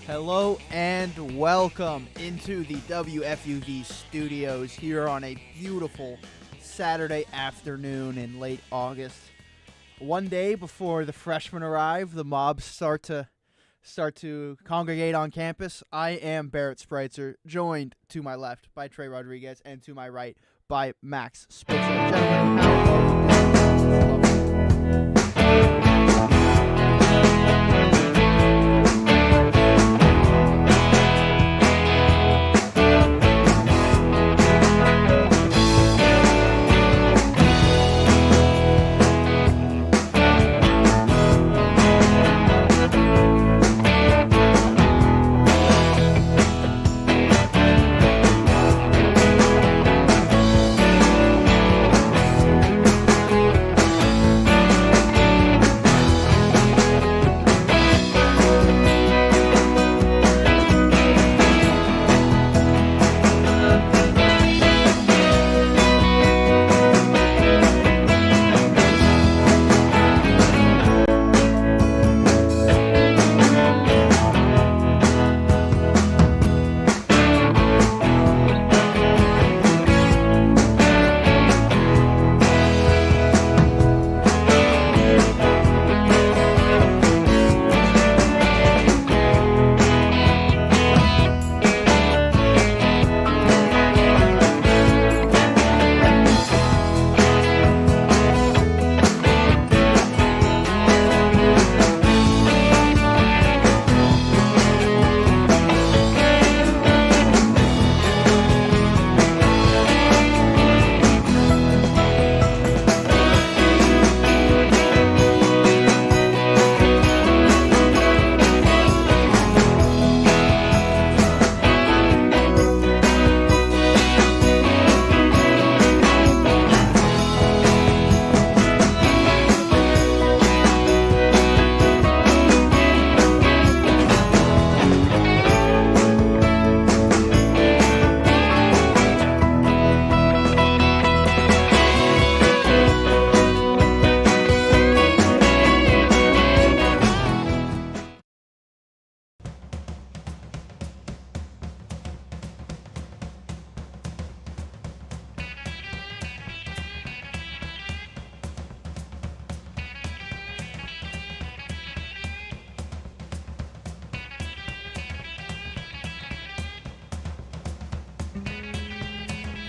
Hello and welcome into the WFUV studios here on a beautiful Saturday afternoon in late August. One day before the freshmen arrive, the mobs start to congregate on campus. I am Barrett Spritzer, joined to my left by Trey Rodriguez and to my right by Max Spitza. Gentlemen, how are you?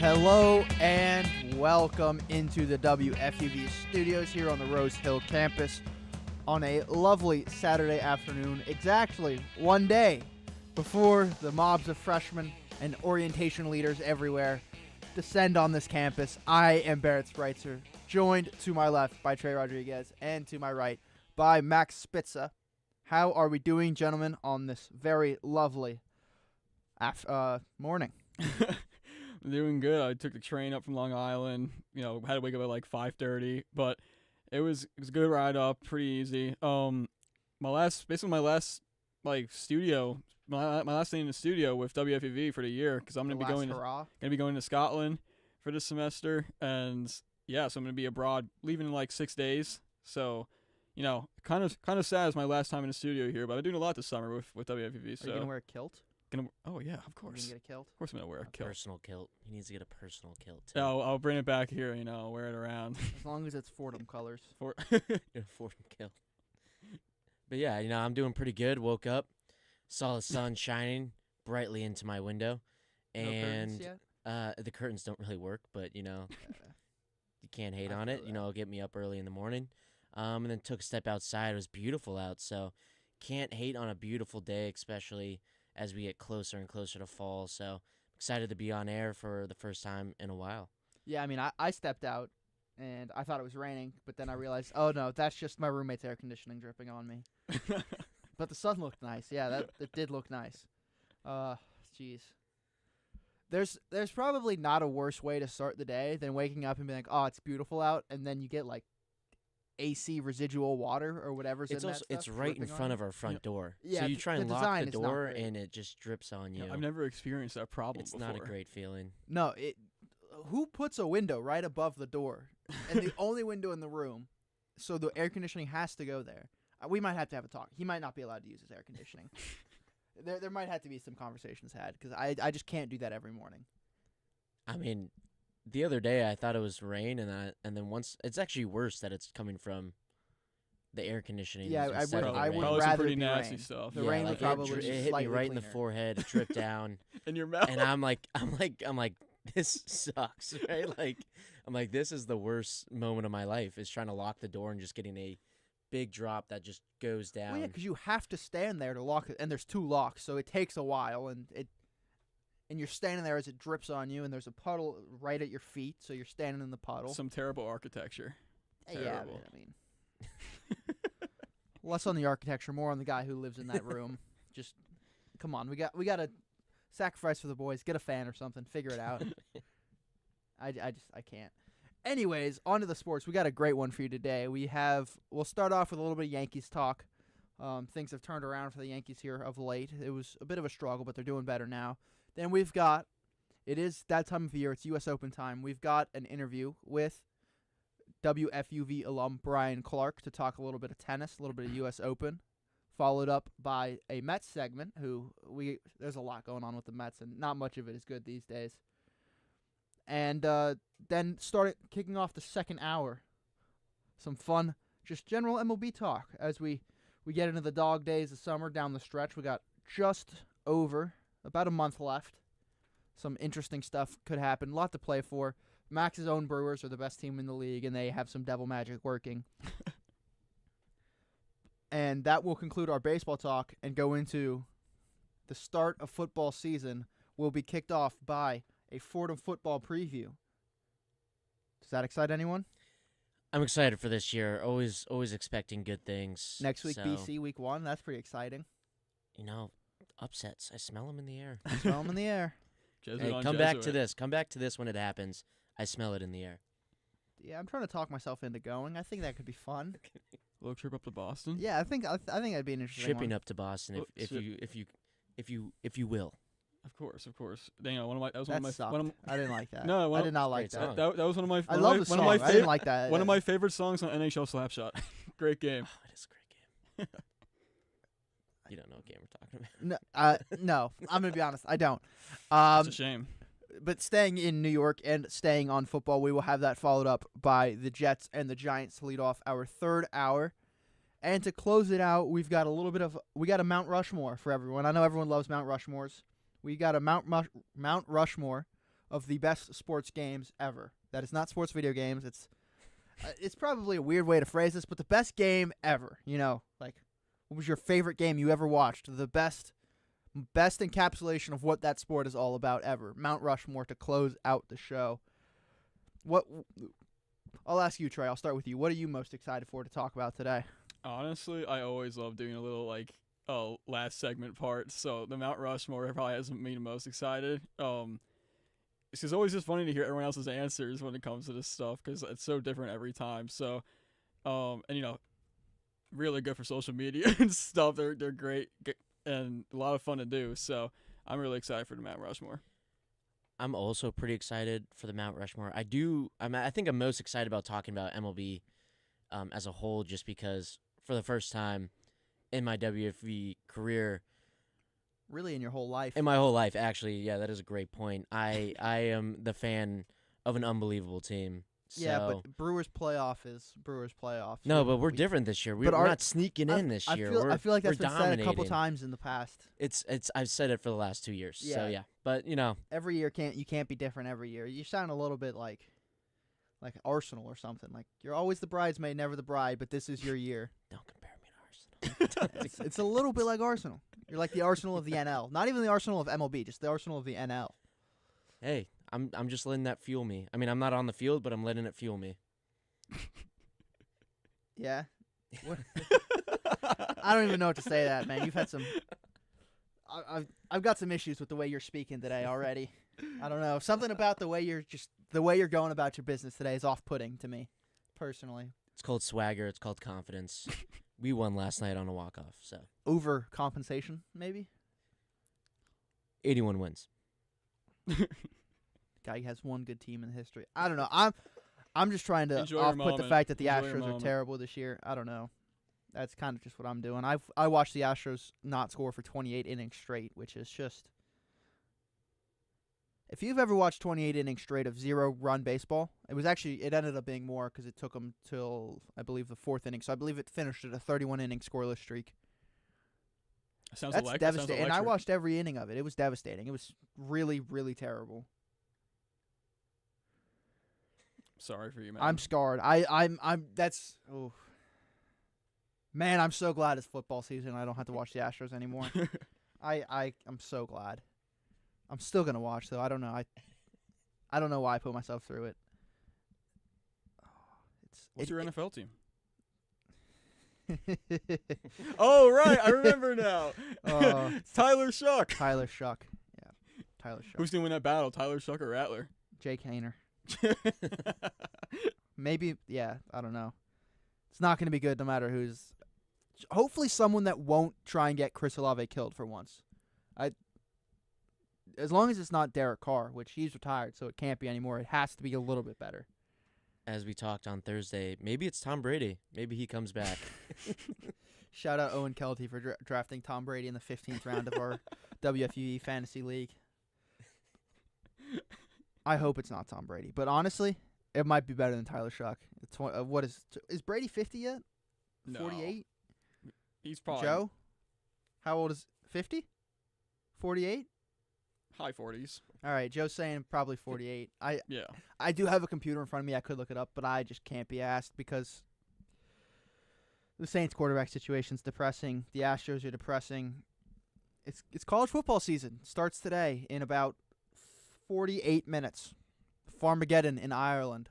Hello and welcome into the WFUV studios here on the Rose Hill campus on a lovely Saturday afternoon, exactly one day before the mobs of freshmen and orientation leaders everywhere descend on this campus. I am Barrett Spritzer, joined to my left by Trey Rodriguez and to my right by Max Spitza. How are we doing, gentlemen, on this very lovely morning? I'm doing good. I took the train up from Long Island. Had to wake up at like 5:30, but it was a good ride up, pretty easy. My last studio, my last thing in the studio with WFUV for the year, because I'm gonna be going to Scotland for this semester, and yeah, so I'm gonna be abroad, leaving in like 6 days. So, kind of sad it's my last time in the studio here, but I'm doing a lot this summer with WFUV. So are you gonna wear a kilt? Oh yeah, of course. Are you gonna get a kilt? Of course I'm gonna wear a kilt. Personal kilt. He needs to get a personal kilt too. I'll bring it back here. I'll wear it around. As long as it's Fordham colors. Fordham kilt. But yeah, I'm doing pretty good. Woke up, saw the sun shining brightly into my window, and No curtains yet? the curtains don't really work, but you can't hate on it. It'll get me up early in the morning. And then took a step outside. It was beautiful out, so can't hate on a beautiful day, especially as we get closer and closer to fall. So excited to be on air for the first time in a while. Yeah, I mean, I stepped out, and I thought it was raining, but then I realized, oh, no, that's just my roommate's air conditioning dripping on me. But the sun looked nice. Yeah, that did look nice. Jeez. There's probably not a worse way to start the day than waking up and being like, oh, it's beautiful out, and then you get like AC residual water or whatever's in that stuff. It's right in front of our front door. Yeah, so you try and lock the door great. and it just drips on you. I've never experienced that problem It's before. not a great feeling. No, who puts a window right above the door and the only window in the room, so the air conditioning has to go there? We might have to have a talk. He might not be allowed to use his air conditioning. There might have to be some conversations had because I just can't do that every morning. I mean, the other day I thought it was rain, and then once it's actually worse that it's coming from the air conditioning. Yeah, I would probably rather some pretty be nasty rain. stuff. The rain would probably it hit me right in the forehead, it dripped down in your mouth. And I'm like, this sucks, right? I'm like, this is the worst moment of my life, is trying to lock the door and just getting a big drop that just goes down. Well, yeah, because you have to stand there to lock it, and there's 2 locks, so it takes a while, and you're standing there as it drips on you, and there's a puddle right at your feet, so you're standing in the puddle. Some terrible architecture. Yeah, I mean less on the architecture, more on the guy who lives in that room. Just come on, we got to sacrifice for the boys. Get a fan or something. Figure it out. I can't. Anyways, on to the sports. We got a great one for you today. We'll start off with a little bit of Yankees talk. Things have turned around for the Yankees here of late. It was a bit of a struggle, but they're doing better now. Then it is that time of year. It's U.S. Open time. We've got an interview with WFUV alum Brian Clark to talk a little bit of tennis, a little bit of U.S. Open, followed up by a Mets segment. There's a lot going on with the Mets, and not much of it is good these days. And then started kicking off the second hour. Some fun, just general MLB talk as we get into the dog days of summer down the stretch. We got just over about a month left. Some interesting stuff could happen. A lot to play for. Max's own Brewers are the best team in the league, and they have some devil magic working. And that will conclude our baseball talk and go into the start of football season. Will be kicked off by a Fordham football preview. Does that excite anyone? I'm excited for this year. Always expecting good things. Next week, BC week 1. That's pretty exciting. Upsets. I smell them in the air. Smell them in the air. Hey, come back to this. Come back to this when it happens. I smell it in the air. Yeah, I'm trying to talk myself into going. I think that could be fun. A little trip up to Boston. Yeah, I think that'd be an interesting Shipping one. up to Boston, if you will. Of course. Dang, one of my I didn't like that. No, I did not like that. That was one of my. I love the song. I didn't like that. One of my favorite songs on NHL Slapshot. Great game. Oh, it is a great game. You don't know what game we're talking about. No, I'm gonna be honest. I don't. It's a shame. But staying in New York and staying on football, we will have that followed up by the Jets and the Giants to lead off our third hour. And to close it out, we got a Mount Rushmore for everyone. I know everyone loves Mount Rushmores. We got a Mount Rushmore of the best sports games ever. That is not sports video games. It's probably a weird way to phrase this, but the best game ever. What was your favorite game you ever watched? The best encapsulation of what that sport is all about ever. Mount Rushmore to close out the show. I'll ask you, Trey. I'll start with you. What are you most excited for to talk about today? Honestly, I always love doing a little last segment part. So the Mount Rushmore probably has me the most excited. It's always just funny to hear everyone else's answers when it comes to this stuff because it's so different every time. So, really good for social media and stuff. They're great and a lot of fun to do. So I'm really excited for the Mount Rushmore. I'm also pretty excited for the Mount Rushmore. I think I'm most excited about talking about MLB as a whole, just because for the first time in my WFV career, really in your whole life, actually, yeah, that is a great point. I am the fan of an unbelievable team. Yeah, but Brewers playoff is Brewers playoff. No, but we're different this year. We're not sneaking in this year. I feel like that's been dominating. said a couple times in the past. I've said it for the last 2 years. Yeah. So yeah, but every year you can't be different every year. You sound a little bit like Arsenal or something. Like you're always the bridesmaid, never the bride, but this is your year. Don't compare me to Arsenal. It's a little bit like Arsenal. You're like the Arsenal of the NL, not even the Arsenal of MLB, just the Arsenal of the NL. Hey, I'm just letting that fuel me. I mean, I'm not on the field, but I'm letting it fuel me. Yeah. What? I don't even know what to say to that, man. You've had some. I've got some issues with the way you're speaking today already. I don't know. Something about the way you're going about your business today is off-putting to me, personally. It's called swagger. It's called confidence. We won last night on a walk-off, so. Overcompensation, maybe? 81 wins. Guy has one good team in history. I don't know. I'm just trying to Enjoy off-put the fact that the Enjoy Astros are terrible this year. I don't know. That's kind of just what I'm doing. I watched the Astros not score for 28 innings straight, which is just. If you've ever watched 28 innings straight of 0-run baseball, it ended up being more because it took them till, I believe, the 4th inning. So I believe it finished at a 31-inning scoreless streak. Sounds That's devastating. And I watched every inning of it. It was devastating. It was really, really terrible. Sorry for you, man. I'm scarred. Man, I'm so glad it's football season. I don't have to watch the Astros anymore. I'm so glad. I'm still gonna watch though. I don't know. I don't know why I put myself through it. What's your NFL team? Oh, right. I remember now. It's Tyler Shuck. Tyler Shuck. Yeah. Tyler Shuck. Who's going to win that battle, Tyler Shuck or Rattler? Jake Haener. Maybe, yeah, I don't know. It's not going to be good no matter who's. Hopefully someone that won't try and get Chris Olave killed for once. As long as it's not Derek Carr, which he's retired, so it can't be anymore. It has to be a little bit better. As we talked on Thursday, maybe it's Tom Brady. Maybe he comes back. Shout out Owen Kelty for drafting Tom Brady in the 15th round of our WFUV Fantasy League. I hope it's not Tom Brady, but honestly, it might be better than Tyler Shuck. What is Brady 50 yet? 48? No. He's probably Joe? How old is 50? 48? High 40s. All right, Joe's saying probably 48. Yeah. I do have a computer in front of me. I could look it up, but I just can't be asked because the Saints quarterback situation's depressing. The Astros are depressing. It's college football season. Starts today in about 48 minutes. Farmageddon in Ireland.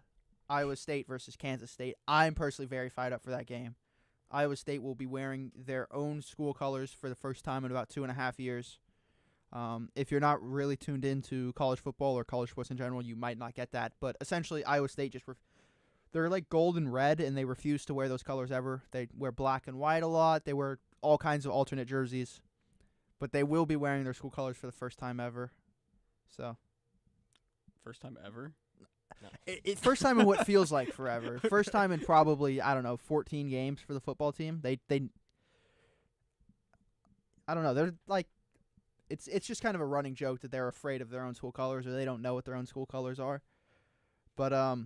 Iowa State versus Kansas State. I'm personally very fired up for that game. Iowa State will be wearing their own school colors for the first time in about 2.5 years. If you're not really tuned into college football or college sports in general, you might not get that. But essentially, Iowa State they're like gold and red, and they refuse to wear those colors ever. They wear black and white a lot. They wear all kinds of alternate jerseys. But they will be wearing their school colors for the first time ever. So. First time ever? No. First time in what feels like forever. First time in probably, 14 games for the football team. They I don't know. They're like. It's just kind of a running joke that they're afraid of their own school colors or they don't know what their own school colors are. But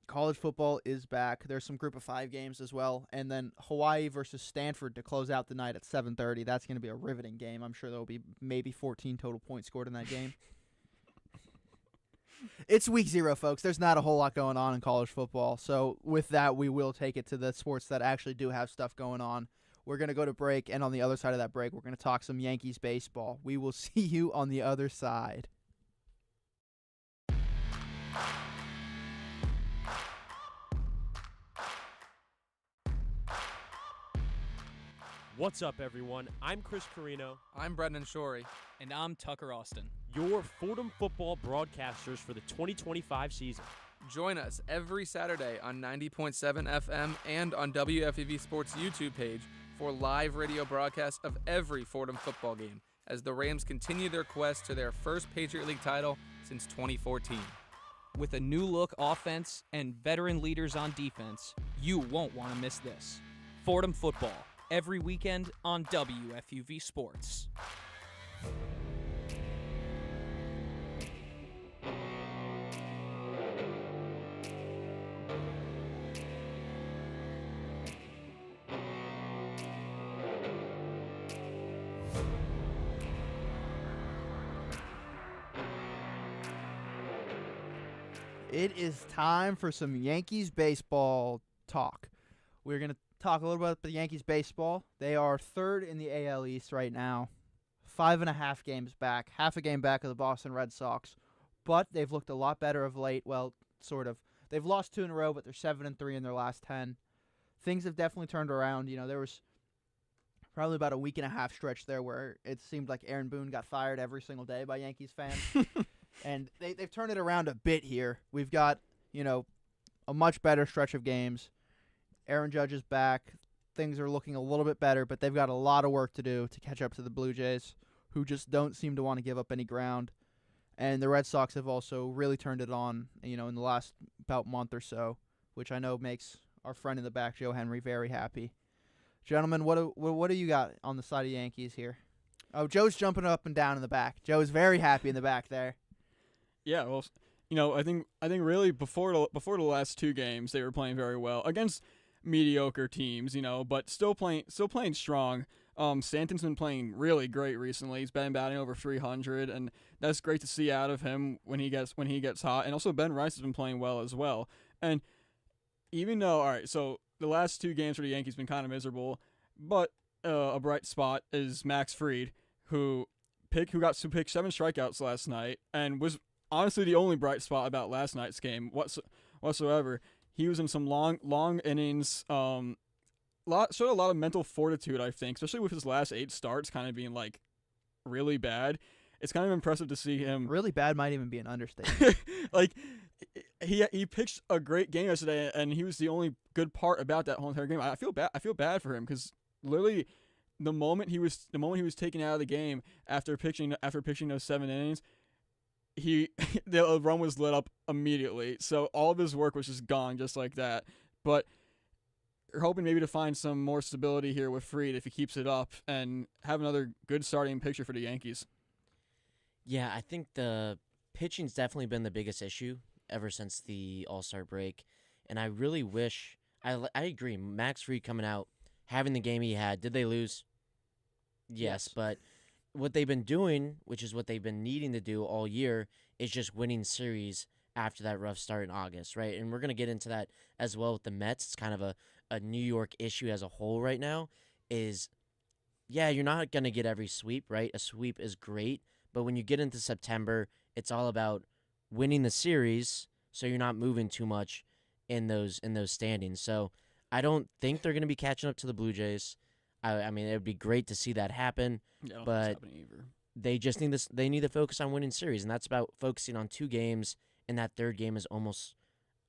college football is back. There's some group of 5 games as well. And then Hawaii versus Stanford to close out the night at 7:30. That's going to be a riveting game. I'm sure there will be maybe 14 total points scored in that game. It's week 0, folks. There's not a whole lot going on in college football. So with that, we will take it to the sports that actually do have stuff going on. We're going to go to break, and on the other side of that break, we're going to talk some Yankees baseball. We will see you on the other side. What's up, everyone? I'm Chris Carino. I'm Brendan Shorey. And I'm Tucker Austin. Your Fordham football broadcasters for the 2025 season. Join us every Saturday on 90.7 FM and on WFUV Sports YouTube page for live radio broadcasts of every Fordham football game as the Rams continue their quest to their first Patriot League title since 2014. With a new look offense and veteran leaders on defense, you won't want to miss this. Fordham football, every weekend on WFUV Sports. It is time for some Yankees baseball talk. We're going to talk a little bit about the Yankees baseball. They are 3rd in the AL East right now, 5.5 games back, half a game back of the Boston Red Sox. But they've looked a lot better of late. Well, sort of. They've lost 2 in a row, but they're 7-3 in their last 10. Things have definitely turned around. You know, there was probably about a week and a half stretch there where it seemed like Aaron Boone got fired every single day by Yankees fans. And they've turned it around a bit here. We've got, a much better stretch of games. Aaron Judge is back. Things are looking a little bit better, but they've got a lot of work to do to catch up to the Blue Jays, who just don't seem to want to give up any ground. And the Red Sox have also really turned it on, in the last about month or so, which I know makes our friend in the back, Joe Henry, very happy. Gentlemen, what do you got on the side of the Yankees here? Oh, Joe's jumping up and down in the back. Joe's very happy in the back there. Yeah, well, I think really before the last two games they were playing very well against mediocre teams, but still playing strong. Stanton's been playing really great recently. He's been batting over 300, and that's great to see out of him when he gets hot. And also Ben Rice has been playing well as well. And even though, all right, so the last two games for the Yankees been kind of miserable, but a bright spot is Max Fried, who got to pick 7 strikeouts last night, and was honestly the only bright spot about last night's game whatsoever. He was in some long innings. Showed a lot of mental fortitude, I think, especially with his last 8 starts kind of being like really bad. It's kind of impressive to see him. Really bad might even be an understatement. Like he pitched a great game yesterday, and he was the only good part about that whole entire game. I feel bad for him because literally the moment he was taken out of the game after pitching those 7 innings, the run was lit up immediately. So all of his work was just gone just like that. But you're hoping maybe to find some more stability here with Fried if he keeps it up and have another good starting pitcher for the Yankees. Yeah, I think the pitching's definitely been the biggest issue ever since the All-Star break. And I really wish I agree. Max Fried coming out, having the game he had. Did they lose? Yes, but what they've been doing, which is what they've been needing to do all year, is just winning series after that rough start in August, right? And we're going to get into that as well with the Mets. It's kind of a New York issue as a whole right now is, yeah, you're not going to get every sweep, right? A sweep is great, but when you get into September, it's all about winning the series so you're not moving too much in those standings. So I don't think they're going to be catching up to the Blue Jays. I mean, it would be great to see that happen, but they just need to focus on winning series, and that's about focusing on 2 games, and that third game is almost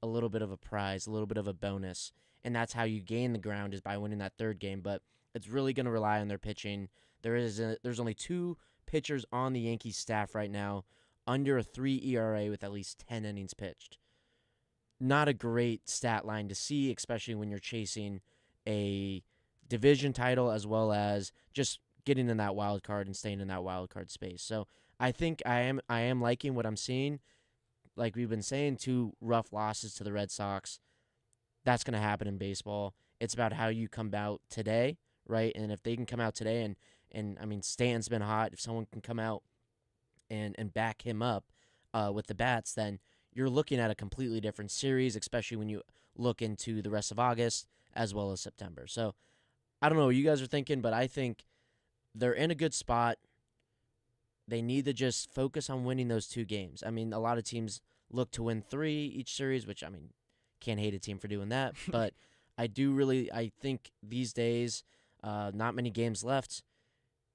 a little bit of a prize, a little bit of a bonus, and that's how you gain the ground is by winning that third game, but it's really going to rely on their pitching. There's only 2 pitchers on the Yankees staff right now under a 3 ERA with at least 10 innings pitched. Not a great stat line to see, especially when you're chasing a division title as well as just getting in that wild card and staying in that wild card space. So I think I am liking what I'm seeing. Like we've been saying, 2 rough losses to the Red Sox. That's going to happen in baseball. It's about how you come out today, right? And if they can come out today and I mean, Stanton's been hot. If someone can come out and back him up with the bats, then you're looking at a completely different series, especially when you look into the rest of August as well as September. So I don't know what you guys are thinking, but I think they're in a good spot. They need to just focus on winning those 2 games. I mean, a lot of teams look to win 3 each series, which, I mean, can't hate a team for doing that. But I think these days, not many games left.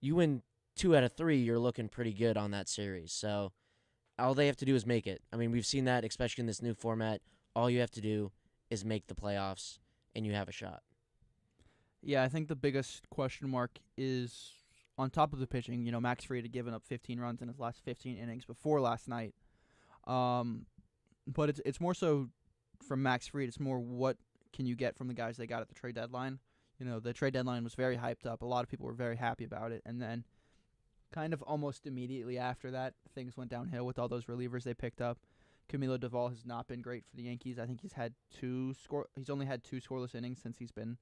You win 2 out of 3, you're looking pretty good on that series. So all they have to do is make it. I mean, we've seen that, especially in this new format. All you have to do is make the playoffs, and you have a shot. Yeah, I think the biggest question mark is on top of the pitching. Max Fried had given up 15 runs in his last 15 innings before last night. But it's more so from Max Fried. It's more what can you get from the guys they got at the trade deadline. The trade deadline was very hyped up. A lot of people were very happy about it. And then kind of almost immediately after that, things went downhill with all those relievers they picked up. Camilo Doval has not been great for the Yankees. I think he's only had 2 scoreless innings since he's been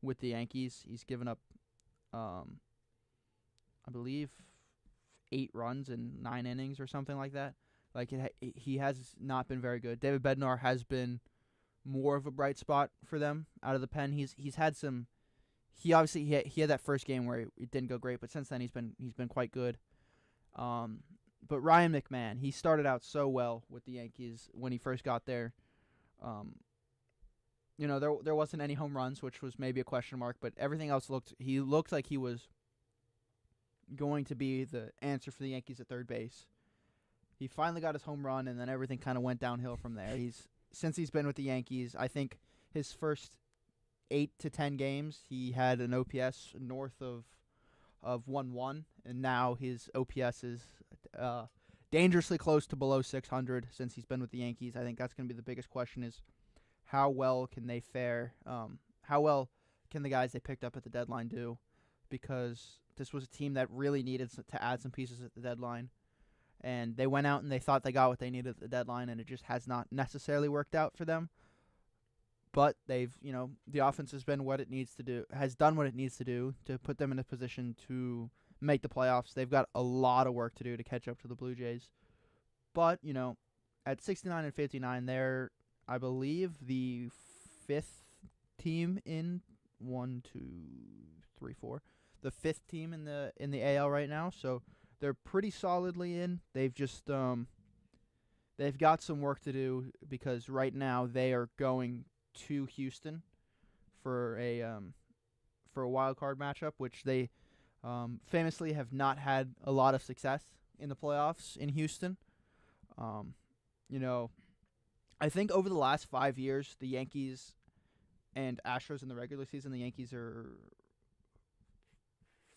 with the Yankees. He's given up, I believe, 8 runs in 9 innings or something like that. Like he has not been very good. David Bednar has been more of a bright spot for them out of the pen. He's had some. He obviously he had that first game where it didn't go great, but since then he's been quite good. But Ryan McMahon, he started out so well with the Yankees when he first got there. There wasn't any home runs, which was maybe a question mark, but everything else he looked like he was going to be the answer for the Yankees at third base. He finally got his home run, and then everything kind of went downhill from there. Since he's been with the Yankees, I think his first 8 to 10 games, he had an OPS north of 1.1, and now his OPS is dangerously close to below 600 since he's been with the Yankees. I think that's going to be the biggest question is how well can they fare? How well can the guys they picked up at the deadline do? Because this was a team that really needed to add some pieces at the deadline. And they went out and they thought they got what they needed at the deadline, and it just has not necessarily worked out for them. But they've, the offense has been what it needs to do, has done what it needs to do to put them in a position to make the playoffs. They've got a lot of work to do to catch up to the Blue Jays. But, at 69 and 59, they're, I believe, the fifth team in 1, 2, 3, 4. The fifth team in the AL right now, so they're pretty solidly in. They've just they've got some work to do because right now they are going to Houston for a wild card matchup, which they famously have not had a lot of success in the playoffs in Houston. I think over the last 5 years, the Yankees and Astros in the regular season, the Yankees are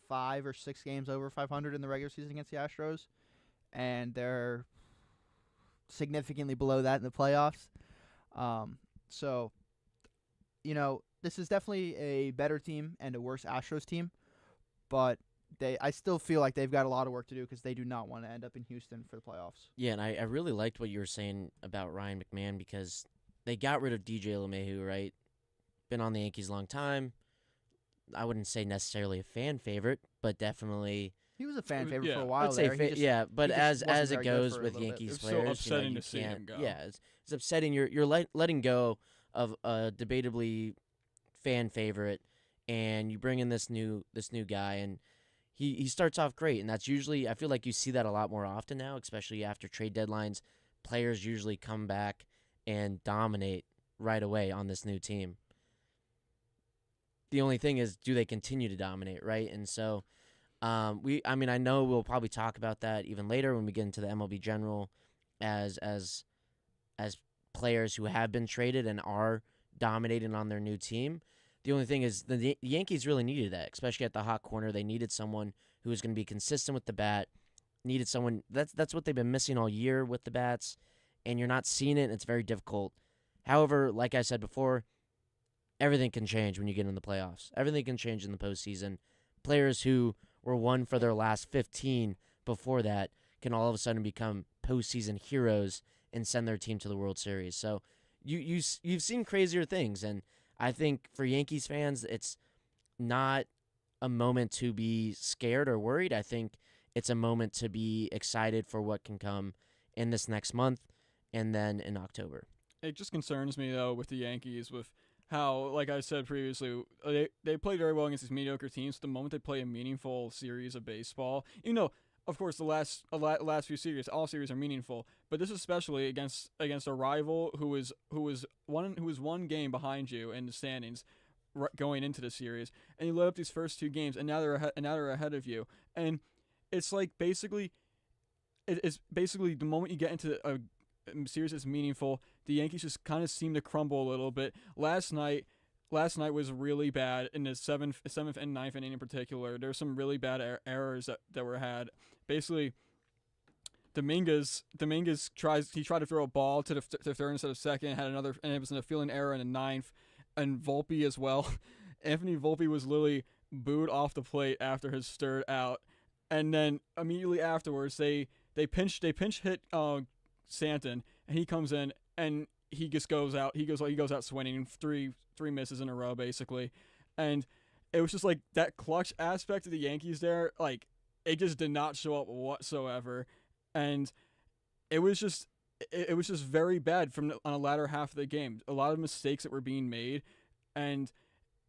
5 or 6 games over 500 in the regular season against the Astros, and they're significantly below that in the playoffs. So, this is definitely a better team and a worse Astros team, but I still feel like they've got a lot of work to do because they do not want to end up in Houston for the playoffs. Yeah, and I really liked what you were saying about Ryan McMahon because they got rid of DJ LeMahieu, right? Been on the Yankees a long time. I wouldn't say necessarily a fan favorite, but definitely he was a fan favorite for a while. I'd say there. but as it goes with Yankees players, so upsetting you to see him go. Yeah, it's upsetting. You're letting go of a debatably fan favorite, and you bring in this new guy, and he starts off great, and that's usually, I feel like you see that a lot more often now, especially after trade deadlines. Players usually come back and dominate right away on this new team. The only thing is, do they continue to dominate, right? And so, I know we'll probably talk about that even later when we get into the MLB General, as players who have been traded and are dominating on their new team. The only thing is, the Yankees really needed that, especially at the hot corner. They needed someone who was going to be consistent with the bat. Needed someone that's what they've been missing all year with the bats, and you're not seeing it. And it's very difficult. However, like I said before, everything can change when you get in the playoffs. Everything can change in the postseason. Players who were one for their last 15 before that can all of a sudden become postseason heroes and send their team to the World Series. So you've seen crazier things, and I think for Yankees fans, it's not a moment to be scared or worried. I think it's a moment to be excited for what can come in this next month and then in October. It just concerns me, though, with the Yankees, with how, like I said previously, they play very well against these mediocre teams. The moment they play a meaningful series of baseball, of course, the last few series, all series are meaningful, but this especially against a rival who was one game behind you in the standings going into the series, and you load up these first 2 games, and now they're ahead of you, and it's like basically the moment you get into a series that's meaningful, the Yankees just kind of seem to crumble a little bit. Last night was really bad in the seventh and ninth inning in particular. There were some really bad errors that were had. Basically, Dominguez tried to throw a ball to the third instead of second, and it was a fielding error in the ninth, and Volpe as well. Anthony Volpe was literally booed off the plate after his third out, and then immediately afterwards they pinch hit Stanton, and he comes in and he just goes out. He goes out swinging, three misses in a row basically, and it was just like that clutch aspect of the Yankees there. Like, it just did not show up whatsoever, and it was just very bad on the latter half of the game. A lot of mistakes that were being made, and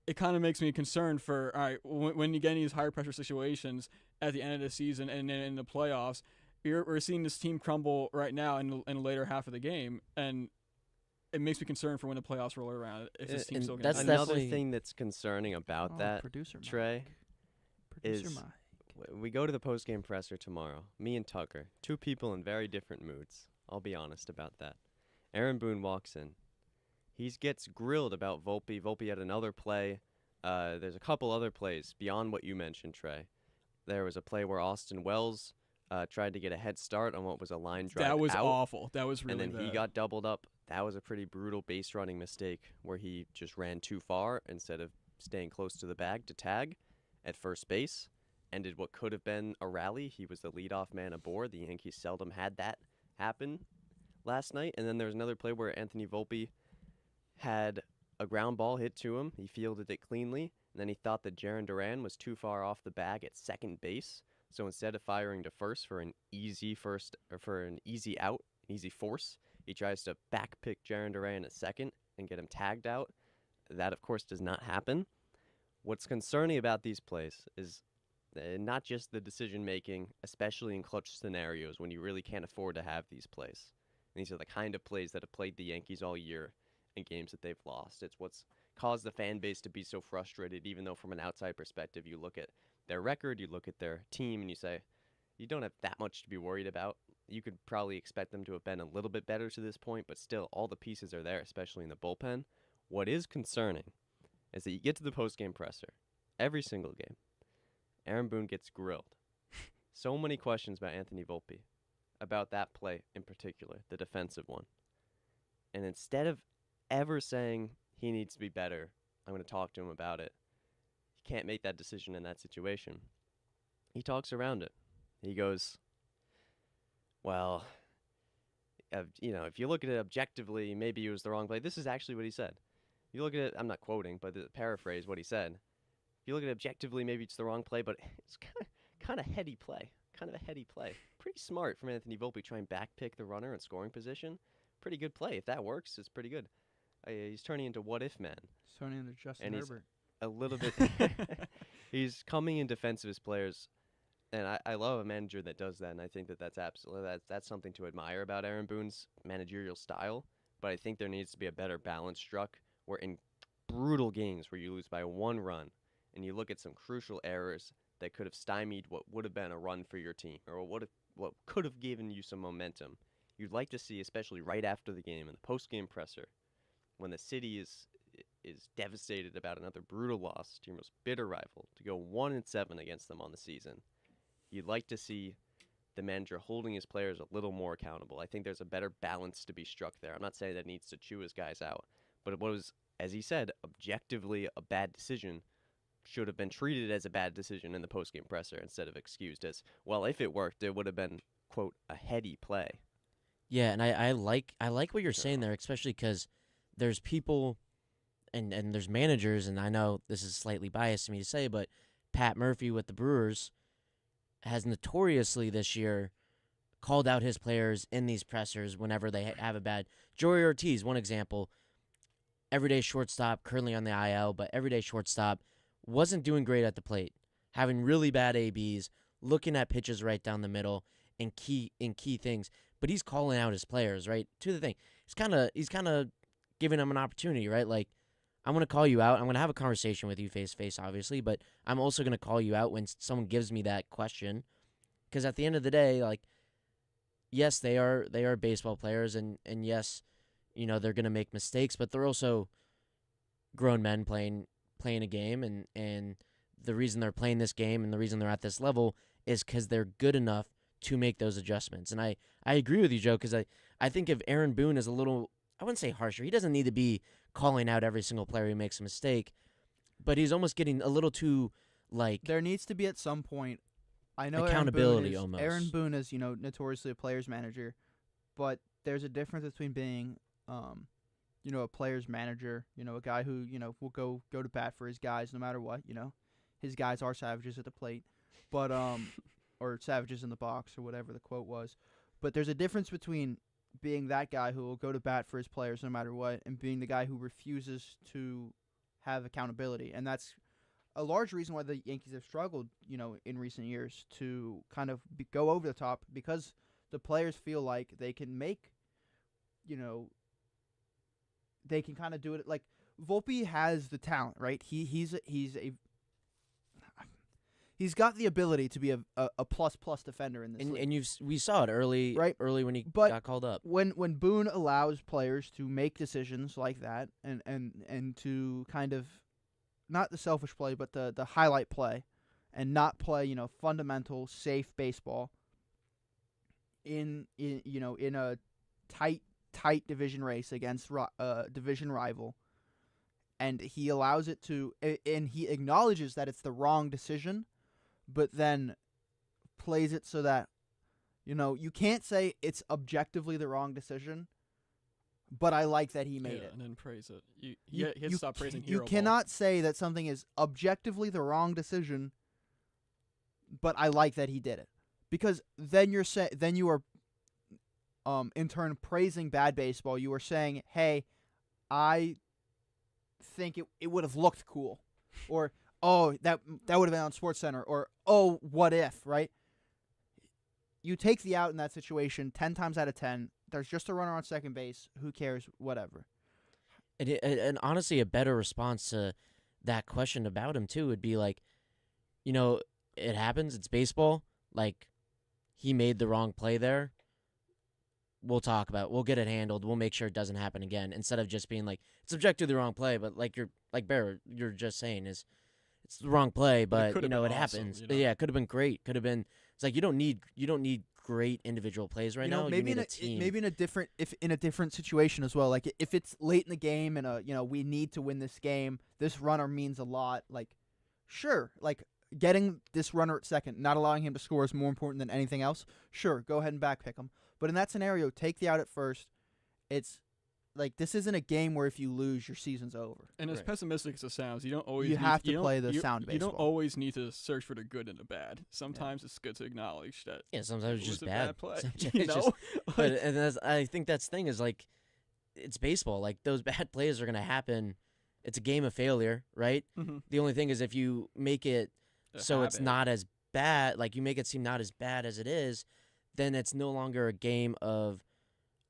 it kind of makes me concerned for, all right, when you get in these higher pressure situations at the end of the season and then in the playoffs, we're seeing this team crumble right now in the later half of the game, and it makes me concerned for when the playoffs roll around. If this team's still going to that's another thing that's concerning about that, Trey, is we go to the post-game presser tomorrow. Me and Tucker, 2 people in very different moods. I'll be honest about that. Aaron Boone walks in. He gets grilled about Volpe. Volpe had another play. There's a couple other plays beyond what you mentioned, Trey. There was a play where Austin Wells tried to get a head start on what was a line drive. That was out, awful. That was really and then bad. he got doubled up. That was a pretty brutal base running mistake where he just ran too far instead of staying close to the bag to tag at first base. Ended what could have been a rally. He was the leadoff man aboard. The Yankees seldom had that happen last night. And then there was another play where Anthony Volpe had a ground ball hit to him. He fielded it cleanly. And then he thought that Jarren Duran was too far off the bag at second base. So instead of firing to first for an easy out, easy force, he tries to backpick Jarren Duran at second and get him tagged out. That, of course, does not happen. What's concerning about these plays is not just the decision-making, especially in clutch scenarios when you really can't afford to have these plays. And these are the kind of plays that have plagued the Yankees all year in games that they've lost. It's what's caused the fan base to be so frustrated, even though from an outside perspective, you look at their record, you look at their team, and you say, you don't have that much to be worried about. You could probably expect them to have been a little bit better to this point, but still, all the pieces are there, especially in the bullpen. What is concerning is that you get to the post-game presser, every single game, Aaron Boone gets grilled. So many questions about Anthony Volpe, about that play in particular, the defensive one. And instead of ever saying he needs to be better, I'm going to talk to him about it, he can't make that decision in that situation. He talks around it. He goes, well, if you look at it objectively, maybe it was the wrong play. This is actually what he said. You look at it, I'm not quoting, but to paraphrase what he said. If you look at it objectively, maybe it's the wrong play, but it's kind of heady play. Kind of a heady play. Pretty smart from Anthony Volpe trying backpick the runner in scoring position. Pretty good play. If that works, it's pretty good. He's turning into what-if man. He's turning into Justin Herbert. A little bit. He's coming in defense of his players. And I love a manager that does that, and I think that's absolutely that's something to admire about Aaron Boone's managerial style. But I think there needs to be a better balance struck where in brutal games where you lose by one run and you look at some crucial errors that could have stymied what would have been a run for your team or what could have given you some momentum, you'd like to see, especially right after the game in the post-game presser, when the city is devastated about another brutal loss to your most bitter rival, to go 1-7 against them on the season. You'd like to see the manager holding his players a little more accountable. I think there's a better balance to be struck there. I'm not saying that needs to chew his guys out, but it was, as he said, objectively a bad decision should have been treated as a bad decision in the postgame presser instead of excused as, well, if it worked, it would have been, quote, a heady play. Yeah, and I like what you're saying there, especially because there's people and there's managers, and I know this is slightly biased to me to say, but Pat Murphy with the Brewers has notoriously this year called out his players in these pressers whenever they have a bad. Joey Ortiz, one example, everyday shortstop, currently on the IL, but everyday shortstop, wasn't doing great at the plate, having really bad ABs, looking at pitches right down the middle in key things, but he's calling out his players, right? To the thing, he's kind of giving them an opportunity, right? Like, I'm going to call you out. I'm going to have a conversation with you face to face, obviously, but I'm also going to call you out when someone gives me that question. Because at the end of the day, like, yes, they are baseball players, and yes, they're going to make mistakes, but they're also grown men playing a game, and the reason they're playing this game and the reason they're at this level is because they're good enough to make those adjustments. And I agree with you, Joe, because I think if Aaron Boone is a little, I wouldn't say harsher, he doesn't need to be calling out every single player who makes a mistake, but he's almost getting a little too, like... There needs to be at some point, I know accountability almost. Aaron Boone is, notoriously a player's manager, but there's a difference between being, a player's manager, a guy who, will go to bat for his guys no matter what, His guys are savages at the plate, but, or savages in the box or whatever the quote was. But there's a difference between being that guy who will go to bat for his players no matter what and being the guy who refuses to have accountability. And that's a large reason why the Yankees have struggled, in recent years to kind of go over the top, because the players feel like they can make, they can kind of do it. Like, Volpe has the talent, right? He's got the ability to be a plus defender in this league. And we saw it early, right? Early when he got called up. When Boone allows players to make decisions like that and to kind of, not the selfish play, but the highlight play, and not play fundamental safe baseball, in a tight division race against division rival, and he allows it to, and he acknowledges that it's the wrong decision, but then plays it so that, you can't say it's objectively the wrong decision, but I like that he made it. And then praise it. You have to stop praising hero You cannot say that something is objectively the wrong decision, but I like that he did it. Because then you are in turn praising bad baseball. You are saying, hey, I think it would have looked cool, or that would have been on SportsCenter, or what if, right? You take the out in that situation 10 times out of 10. There's just a runner on second base. Who cares? Whatever. And honestly, a better response to that question about him too would be like, it happens. It's baseball. Like, he made the wrong play there. We'll talk about it. We'll get it handled. We'll make sure it doesn't happen again. Instead of just being like, it's objectively the wrong play, but like Barrett, you're just saying it's the wrong play, but it happens. Awesome, Yeah, it could have been great. Could have been. It's like you don't need great individual plays right now. Maybe you need a team. Maybe in a different situation as well. Like if it's late in the game and we need to win this game, this runner means a lot. Like, sure, like getting this runner at second, not allowing him to score is more important than anything else. Sure, go ahead and backpick him. But in that scenario, take the out at first. It's like, this isn't a game where if you lose, your season's over. And as pessimistic as it sounds, you have to play the sound baseball. You don't always need to search for the good and the bad. Sometimes it's good to acknowledge that. Yeah, sometimes it's just a bad play. But I think that's the thing is, like, it's baseball. Like, those bad plays are going to happen. It's a game of failure, right? Mm-hmm. The only thing is if you make it it's not as bad, like you make it seem not as bad as it is, then it's no longer a game of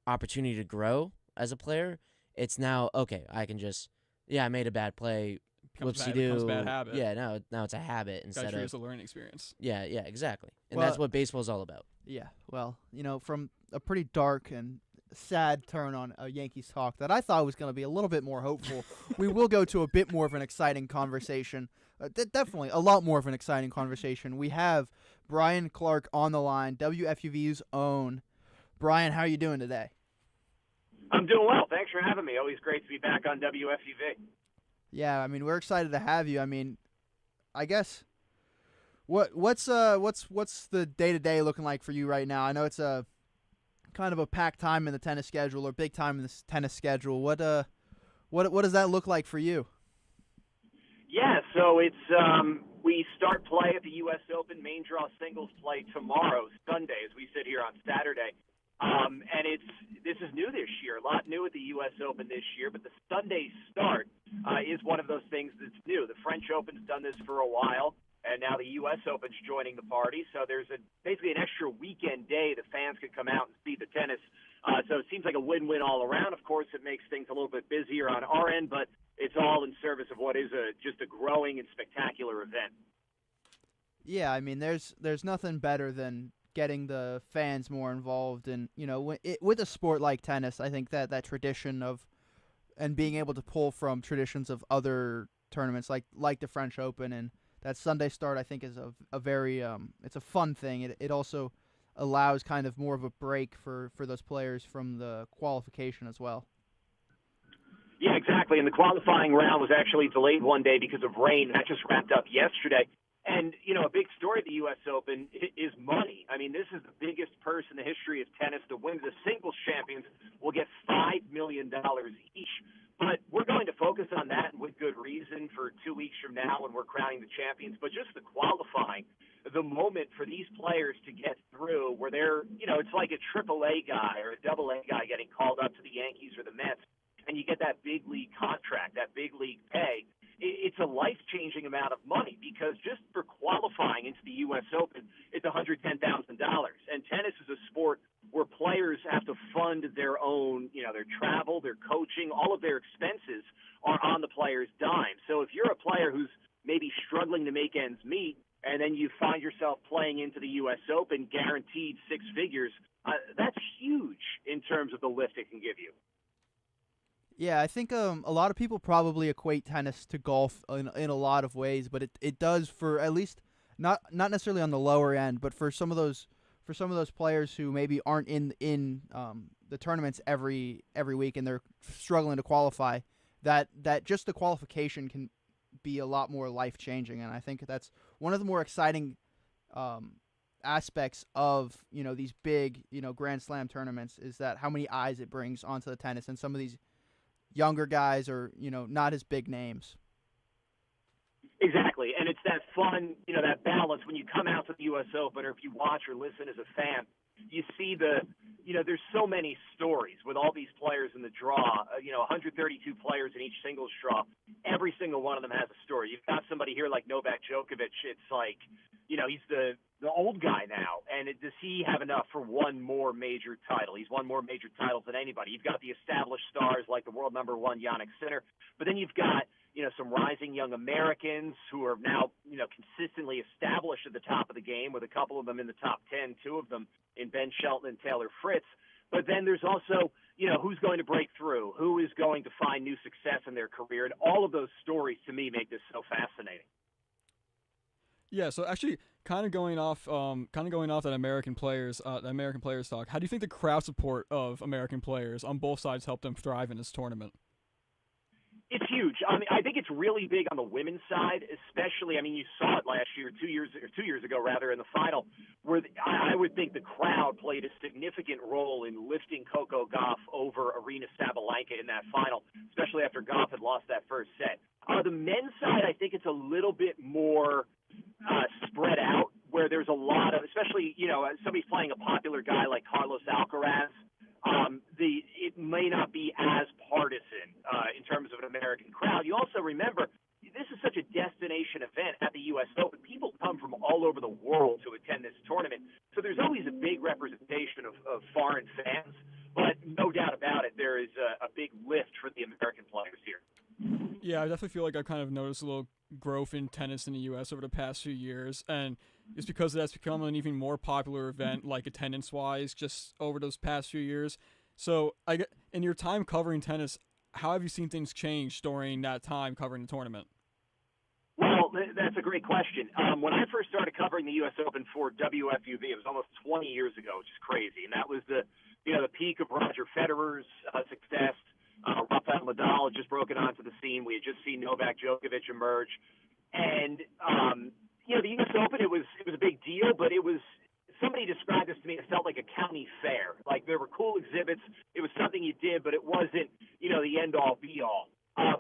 opportunity to grow as a player. It's now, okay, I can just, I made a bad play. Becomes bad habit. Yeah, now it's a habit instead of. It's a learning experience. Yeah, exactly. And that's what baseball's all about. Yeah, well, from a pretty dark and sad turn on Yankees talk that I thought was going to be a little bit more hopeful, we will go to a bit more of an exciting conversation. Definitely a lot more of an exciting conversation. We have Brian Clark on the line, WFUV's own. Brian, how are you doing today? I'm doing well. Thanks for having me. Always great to be back on WFUV. Yeah, I mean, we're excited to have you. I mean, I guess what's the day-to-day looking like for you right now? I know it's a kind of a packed time in the tennis schedule, or big time in the tennis schedule. What does that look like for you? Yeah, so it's we start play at the U.S. Open main draw singles play tomorrow, Sunday, as we sit here on Saturday. And this is new this year, a lot new at the U.S. Open this year, but the Sunday start is one of those things that's new. The French Open's done this for a while, and now the U.S. Open's joining the party. So there's basically an extra weekend day that fans could come out and see the tennis. So it seems like a win-win all around. Of course, it makes things a little bit busier on our end, but it's all in service of what is just a growing and spectacular event. Yeah, I mean, there's nothing better than getting the fans more involved, and with a sport like tennis, I think that tradition of and being able to pull from traditions of other tournaments like the French Open and that Sunday start, I think is a very it's a fun thing. It also allows kind of more of a break for those players from the qualification as well. Yeah, exactly. And the qualifying round was actually delayed one day because of rain. That just wrapped up yesterday. And, a big story at the U.S. Open is money. I mean, this is the biggest purse in the history of tennis. The winner, the singles champions, will get $5 million each. But we're going to focus on that, and with good reason, for 2 weeks from now when we're crowning the champions. But just the qualifying, the moment for these players to get through where they're, it's like a AAA guy or a AA guy getting called up to the Yankees or the Mets, and you get that big league contract, that big league pay. It's a life-changing amount of money because just for qualifying into the U.S. Open, it's $110,000. And tennis is a sport where players have to fund their own, their travel, their coaching, all of their expenses are on the player's dime. So if you're a player who's maybe struggling to make ends meet, and then you find yourself playing into the U.S. Open, guaranteed six figures, that's huge in terms of the lift it can give you. Yeah, I think a lot of people probably equate tennis to golf in a lot of ways, but it does for at least not necessarily on the lower end, but for some of those for some of those players who maybe aren't in the tournaments every week and they're struggling to qualify, that just the qualification can be a lot more life-changing. And I think that's one of the more exciting aspects of, these big, Grand Slam tournaments, is that how many eyes it brings onto the tennis, and some of these younger guys are, not as big names. Exactly, and it's that fun, that balance when you come out to the U.S. Open, or if you watch or listen as a fan, you see there's so many stories with all these players in the draw, 132 players in each singles draw. Every single one of them has a story. You've got somebody here like Novak Djokovic. It's like, he's the old guy now, and does he have enough for one more major title? He's won more major titles than anybody. You've got the established stars like the world number one Jannik Sinner, but then you've got some rising young Americans who are now, consistently established at the top of the game, with a couple of them in the top 10, two of them in Ben Shelton and Taylor Fritz. But then there's also, who's going to break through, who is going to find new success in their career. And all of those stories, to me, make this so fascinating. Yeah, so actually, kind of going off that American players talk. How do you think the crowd support of American players on both sides helped them thrive in this tournament? It's huge. I mean, I think it's really big on the women's side, especially. I mean, you saw it last year, 2 years ago, in the final, where I would think the crowd played a significant role in lifting Coco Gauff over Aryna Sabalenka in that final, especially after Gauff had lost that first set. The men's side, I think it's a little bit more spread out, where there's a lot of, especially, somebody's playing a popular guy like Carlos Alcaraz. It may not be as partisan in terms of an American crowd. You also remember, this is such a destination event at the U.S. Open. People come from all over the world to attend this tournament, so there's always a big representation of foreign fans. But no doubt about it, there is a big lift for the American players here. Yeah, I definitely feel like I've kind of noticed a little growth in tennis in the U.S. over the past few years, and it's because that's become an even more popular event, like attendance-wise, just over those past few years. So, in your time covering tennis, how have you seen things change during that time covering the tournament? Well, that's a great question. When I first started covering the U.S. Open for WFUV, it was almost 20 years ago, which is crazy, and that was the peak of Roger Federer's success. Rafael Nadal had just broken onto the scene. We had just seen Novak Djokovic emerge, and the U.S. Open, it was a big deal, but it was. Somebody described this to me. It felt like a county fair. Like, there were cool exhibits. It was something you did, but it wasn't, the end-all, be-all.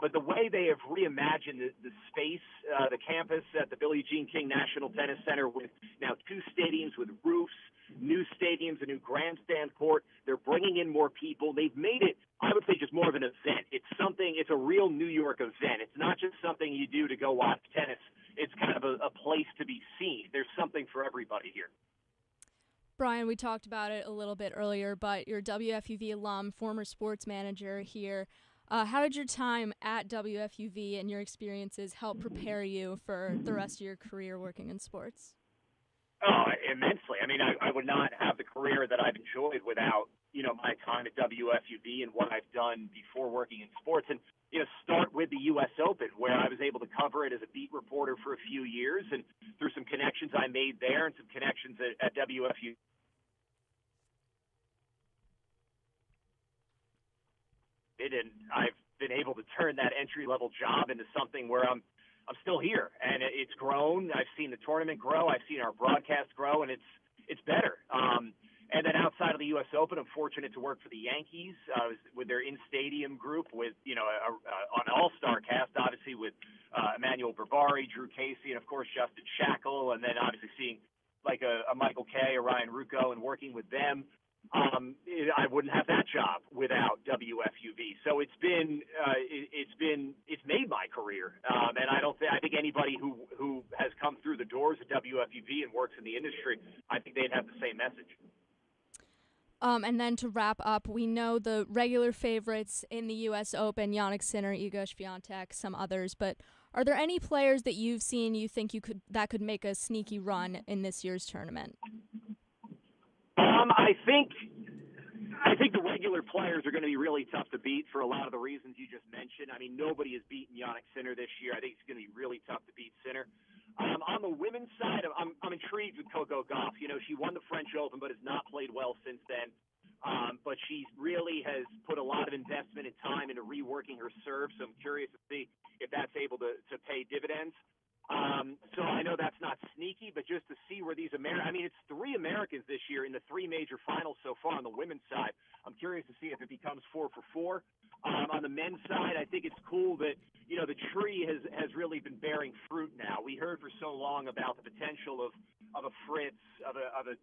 But the way they have reimagined the space, the campus at the Billie Jean King National Tennis Center, with now 2 stadiums with roofs, new stadiums, a new grandstand court. They're bringing in more people. They've made it, I would say, just more of an event. It's a real New York event. It's not just something you do to go watch tennis. It's kind of a place to be seen. There's something for everybody here. Brian, we talked about it a little bit earlier, but you're a WFUV alum, former sports manager here. How did your time at WFUV and your experiences help prepare you for the rest of your career working in sports? Oh, immensely. I mean, I would not have the career that I've enjoyed without, my time at WFUV and what I've done before working in sports. And, start with the U.S. Open, where I was able to cover it as a beat reporter for a few years, and through some connections I made there and some connections at WFUV. And I've been able to turn that entry-level job into something where I'm still here, and it's grown. I've seen the tournament grow. I've seen our broadcast grow, and it's better. And then outside of the U.S. Open, I'm fortunate to work for the Yankees with their in-stadium group, with an all-star cast, obviously, with Emmanuel Barbari, Drew Casey, and of course Justin Shackle, and then obviously seeing like a Michael Kay or Ryan Rucco and working with them. I wouldn't have that job without WFUV. So it's made my career. And I think anybody who has come through the doors at WFUV and works in the industry, I think they'd have the same message. And then to wrap up, we know the regular favorites in the U.S. Open, Jannik Sinner, Iga Swiatek, some others, but are there any players that you've seen you think that could make a sneaky run in this year's tournament? I think the regular players are going to be really tough to beat for a lot of the reasons you just mentioned. I mean, nobody has beaten Jannik Sinner this year. I think it's going to be really tough to beat Sinner. On the women's side, I'm intrigued with Coco Gauff. You know, she won the French Open, but has not played well since then. But she really has put a lot of investment and time into reworking her serve, so I'm curious to see if that's able to pay dividends. So I know that's not sneaky, but just to see where these it's 3 Americans this year in the 3 major finals so far on the women's side. I'm curious to see if it becomes 4 for 4. On the men's side, I think it's cool that, you know, the tree has really been bearing fruit now. We heard for so long about the potential of a Fritz, of a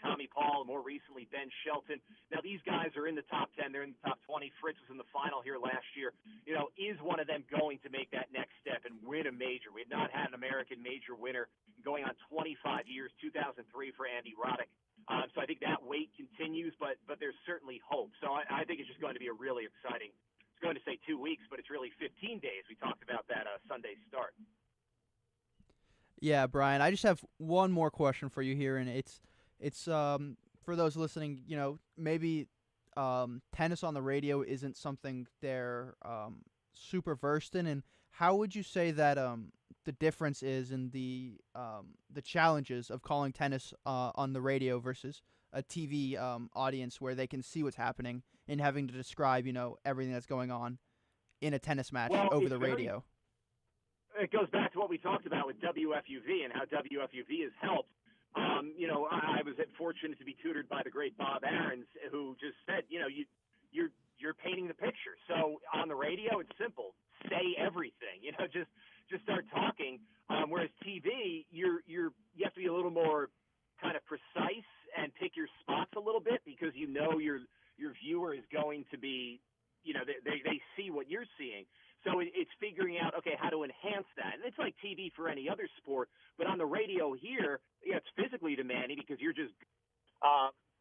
Tommy Paul, and more recently Ben Shelton. Now these guys are in the top 10. They're in the top 20. Fritz was in the final here last year. You know, is one of them going to make that next step and win a major? We had not had an American major winner going on 25 years, 2003 for Andy Roddick. So I think that wait continues, but there's certainly hope. So I think it's just going to be a really exciting, it's going to say 2 weeks, but it's really 15 days. We talked about that Sunday start. Yeah, Brian, I just have one more question for you here, and it's for those listening, you know, maybe tennis on the radio isn't something they're super versed in, and how would you say that the difference is in the challenges of calling tennis on the radio versus a TV audience where they can see what's happening and having to describe, you know, everything that's going on in a tennis match over the radio? It goes back to what we talked about with WFUV and how WFUV has helped. You know, I was fortunate to be tutored by the great Bob Aarons, who just said, you know, you're painting the picture. So on the radio, it's simple: say everything. You know, just start talking. Whereas TV, you have to be a little more kind of precise and pick your spots a little bit, because you know your viewer is going to be, you know, they see what you're seeing. So it's figuring out, okay, how to enhance that. And it's like TV for any other sport, but on the radio here, yeah, it's physically demanding because you're just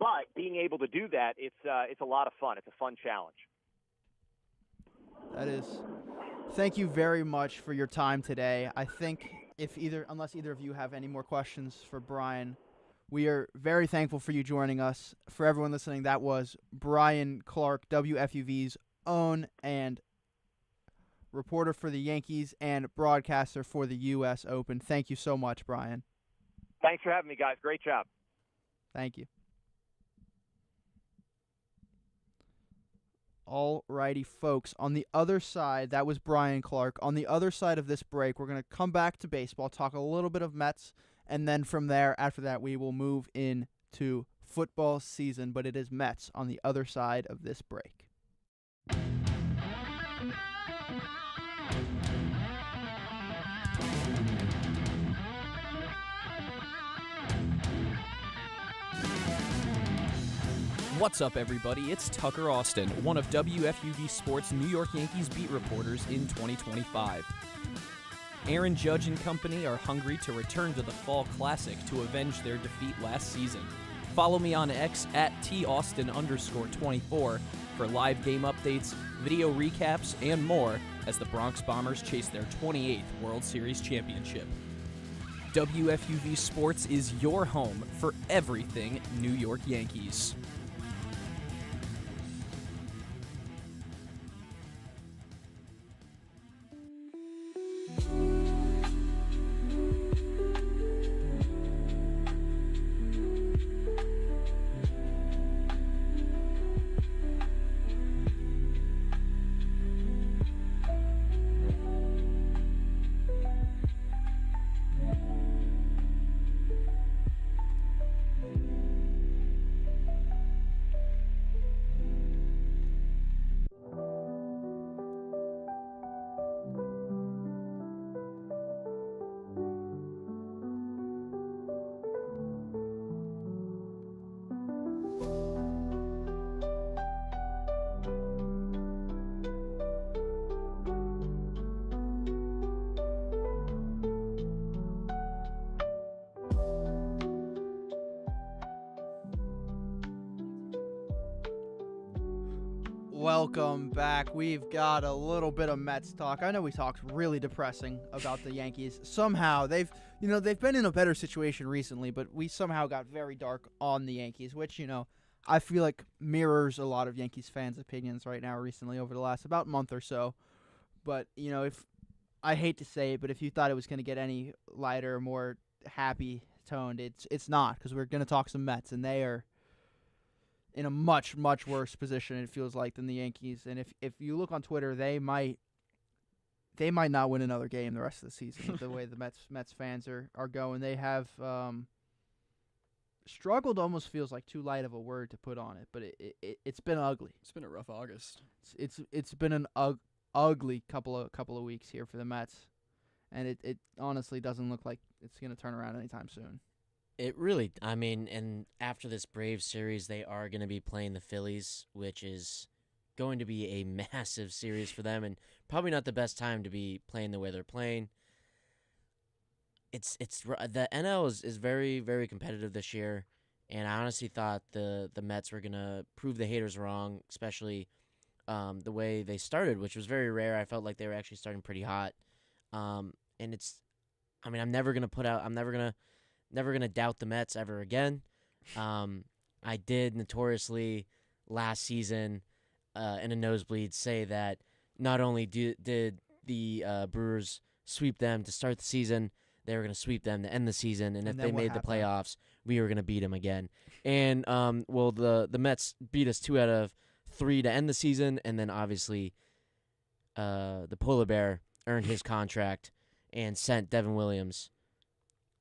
but being able to do that, it's a lot of fun. It's a fun challenge. That is. Thank you very much for your time today. I think unless either of you have any more questions for Brian, we are very thankful for you joining us. For everyone listening, that was Brian Clark, WFUV's own and reporter for the Yankees and broadcaster for the U.S. Open. Thank you so much, Brian. Thanks for having me, guys. Great job. Thank you. All righty, folks. On the other side, that was Brian Clark. On the other side of this break, we're going to come back to baseball, talk a little bit of Mets, and then from there, after that, we will move into football season. But it is Mets on the other side of this break. What's up, everybody? It's Tucker Austin, one of WFUV Sports' New York Yankees beat reporters in 2025. Aaron Judge and company are hungry to return to the Fall Classic to avenge their defeat last season. Follow me on X at @Taustin_24 for live game updates, video recaps, and more as the Bronx Bombers chase their 28th World Series championship. WFUV Sports is your home for everything New York Yankees. Welcome back. We've got a little bit of Mets talk. I know we talked really depressing about the Yankees. Somehow they've been in a better situation recently, but we somehow got very dark on the Yankees, which, you know, I feel like mirrors a lot of Yankees fans' opinions right now recently over the last about month or so. But, you know, if I hate to say it, but if you thought it was going to get any lighter, more happy toned, it's not, because we're going to talk some Mets, and they are in a much, much worse position, it feels like, than the Yankees. And if you look on Twitter, they might not win another game the rest of the season. The way the Mets fans are going, they have struggled. Almost feels like too light of a word to put on it, but it's been ugly. It's been a rough August. It's been an ugly couple of weeks here for the Mets, and it honestly doesn't look like it's going to turn around anytime soon. It really, I mean, and after this Braves series, they are going to be playing the Phillies, which is going to be a massive series for them, and probably not the best time to be playing the way they're playing. It's the NL is very, very competitive this year, and I honestly thought the Mets were going to prove the haters wrong, especially the way they started, which was very rare. I felt like they were actually starting pretty hot, and I'm never going to doubt the Mets ever again. I did notoriously last season in a nosebleed say that not only did the Brewers sweep them to start the season, they were going to sweep them to end the season, and if they made the playoffs, we were going to beat them again. And the Mets beat us 2 out of 3 to end the season, and then obviously the Polar Bear earned his contract and sent Devin Williams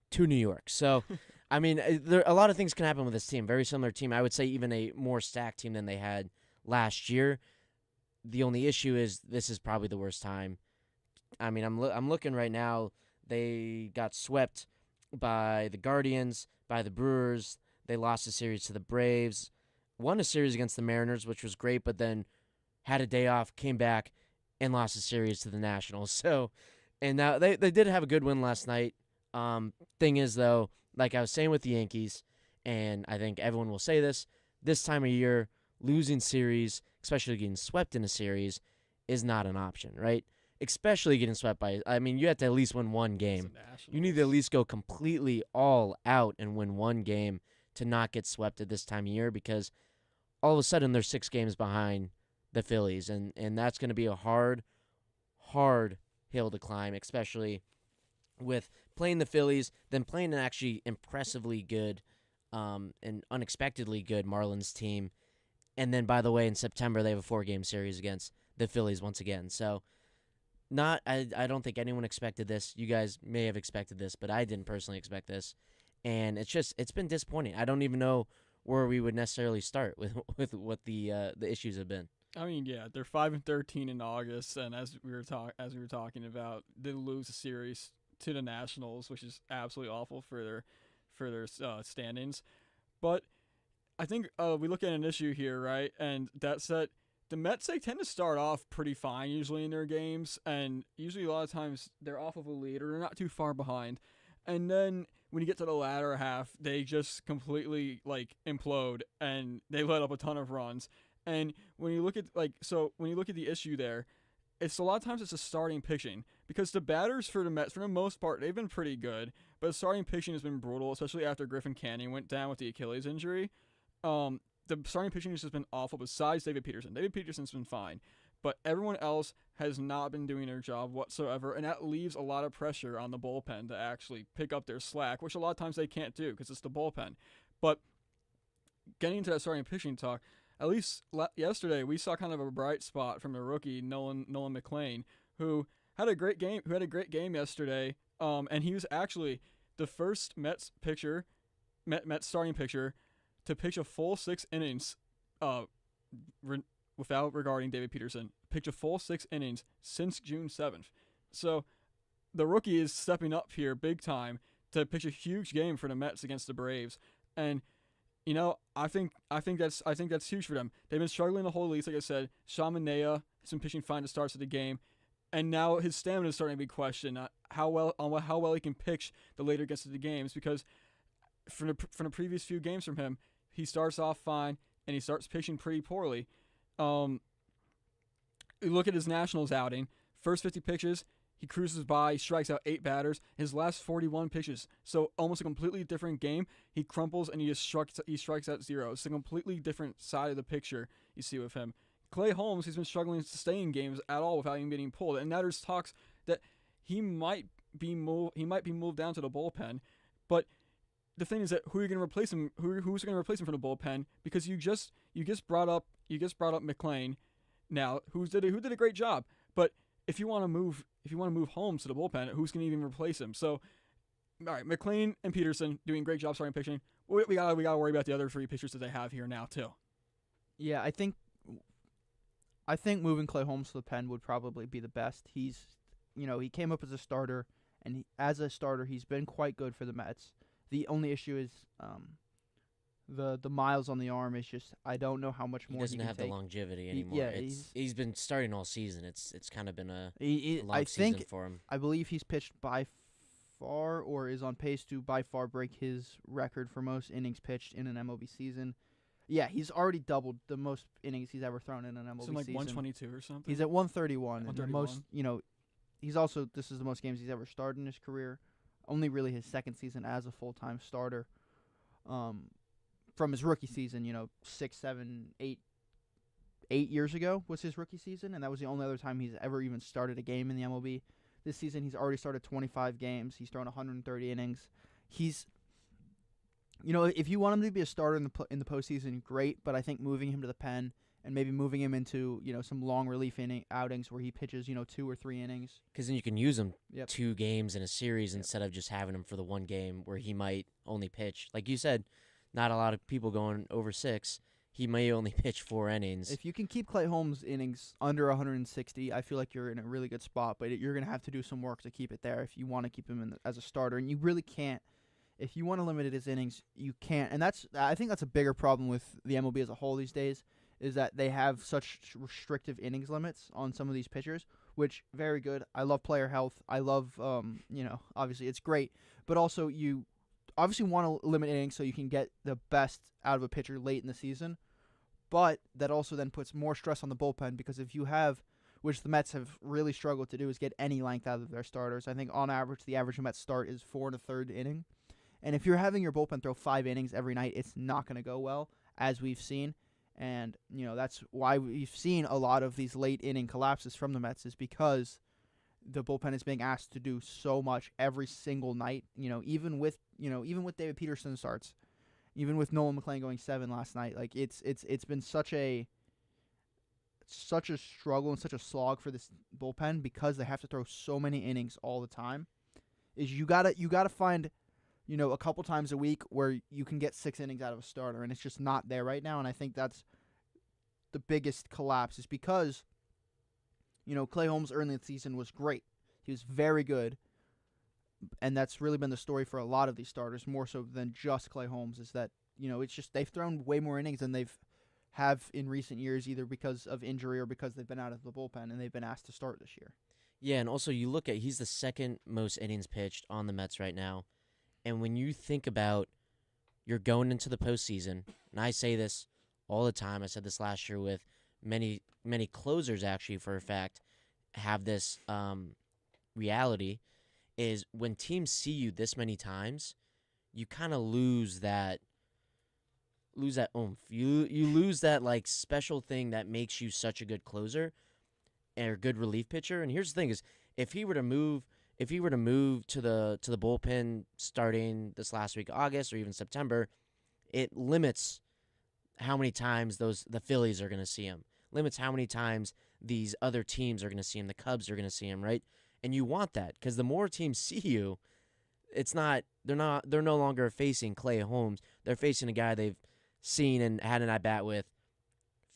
to New York. So, I mean, a lot of things can happen with this team. Very similar team. I would say even a more stacked team than they had last year. The only issue is this is probably the worst time. I mean, I'm looking right now. They got swept by the Guardians, by the Brewers. They lost a series to the Braves. Won a series against the Mariners, which was great, but then had a day off, came back, and lost a series to the Nationals. So, and now they did have a good win last night. Thing is, though, like I was saying with the Yankees, and I think everyone will say this time of year, losing series, especially getting swept in a series, is not an option, right? Especially getting swept by, I mean, you have to at least win one game. You need to at least go completely all out and win one game to not get swept at this time of year, because all of a sudden they're 6 games behind the Phillies, and that's going to be a hard hill to climb, especially with playing the Phillies, then playing an actually impressively good and unexpectedly good Marlins team. And then, by the way, in September, they have a 4-game series against the Phillies once again. So, I don't think anyone expected this. You guys may have expected this, but I didn't personally expect this. And it's been disappointing. I don't even know where we would necessarily start with what the issues have been. I mean, yeah, they're 5-13 in August, and as we were talking about, they lose a series to the Nationals, which is absolutely awful for their standings. But I think we look at an issue here, right? And that's that the Mets, they tend to start off pretty fine usually in their games, and usually a lot of times they're off of a lead or they're not too far behind. And then when you get to the latter half, they just completely implode and they let up a ton of runs. And when you look at the issue there, it's a lot of times it's the starting pitching, because the batters for the Mets, for the most part, they've been pretty good, but the starting pitching has been brutal, especially after Griffin Canning went down with the Achilles injury. The starting pitching has just been awful, besides David Peterson. David Peterson's been fine, but everyone else has not been doing their job whatsoever, and that leaves a lot of pressure on the bullpen to actually pick up their slack, which a lot of times they can't do because it's the bullpen. But getting into that starting pitching talk, at least yesterday we saw kind of a bright spot from the rookie Nolan McLean, who had a great game yesterday. And he was actually the first Mets starting pitcher to pitch a full 6 innings, without regarding David Peterson, pitch a full 6 innings since June 7th. So the rookie is stepping up here big time to pitch a huge game for the Mets against the Braves. And I think that's huge for them. They've been struggling the whole league, like I said. Sean Manaea has been pitching fine to starts of the game, and now his stamina is starting to be questioned. How well he can pitch the later gets to the games, because from the previous few games from him, he starts off fine and he starts pitching pretty poorly. You look at his Nationals outing. First 50 pitches, he cruises by, strikes out 8 batters. His last 41 pitches, so almost a completely different game. He crumples and he strikes out 0. It's a completely different side of the picture you see with him. Clay Holmes, he's been struggling to stay in games at all without even getting pulled. And now there's talks that he might be moved down to the bullpen, but the thing is that who are you going to replace him? Who's going to replace him from the bullpen? Because you just brought up McClain, now who did a great job. But if you want to move Holmes to the bullpen, who's going to even replace him? So, all right, McClain and Peterson doing great job starting pitching. We gotta worry about the other three pitchers that they have here now too. Yeah, I think moving Clay Holmes to the pen would probably be the best. He came up as a starter, and as a starter, he's been quite good for the Mets. The only issue is the miles on the arm is just, I don't know how much more he doesn't can have take. the longevity anymore. Yeah, he's been starting all season. It's kind of been a long season for him. I believe he's pitched by far, or is on pace to by far break his record for most innings pitched in an MLB season. Yeah, he's already doubled the most innings he's ever thrown in an MLB season. Like 122 or something. He's at 131. And the most, he's also, this is the most games he's ever started in his career. Only really his second season as a full-time starter. From his rookie season, 6, 7, 8 years ago was his rookie season, and that was the only other time he's ever even started a game in the MLB. This season, he's already started 25 games. He's thrown 130 innings. He's, if you want him to be a starter in the postseason, great. But I think moving him to the pen and maybe moving him into some long relief inning outings where he pitches 2 or 3 innings. Because then you can use him 2 games in a series instead of just having him for the one game where he might only pitch. Like you said, not a lot of people going over 6. He may only pitch 4 innings. If you can keep Clay Holmes' innings under 160, I feel like you're in a really good spot. But you're going to have to do some work to keep it there if you want to keep him as a starter. And you really can't. If you want to limit his innings, you can't. And I think that's a bigger problem with the MLB as a whole these days, is that they have such restrictive innings limits on some of these pitchers, which, very good. I love player health. I love, obviously it's great. But also you obviously want to limit innings so you can get the best out of a pitcher late in the season. But that also then puts more stress on the bullpen, because if you have, which the Mets have really struggled to do, is get any length out of their starters. I think on average, the average Mets start is 4 1/3 inning. And if you're having your bullpen throw 5 innings every night, it's not going to go well, as we've seen. And, that's why we've seen a lot of these late inning collapses from the Mets, is because the bullpen is being asked to do so much every single night. Even with David Peterson starts, even with Nolan McClain going 7 last night, like it's been such a struggle and such a slog for this bullpen, because they have to throw so many innings all the time. Is you gotta find a couple times a week where you can get 6 innings out of a starter, and it's just not there right now. And I think that's the biggest collapse, is because Clay Holmes early in the season was great. He was very good, and that's really been the story for a lot of these starters, more so than just Clay Holmes, is that it's just they've thrown way more innings than they've have in recent years, either because of injury or because they've been out of the bullpen and they've been asked to start this year. Yeah, and also you look at, he's the second most innings pitched on the Mets right now. And when you think about you're going into the postseason, and I say this all the time, I said this last year with many closers, actually, for a fact, have this reality, is when teams see you this many times, you kind of lose that oomph. You lose that like special thing that makes you such a good closer or good relief pitcher. And here's the thing: is if he were to move to the bullpen starting this last week of August or even September, it limits how many times the Phillies are going to see him. Limits how many times these other teams are going to see him. The Cubs are going to see him, right? And you want that, because the more teams see you, they're no longer facing Clay Holmes. They're facing a guy they've seen and had an at bat with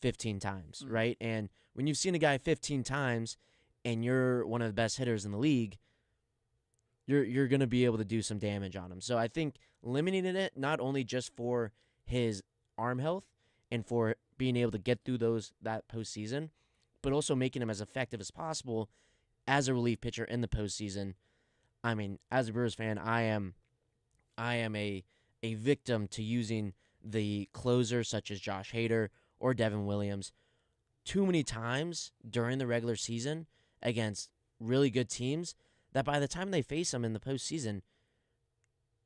15 times, right? And when you've seen a guy 15 times and you're one of the best hitters in the league, you're going to be able to do some damage on him. So I think limiting it, not only just for his arm health and for being able to get through that postseason, but also making him as effective as possible as a relief pitcher in the postseason. I mean, as a Brewers fan, I am a victim to using the closers such as Josh Hader or Devin Williams too many times during the regular season against really good teams, that by the time they face them in the postseason,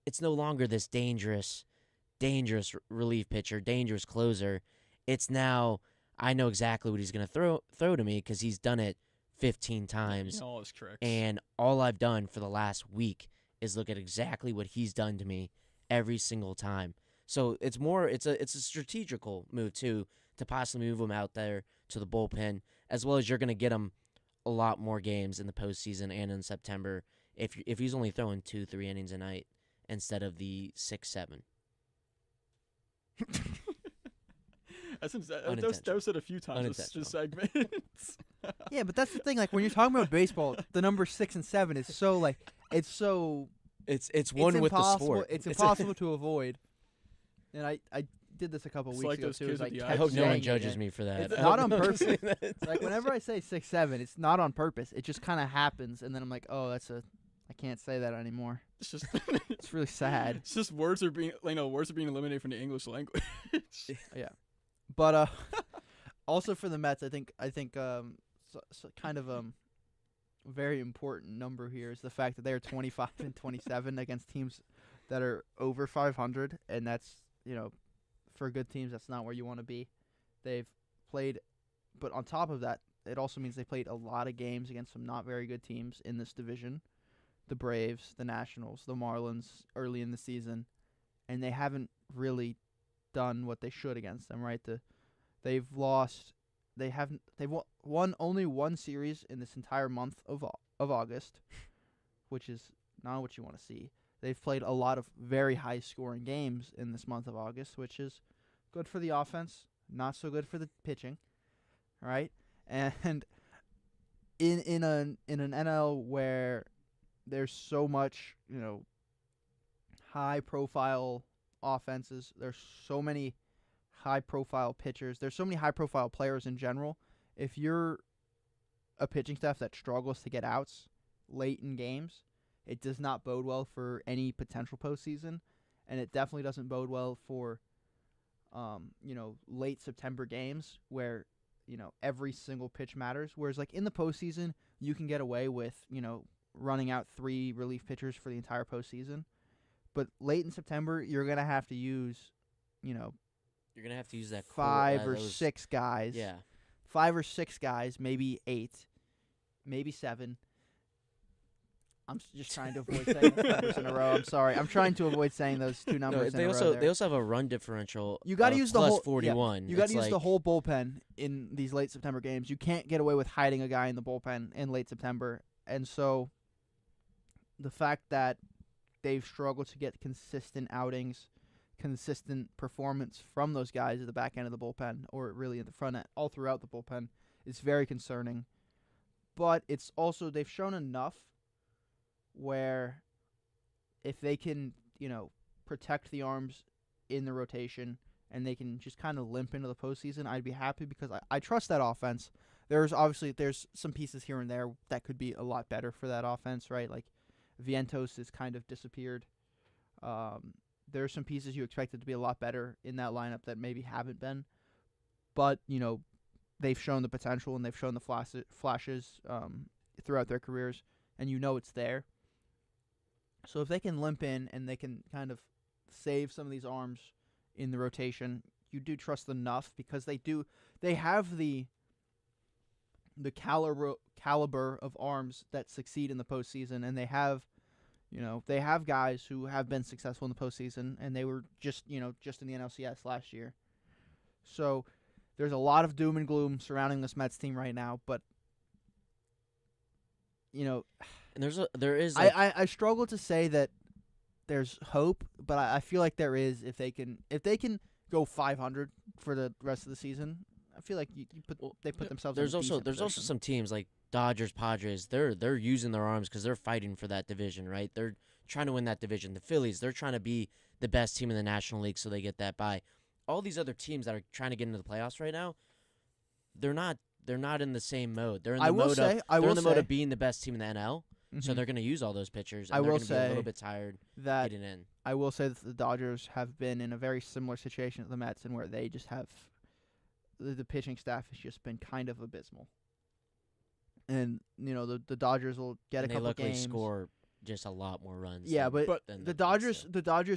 it's no longer this dangerous relief pitcher, dangerous closer. It's now, I know exactly what he's going to throw to me, because he's done it 15 times. All his tricks. And all I've done for the last week is look at exactly what he's done to me every single time. So it's a strategical move too, to possibly move him out there to the bullpen, as well as you're going to get him a lot more games in the postseason and in September if he's only throwing 2-3 innings a night instead of the 6-7. That was said a few times this segment. Yeah, but that's the thing. Like when you're talking about baseball, the number 6 and 7 is so like it's one with the sport. It's impossible to avoid. And I did this a couple weeks ago too. I hope no one judges me for that. It's not on purpose. Like whenever I say 6-7, it's not on purpose. It just kind of happens, and then I'm like, oh, I can't say that anymore. It's just it's really sad. It's just words are being eliminated from the English language. Yeah, but also for the Mets, I think kind of very important number here is the fact that they're 25-27 against teams that are over 500, and that's for good teams that's not where you want to be. They've played, but on top of that, it also means they played a lot of games against some not very good teams in this division. The Braves, the Nationals, the Marlins early in the season, and they haven't really done what they should against them, right? They've won only one series in this entire month of August, which is not what you want to see. They've played a lot of very high-scoring games in this month of August, which is good for the offense, not so good for the pitching, right? And in an NL where there's so much, high-profile offenses, there's so many high-profile pitchers, there's so many high-profile players in general. If you're a pitching staff that struggles to get outs late in games, it does not bode well for any potential postseason, and it definitely doesn't bode well for, late September games where, every single pitch matters. Whereas, like, in the postseason, you can get away with, running out 3 relief pitchers for the entire postseason. But late in September, you're going to have to use, you're going to have to use that 5 or 6 guys. Yeah. 5 or 6 guys, maybe 8, maybe 7. I'm just trying to avoid saying those numbers in a row. I'm sorry. I'm trying to avoid saying those 2 numbers in a row. They also have a run differential. You got to use the whole 41. You got to use the whole bullpen in these late September games. You can't get away with hiding a guy in the bullpen in late September. And so the fact that they've struggled to get consistent outings, consistent performance from those guys at the back end of the bullpen, or really at the front end, all throughout the bullpen, is very concerning. But it's also, they've shown enough where if they can, protect the arms in the rotation and they can just kind of limp into the postseason, I'd be happy because I trust that offense. There's some pieces here and there that could be a lot better for that offense, right? Like Vientos has kind of disappeared. There's some pieces you expected to be a lot better in that lineup that maybe haven't been. But, they've shown the potential and they've shown the flashes throughout their careers, and it's there. So if they can limp in and they can kind of save some of these arms in the rotation, you do trust enough because they have the caliber of arms that succeed in the postseason, and they have guys who have been successful in the postseason, and they were just in the NLCS last year. So there's a lot of doom and gloom surrounding this Mets team right now, but and there is. I struggle to say that there's hope, but I feel like there is if they can go 500 for the rest of the season. I feel like they put themselves. There's also some teams like Dodgers, Padres. They're using their arms because they're fighting for that division, right? They're trying to win that division. The Phillies, they're trying to be the best team in the National League, so they get that bye. All these other teams that are trying to get into the playoffs right now, they're not in the same mode. They're in the mode of being the best team in the NL. Mm-hmm. So they're going to use all those pitchers, and they're going to be a little bit tired getting in. I will say that the Dodgers have been in a very similar situation to the Mets, and where they just have the pitching staff has just been kind of abysmal. And the Dodgers will get a couple games. They score just a lot more runs. Yeah, but the Dodgers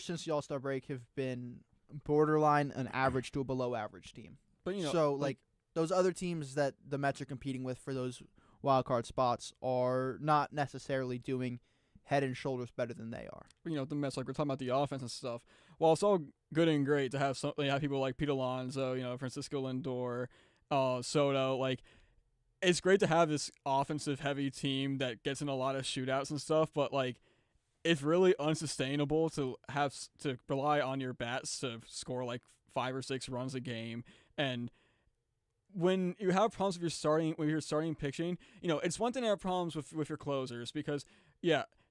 since the All-Star break have been borderline an average to a below average team. But those other teams that the Mets are competing with for those wild card spots are not necessarily doing head and shoulders better than they are. The Mets, like we're talking about the offense and stuff. While it's all good and great to have people like Pete Alonso, Francisco Lindor, Soto, it's great to have this offensive heavy team that gets in a lot of shootouts and stuff, but it's really unsustainable to have to rely on your bats to score 5 or 6 runs a game. And when you have problems with your starting pitching, it's one thing to have problems with your closers because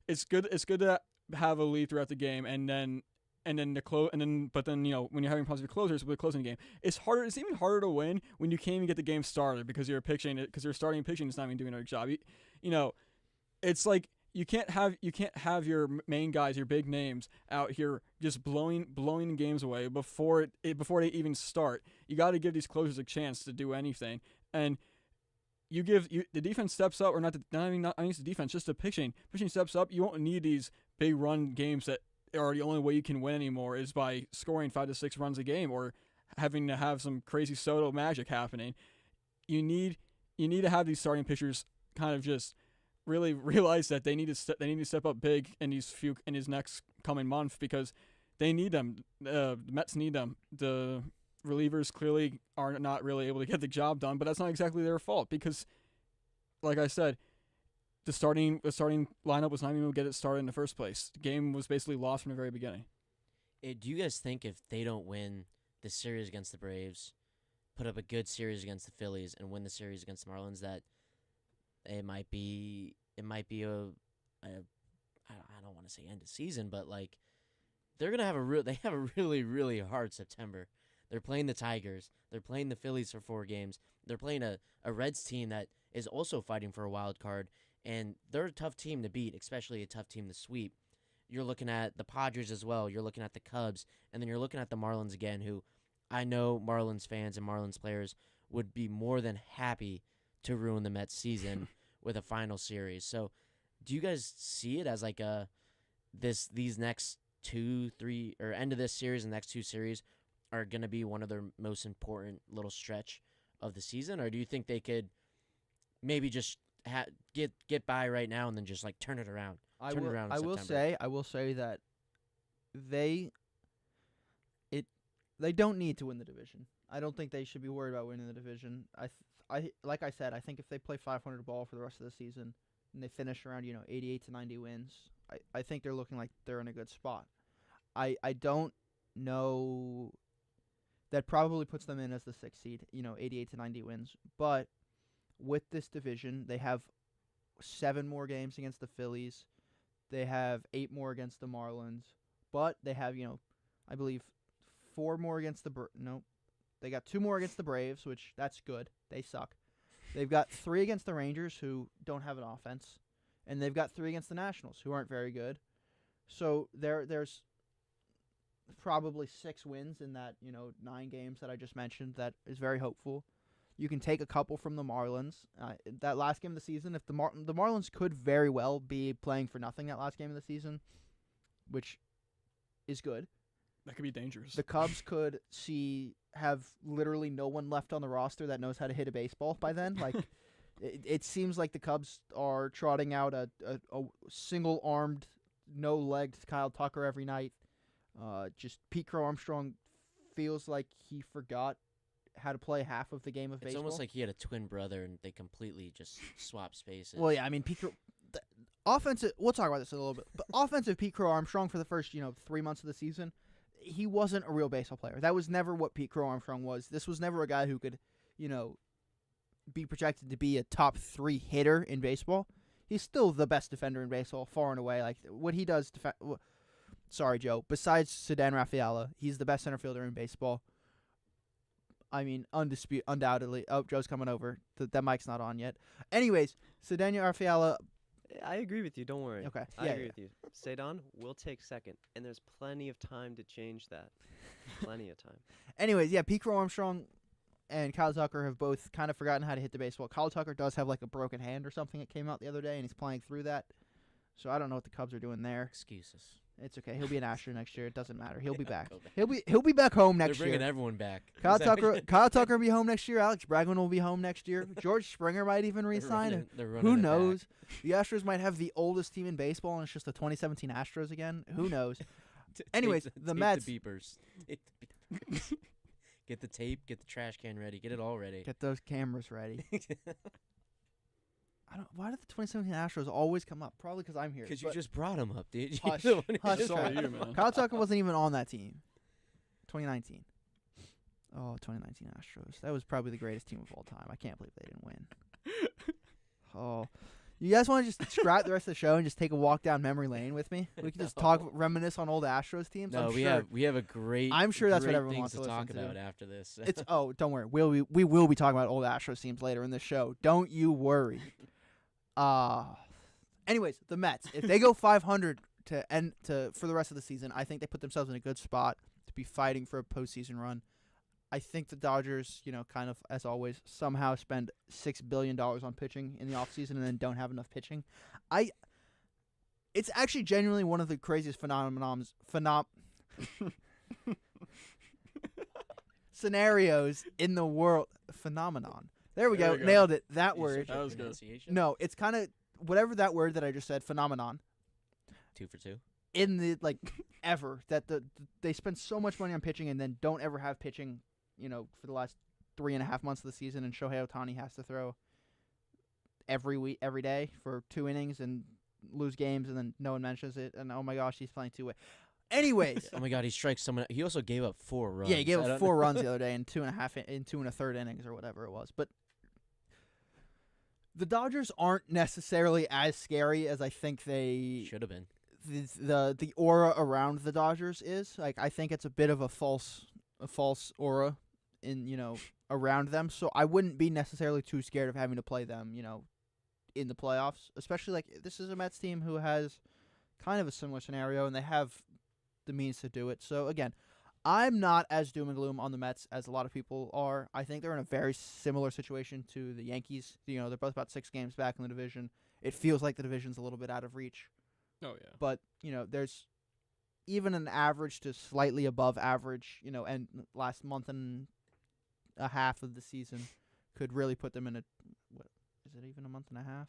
it's good to have a lead throughout the game when you're having problems with your closers with closing the game, it's even harder to win when you can't even get the game started because your starting pitching is not even doing a good job. It's like you can't have your main guys, your big names out here just blowing games away before they even start. You got to give these closers a chance to do anything, and the defense steps up, or not the defense, just the pitching. Pitching steps up. You won't need these big run games that are the only way you can win anymore is by scoring 5 to 6 runs a game or having to have some crazy Soto magic happening. You need to have these starting pitchers kind of just really realize that they need to step up big in his next coming month because they need them. The Mets need them. The relievers clearly are not really able to get the job done, but that's not exactly their fault because, like I said, the starting lineup was not even able to get it started in the first place. The game was basically lost from the very beginning. Do you guys think if they don't win the series against the Braves, put up a good series against the Phillies, and win the series against the Marlins, that it might be a I don't want to say end of season, but they're gonna have a really, really hard September. They're playing the Tigers. They're playing the Phillies for 4 games. They're playing a Reds team that is also fighting for a wild card. And they're a tough team to beat, especially a tough team to sweep. You're looking at the Padres as well. You're looking at the Cubs. And then you're looking at the Marlins again, who I know Marlins fans and Marlins players would be more than happy to ruin the Mets season with a final series. So do you guys see it as these next 2, 3, or end of this series and the next 2 series are going to be one of their most important little stretch of the season? Or do you think they could maybe just get by right now and then just turn it around? I will say that they don't need to win the division. I don't think they should be worried about winning the division. Like I said, I think if they play 500 ball for the rest of the season and they finish around 88 to 90 wins, I think they're looking like they're in a good spot. I don't know. That probably puts them in as the 6th seed, 88 to 90 wins. But with this division, they have 7 more games against the Phillies. They have 8 more against the Marlins. But they have, I believe 4 more against they got 2 more against the Braves, which that's good. They suck. They've got 3 against the Rangers, who don't have an offense. And they've got 3 against the Nationals, who aren't very good. So there's probably 6 wins in that 9 games that I just mentioned. That is very hopeful. You can take a couple from the Marlins. That last game of the season, if the Marlins could very well be playing for nothing that last game of the season, which is good. That could be dangerous. The Cubs could have literally no one left on the roster that knows how to hit a baseball by then. It seems like the Cubs are trotting out a single-armed, no-legged Kyle Tucker every night. Just Pete Crow Armstrong feels like he forgot how to play half of the game of baseball. It's almost like he had a twin brother and they completely just swapped spaces. Well, yeah, I mean, Pete Crow, offensive. We'll talk about this in a little bit. But offensive Pete Crow Armstrong for the first 3 months of the season, he wasn't a real baseball player. That was never what Pete Crow Armstrong was. This was never a guy who could, be projected to be a top 3 hitter in baseball. He's still the best defender in baseball, far and away. What he does. Sorry, Joe. Besides Ceddanne Rafaela, he's the best center fielder in baseball. I mean, undoubtedly. Oh, Joe's coming over. That mic's not on yet. Anyways, Ceddanne Rafaela. I agree with you. Don't worry. Okay. I agree with you. Ceddanne will take second, and there's plenty of time to change that. Plenty of time. Anyways, yeah, Pete Crow Armstrong and Kyle Tucker have both kind of forgotten how to hit the baseball. Kyle Tucker does have a broken hand or something that came out the other day, and he's playing through that. So I don't know what the Cubs are doing there. Excuses. It's okay. He'll be an Astro next year. It doesn't matter. He'll be back. He'll be back home next They're year. bringing everyone back. Kyle Tucker will be home next year. Alex Bregman will be home next year. George Springer might even re-sign. Who knows? The Astros might have the oldest team in baseball, and it's just the 2017 Astros again. Who knows? Anyways, the Mets. The beepers. Get the tape. Get the trash can ready. Get it all ready. Get those cameras ready. Why did the 2017 Astros always come up? Probably because I'm here. Because you just brought them up, dude. Hush, Hush, man. Kyle Tucker wasn't even on that team. 2019. Oh, 2019 Astros. That was probably the greatest team of all time. I can't believe they didn't win. Oh. You guys want to just scrap the rest of the show and just take a walk down memory lane with me? We can just reminisce on old Astros teams. No, we have a great. I'm sure that's what everyone wants to talk about after this. Don't worry. We will be talking about old Astros teams later in the show. Don't you worry. Anyways, the Mets. If they go 500 for the rest of the season, I think they put themselves in a good spot to be fighting for a postseason run. I think the Dodgers, kind of as always, somehow spend $6 billion on pitching in the offseason and then don't have enough pitching. It's actually genuinely one of the craziest scenarios in the world. Phenomenon. There we go. Nailed it. That word. That was good. No, it's kind of whatever that word that I just said, phenomenon. 2 for 2. In the ever that they spend so much money on pitching and then don't ever have pitching, for the last 3.5 months of the season, and Shohei Ohtani has to throw every day for 2 innings and lose games, and then no one mentions it, and oh my gosh, he's playing 2-way. Anyways, oh my God, he strikes someone. He also gave up 4 runs. Yeah, he gave up 4 runs the other day in 2 1/3 innings or whatever it was. But the Dodgers aren't necessarily as scary as I think they should have been. The aura around the Dodgers is I think it's a bit of a false aura in around them. So I wouldn't be necessarily too scared of having to play them in the playoffs. Especially this is a Mets team who has kind of a similar scenario, and they have the means to do it. So again, I'm not as doom and gloom on the Mets as a lot of people are. I think they're in a very similar situation to the Yankees. They're both about 6 games back in the division. It feels like the division's a little bit out of reach. Oh yeah. But there's even an average to slightly above average. And last month and a half of the season could really put them in a. What is it? Even a month and a half?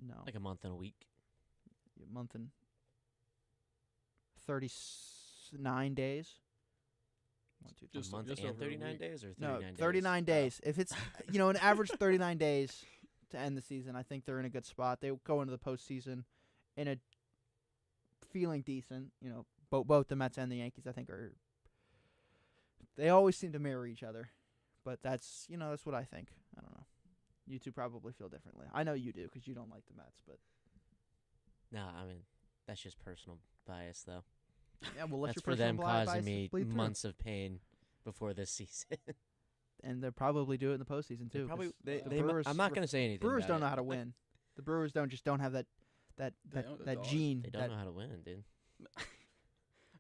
No. Like a month and a week. A month and 39 days. 1, 2, 3. Just a month and 39 days, or 39 days? 39 days. If it's an average 39 days to end the season, I think they're in a good spot. They go into the postseason in a feeling decent. Both the Mets and the Yankees, I think, they always seem to mirror each other. But that's that's what I think. I don't know. You two probably feel differently. I know you do because you don't like the Mets, but no, I mean that's just personal bias, though. Yeah, well, that's for them causing me months of pain before this season. And they'll probably do it in the postseason too. The Brewers, I'm not going to say anything. Brewers don't know it. how to win. The Brewers don't have that gene. They don't know how to win, dude.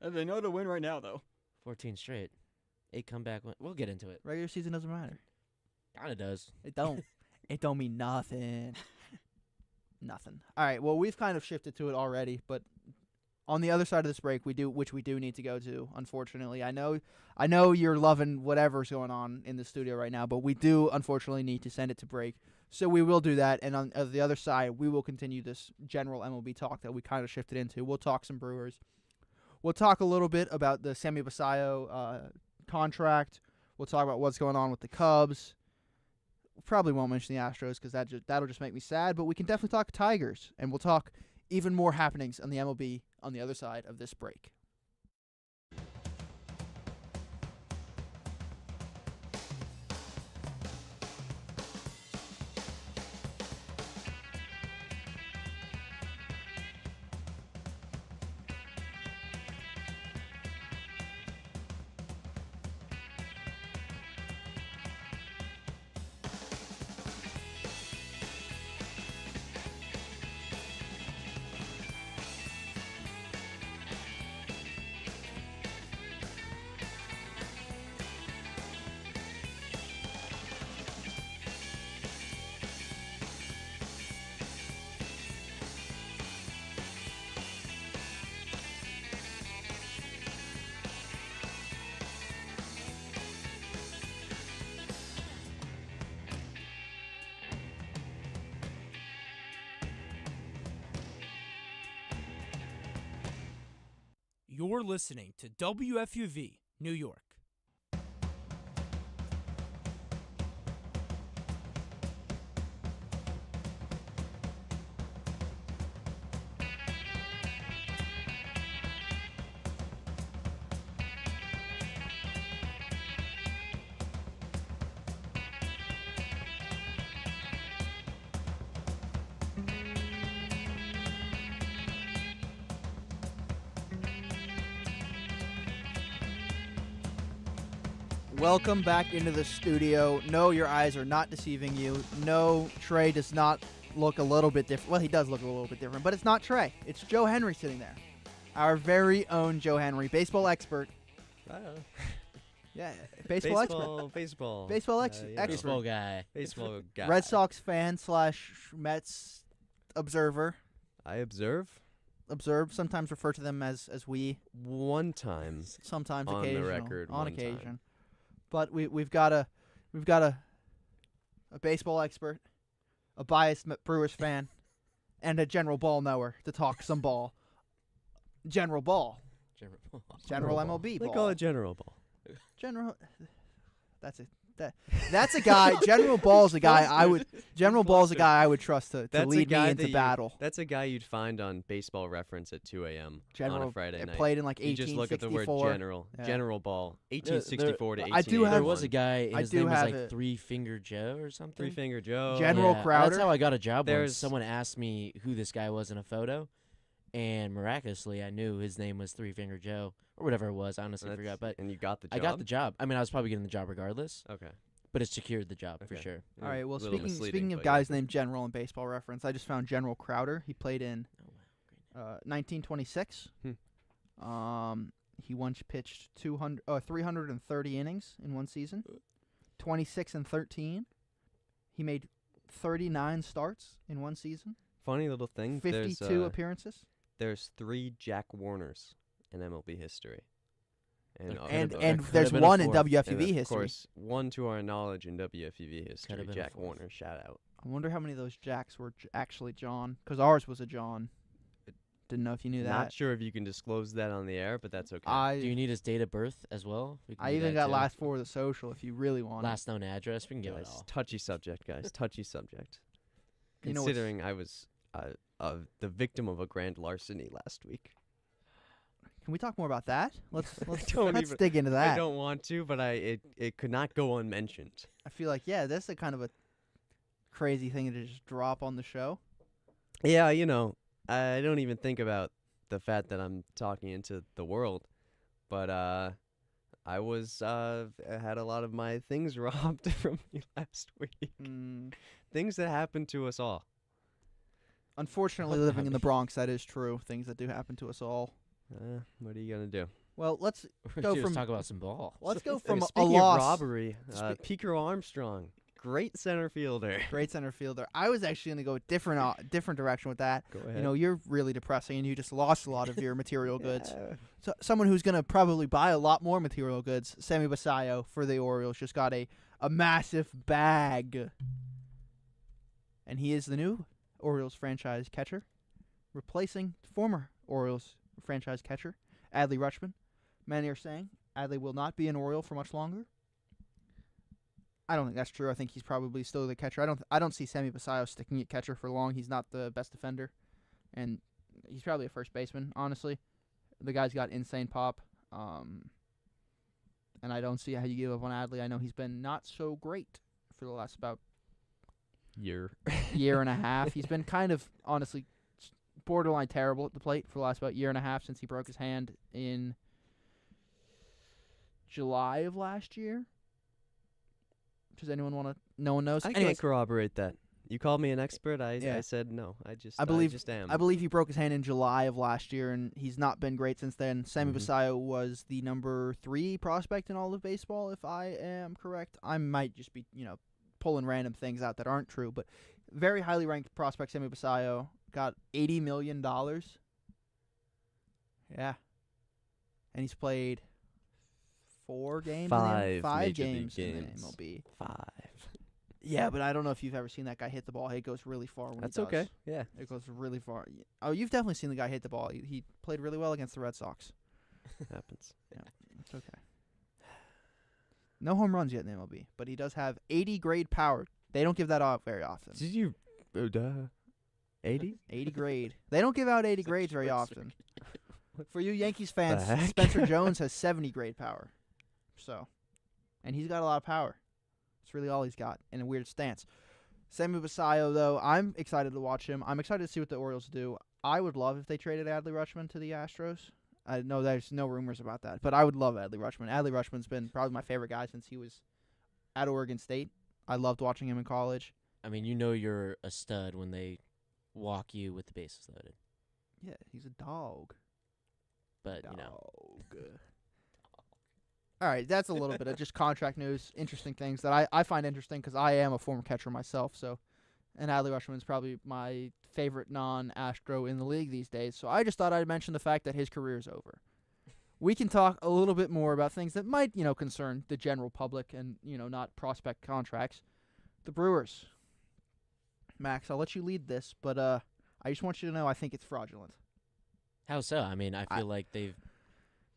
They know how to win right now, though. 14 straight. 8 comeback win. We'll get into it. Regular season doesn't matter. Kind of does. It don't. It don't mean nothing. Nothing. All right. Well, we've kind of shifted to it already, but on the other side of this break, we do need to go to. Unfortunately, I know you're loving whatever's going on in the studio right now, but we do unfortunately need to send it to break. So we will do that, and on the other side, we will continue this general MLB talk that we kind of shifted into. We'll talk some Brewers. We'll talk a little bit about the Sammy Basallo contract. We'll talk about what's going on with the Cubs. Probably won't mention the Astros because that'll just make me sad, but we can definitely talk Tigers, and we'll talk even more happenings on the MLB on the other side of this break. You're listening to WFUV, New York. Welcome back into the studio. No, your eyes are not deceiving you. No, Trey does not look a little bit different. Well, he does look a little bit different, but it's not Trey. It's Joe Henry sitting there. Our very own Joe Henry, baseball expert. Yeah, baseball expert. Baseball. Baseball expert. Baseball guy. Baseball guy. Red Sox fan / Mets observer. I observe. Sometimes refer to them as we. One time. Sometimes on occasional. The record. On one occasion. Time. But we've got a baseball expert, a biased Brewers fan, and a general ball knower to talk some ball. General ball. General MLB ball. They call it general ball. General. That's a guy. General Ball's a guy I would. General Ball's a guy I would trust to lead me into battle. That's a guy you'd find on Baseball Reference at 2 a.m. on a Friday night. Played in like 1864. You just look at the word general. Yeah. General Ball. 1864 to 1880. There was a guy. His name was like Three Finger Joe or something. Three Finger Joe. General Crowder. That's how I got a job. Once. Someone asked me who this guy was in a photo, and miraculously I knew his name was Three Finger Joe or whatever it was. I honestly forgot. But and you got the job. I got the job. I mean, I was probably getting the job regardless. Okay. But it secured the job for sure. All right. Well, speaking of guys named General in Baseball Reference, I just found General Crowder. He played in 1926. He once pitched 330 innings in one season. 26-13. He made 39 starts in one season. Funny little thing. 52 appearances. There's 3 Jack Warners in MLB history. And there's one in WFUV history. Of course, one to our knowledge in WFUV history, Jack Warner, shout out. I wonder how many of those Jacks were actually John, because ours was a John. Didn't know if you knew that. Not sure if you can disclose that on the air, but that's okay. Do you need his date of birth as well? I even got last 4 of the social if you really want last known address. We can get it all. Touchy subject, guys. Touchy subject. Considering I was the victim of a grand larceny last week. Can we talk more about that? Let's dig into that. I don't want to, but it could not go unmentioned. I feel like that's a kind of a crazy thing to just drop on the show. Yeah, I don't even think about the fact that I'm talking into the world, but I had a lot of my things robbed from me last week. Things that happened to us all. Unfortunately, living in the Bronx, that is true. Things that do happen to us all. What are you gonna do? Well, let's go from talk about some ball. Let's go from a speaking loss. Of robbery. Pico Armstrong, great center fielder. Great center fielder. I was actually gonna go a different direction with that. Go ahead. You're really depressing, and you just lost a lot of your material goods. So someone who's gonna probably buy a lot more material goods, Sammy Basayo for the Orioles, just got a massive bag, and he is the new Orioles franchise catcher, replacing former Orioles franchise catcher Adley Rutschman. Many are saying Adley will not be an Oriole for much longer. I don't think that's true. I think he's probably still the catcher. I don't see Sammy Basayo sticking at catcher for long. He's not the best defender, and he's probably a first baseman. Honestly, the guy's got insane pop, and I don't see how you give up on Adley. I know he's been not so great for the last about year and a half. He's been kind of honestly borderline terrible at the plate for the last about year and a half since he broke his hand in July of last year. Does anyone want to? No one knows. I can't corroborate that. You called me an expert. I said no. I just am. I believe he broke his hand in July of last year, and he's not been great since then. Sammy Basayo was the number 3 prospect in all of baseball, if I am correct. I might just be pulling random things out that aren't true, but very highly ranked prospect Sammy Basayo. Got $80 million. Yeah. And he's played 4 games. 5 games in the MLB. 5. Yeah, but I don't know if you've ever seen that guy hit the ball. It goes really far when That's he does. okay. Yeah. It goes really far. Oh, you've definitely seen the guy hit the ball. He played really well against the Red Sox. Happens. Yeah, it's okay. No home runs yet in the MLB, but he does have 80 grade power. They don't give that out very often. Did you? 80? 80 grade. They don't give out 80 grades very often. For you Yankees fans, Spencer Jones has 70 grade power. So, and he's got a lot of power. It's really all he's got in a weird stance. Sammy Basayo, though, I'm excited to watch him. I'm excited to see what the Orioles do. I would love if they traded Adley Rutschman to the Astros. I know there's no rumors about that, but I would love Adley Rutschman. Adley Rutschman's been probably my favorite guy since he was at Oregon State. I loved watching him in college. I mean, you know you're a stud when they walk you with the bases loaded. Yeah, he's a dog. But, dog. you know. All right, that's a little bit of just contract news, interesting things that I find interesting because I am a former catcher myself. So, and Adley Rutschman is probably my favorite non-Astro in the league these days. So I just thought I'd mention the fact that his career is over. We can talk a little bit more about things that might, concern the general public and, not prospect contracts. The Brewers. Max, I'll let you lead this, but I just want you to know I think it's fraudulent. How so? I mean, I feel like they've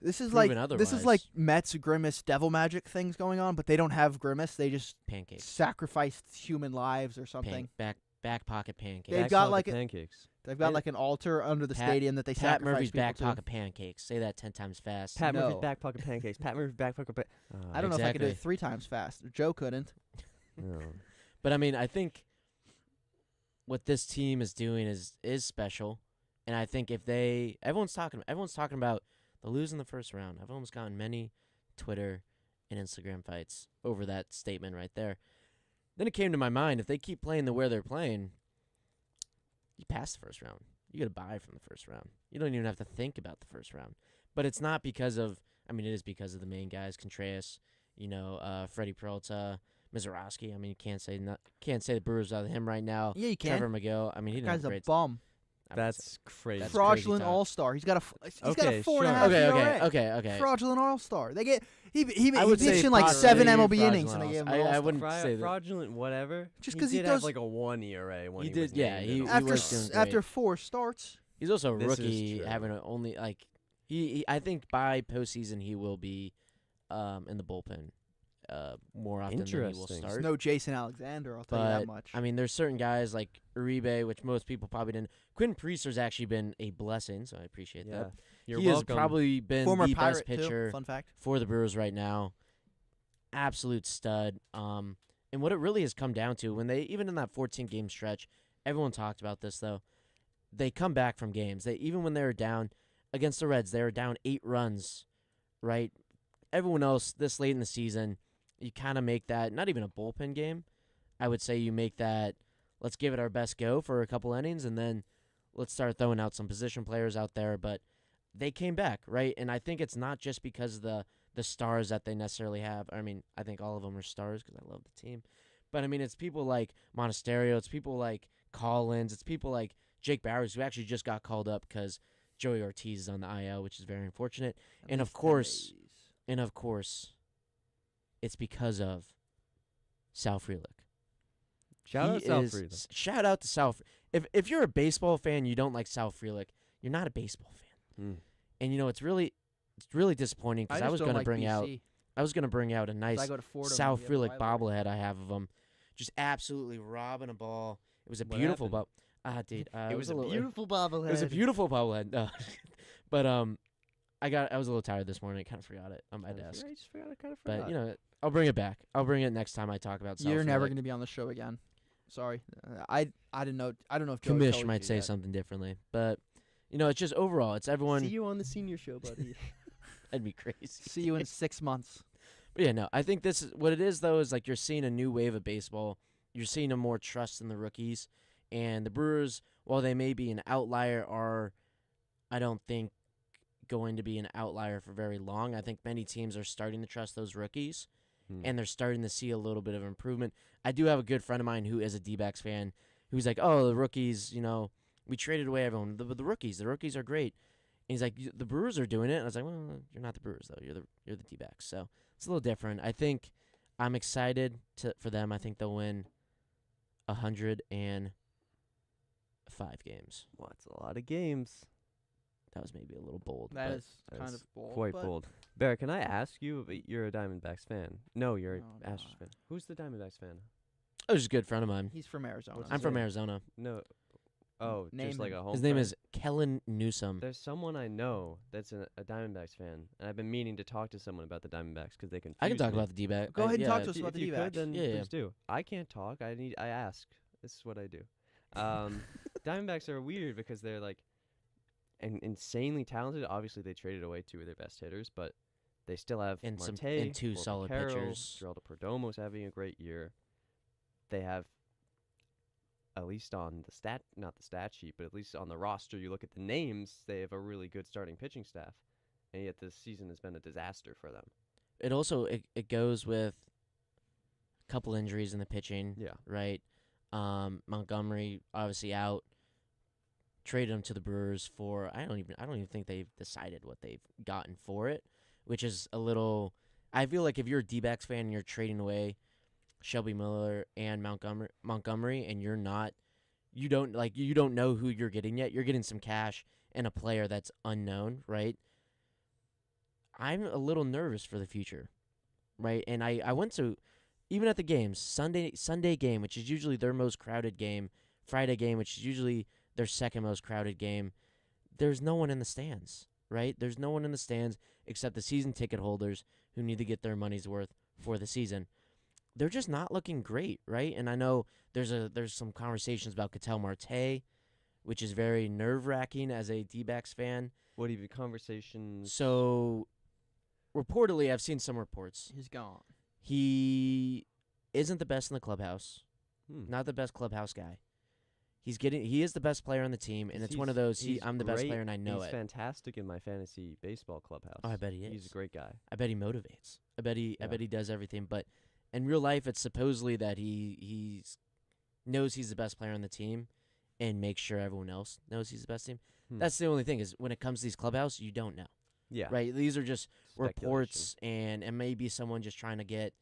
This is proven like otherwise. this is like Mets Grimace Devil Magic things going on, but they don't have Grimace. They just pancakes, sacrificed human lives or something. Back pocket pancakes. They've got like pancakes. They've got like an altar under the stadium that they Pat sacrifice Murphy's people back to. pocket pancakes. Say that 10 times fast. Pat No. Murphy's back pocket pancakes. Pat Murphy's back pocket. I don't know if I could do it Exactly. 3 times fast. Joe couldn't. No. But I mean, I think what this team is doing is special, and I think if everyone's talking about the lose in the first round. I've almost gotten many Twitter and Instagram fights over that statement right there. Then it came to my mind, if they keep playing the way they're playing, you pass the first round. You get a bye from the first round. You don't even have to think about the first round. But it's not because of, it is because of the main guys, Contreras, Freddie Peralta, Mizorowski. You can't say the Brewers out of him right now. Yeah, you can. Trevor McGill. He didn't have Guy's a great. bum. That's crazy. That's Fraudulent crazy talk. all-star. He's got a Okay, 4.5 ERA. Okay. Fraudulent all-star. They get he I would pitched say in like possibly 7 MLB fraudulent innings and they gave him an I all-star. wouldn't say that. Fraudulent, whatever. Just he 'cause he did does- have like a 1 ERA when He he was did, yeah, named he in after was doing great. after 4 starts. He's also a This is rookie, true. having only he. I think by postseason he will be in the bullpen more often than he will Interesting. start. No Jason Alexander, I'll tell you that much. There's certain guys like Uribe, which most people probably didn't. Quinn Priester's actually been a blessing, so I appreciate Yeah. that. You're he welcome. has probably been Former the Pirate best pitcher too. Fun fact. for the Brewers right now. Absolute stud. And what it really has come down to, when they, even in that 14-game stretch, everyone talked about this though, they come back from games. Even when they were down against the Reds, they were down 8 runs, right? Everyone else this late in the season, you kind of make that, not even a bullpen game. I would say you make that, let's give it our best go for a couple innings, and then let's start throwing out some position players out there. But they came back, right? And I think it's not just because of the stars that they necessarily have. I think all of them are stars because I love the team. But, it's people like Monasterio. It's people like Collins. It's people like Jake Bowers, who actually just got called up because Joey Ortiz is on the IL, which is very unfortunate. And of course, it's because of Sal Frelick. Shout out Sal Frelick. Shout out to Sal. If you're a baseball fan, you don't like Sal Frelick, you're not a baseball fan. And it's really disappointing because I was going to bring out a nice Sal Frelick bobblehead I have of him, just absolutely robbing a ball. It was a beautiful ball. Dude, it was a beautiful bobblehead. It was a beautiful bobblehead. No. But I was a little tired this morning. I kind of forgot it on my desk. I just forgot. I kind of But forgot. I'll bring it back. I'll bring it next time I talk about Sal You're never Frelick. going to be on the show again. Sorry. I didn't know. I don't know if Joey told Kamish you might say yet. something differently, but it's just overall, it's everyone. See you on the senior show, buddy. That'd be crazy. See you in 6 months. But yeah, no, I think this is what it is though. Is like you're seeing a new wave of baseball. You're seeing a more trust in the rookies, and the Brewers, while they may be an outlier, are, I don't think, going to be an outlier for very long. I think many teams are starting to trust those rookies. And they're starting to see a little bit of improvement. I do have a good friend of mine who is a D-backs fan who's like, oh, the rookies, we traded away everyone. The rookies are great. And he's like, the Brewers are doing it. And I was like, well, you're not the Brewers, though. You're the D-backs. So it's a little different. I think I'm excited for them. I think they'll win 105 games. Well, that's a lot of games. That was maybe a little bold. That but is kind of bold. Quite bold. Barrett, can I ask you? You're a Diamondbacks fan. No, you're an No, Astros fan. Who's the Diamondbacks fan? Oh, he's a good friend of mine. He's from Arizona. I'm from Arizona. No. Oh, Name just like him. a home. His name friend? is Kellen Newsom. There's someone I know that's a Diamondbacks fan, and I've been meaning to talk to someone about the Diamondbacks because they confuse I can talk me. about the D-back. Go ahead and talk to yeah. us about the If you D-backs. could, then Yeah, yeah. please do. I can't talk. I ask. This is what I do. Diamondbacks are weird because they're like insanely talented. Obviously, they traded away 2 of their best hitters, but they still have And Marte, and 2 Corbin solid Carroll, pitchers. Geraldo Perdomo's having a great year. They have, at least on the not the stat sheet, but at least on the roster, you look at the names, they have a really good starting pitching staff, and yet this season has been a disaster for them. It also it goes with a couple injuries in the pitching. Yeah. Right. Montgomery obviously out. Traded him to the Brewers for I don't even think they've decided what they've gotten for it, which is a little. I feel like if you're a D-backs fan and you're trading away Shelby Miller and Montgomery, and you don't know who you're getting yet. You're getting some cash and a player that's unknown, right? I'm a little nervous for the future, right? And I went to, even at the games, Sunday game, which is usually their most crowded game, Friday game, which is usually their second most crowded game. There's no one in the stands, right? There's no one in the stands except the season ticket holders who need to get their money's worth for the season. They're just not looking great, right? And I know there's some conversations about Ketel Marte, which is very nerve-wracking as a D-backs fan. What have you conversations? So, reportedly, I've seen some reports. He's gone. He isn't the best in the clubhouse. Not the best clubhouse guy. He is the best player on the team, and it's one of those. I'm the best player, and I know he's it. He's fantastic in my fantasy baseball clubhouse. Oh, I bet he is. He's a great guy. I bet he motivates. I bet he does everything. But in real life, it's supposedly that he knows he's the best player on the team, and makes sure everyone else knows he's the best team. That's the only thing is when it comes to these clubhouse, you don't know. Yeah. Right. These are just reports, and maybe someone just trying to get,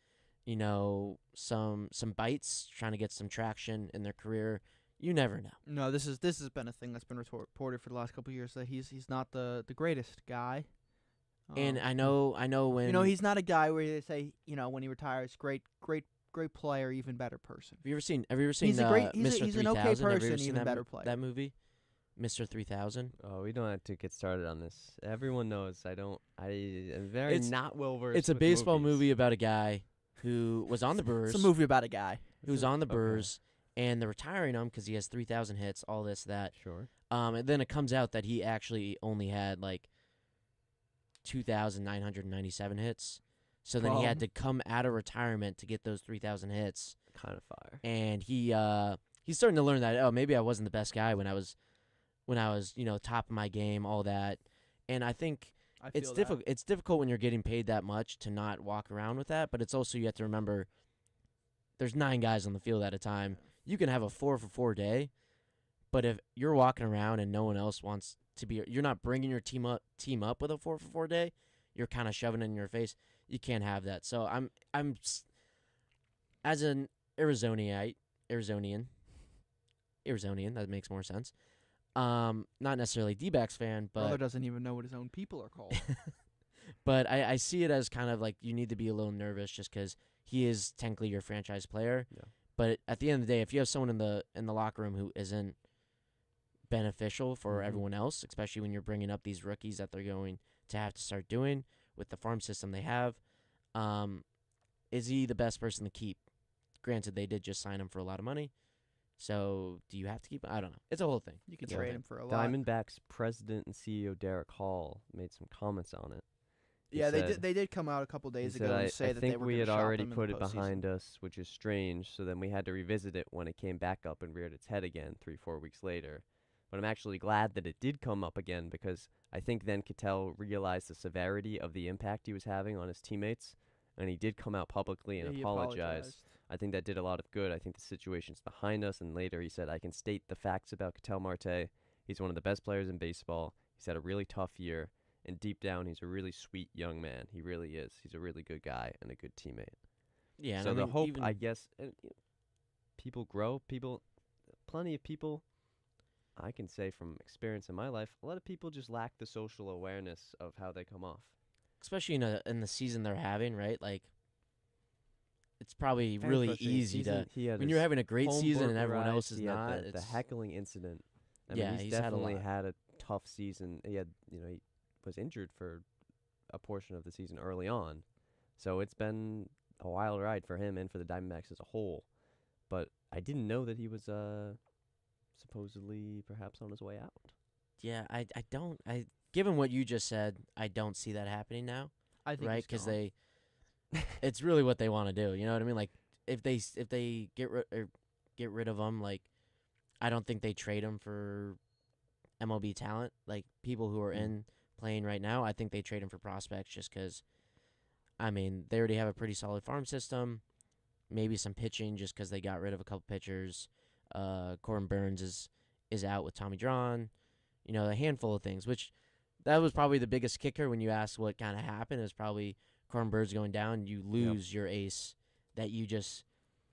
some bites, trying to get some traction in their career. You never know. No, this has been a thing that's been reported for the last couple of years that he's not the greatest guy. And I know when he's not a guy where they say when he retires, great player, even better person. Have you ever seen He's Mr. 3000? he's an okay person, even better player. That movie, Mr. 3000. Oh, we don't have to get started on this. Everyone knows I am very not well versed. It's a baseball movie about a guy who was on the Brewers. It's a movie about a guy who's on the Brewers. And they're retiring him because he has 3,000 hits, all this, that. Sure. And then it comes out that he actually only had, 2,997 hits. So then he had to come out of retirement to get those 3,000 hits. Kind of fire. And he's starting to learn that, maybe I wasn't the best guy when I was top of my game, all that. And I think it's difficult. It's difficult when you're getting paid that much to not walk around with that. But it's also, you have to remember, there's 9 guys on the field at a time. You can have a 4-for-4 day, but if you're walking around and no one else wants to be, you're not bringing your team up with a 4-for-4 day. You're kind of shoving it in your face. You can't have that. So I'm as an Arizonian, that makes more sense. Not necessarily a D-backs fan, but brother doesn't even know what his own people are called. But I see it as kind of like you need to be a little nervous just because he is technically your franchise player. Yeah. But at the end of the day, if you have someone in the locker room who isn't beneficial for everyone else, especially when you're bringing up these rookies that they're going to have to start doing with the farm system they have, is he the best person to keep? Granted, they did just sign him for a lot of money. So do you have to keep him? I don't know. It's a whole thing. You can trade him for a lot. Diamondbacks president and CEO Derek Hall made some comments on it. They did come out a couple days ago and say that they were going to shop him in the postseason. I think we had already put it behind us, which is strange. So then we had to revisit it when it came back up and reared its head again 3-4 weeks later. But I'm actually glad that it did come up again because I think then Ketel realized the severity of the impact he was having on his teammates, and he did come out publicly and apologize. I think that did a lot of good. I think the situation's behind us, and later he said, I can state the facts about Ketel Marte. He's one of the best players in baseball. He's had a really tough year. And deep down, he's a really sweet young man. He really is. He's a really good guy and a good teammate. Yeah. So the hope, I guess, people grow. Plenty of people I can say from experience in my life, a lot of people just lack the social awareness of how they come off. Especially in the season they're having, right? Like, it's probably really easy when you're having a great season and everyone else is not. The heckling incident. I mean, he's definitely had a tough season. He was injured for a portion of the season early on, so it's been a wild ride for him and for the Diamondbacks as a whole. But I didn't know that he was supposedly perhaps on his way out. Yeah, given what you just said, I don't see that happening now. I think right, because it's really what they want to do. You know what I mean? Like if they get rid of him, like I don't think they trade him for MLB talent, like people who are in playing right now. I think they trade him for prospects just because. I mean, they already have a pretty solid farm system. Maybe some pitching just because they got rid of a couple pitchers. Corbin Burns is out with Tommy John. You know, a handful of things, which that was probably the biggest kicker when you asked what kind of happened. Is probably Corbin Burns going down. You lose your ace that you just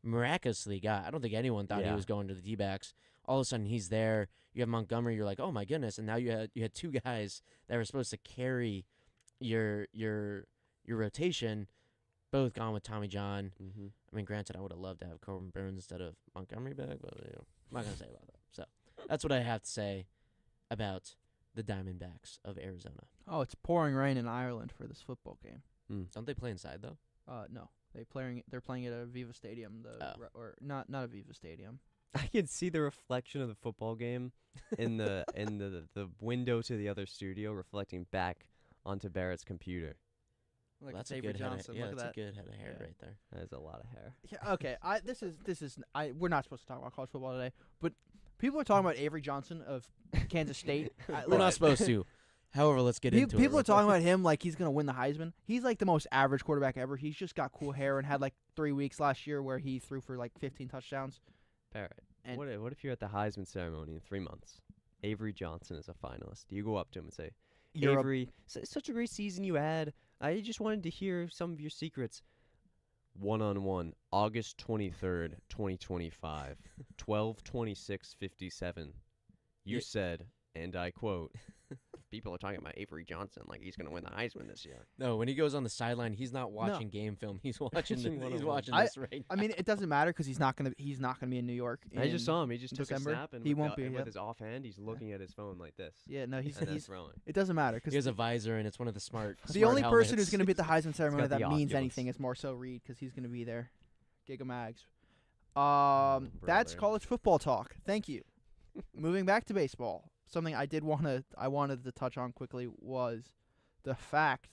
miraculously got. I don't think anyone thought he was going to the D-backs. All of a sudden, he's there. You have Montgomery. You're like, oh my goodness! And now you had two guys that were supposed to carry your rotation, both gone with Tommy John. Mm-hmm. I mean, granted, I would have loved to have Corbin Burns instead of Montgomery back, but I'm not gonna say about that. So that's what I have to say about the Diamondbacks of Arizona. Oh, it's pouring rain in Ireland for this football game. Don't they play inside though? No, they're playing at Aviva Stadium, or not Aviva Stadium. I can see the reflection of the football game in the the window to the other studio, reflecting back onto Barrett's computer. Like that's a good Johnson. Head. Look That's at that. a good head of hair right there. That is a lot of hair. Yeah, okay, we're not supposed to talk about college football today, but people are talking about Avery Johnson of Kansas State. We're not supposed to. However, let's get into it. People are talking about him like he's going to win the Heisman. He's like the most average quarterback ever. He's just got cool hair and had like 3 weeks last year where he threw for like 15 touchdowns. Barrett, what if you're at the Heisman ceremony in 3 months? Avery Johnson is a finalist. Do you go up to him and say, Avery, such a great season you had. I just wanted to hear some of your secrets. 1-on-1, August 23rd, 2025, 12:26:57. You said, and I quote, people are talking about Avery Johnson like he's going to win the Heisman this year. No, when he goes on the sideline, he's not watching game film. He's watching this right now. I mean, it doesn't matter because he's not gonna be in New York. I just saw him. He just took December. a snap and he won't be with his offhand. He's looking at his phone like this. Yeah, no, he's throwing. It doesn't matter because he has a visor and it's one of the smart. The only person who's going to be at the Heisman ceremony that means Oculus. anything is Marcel Reed because he's going to be there. Gigamags. That's college football talk. Thank you. Moving back to baseball. Something I wanted to touch on quickly was the fact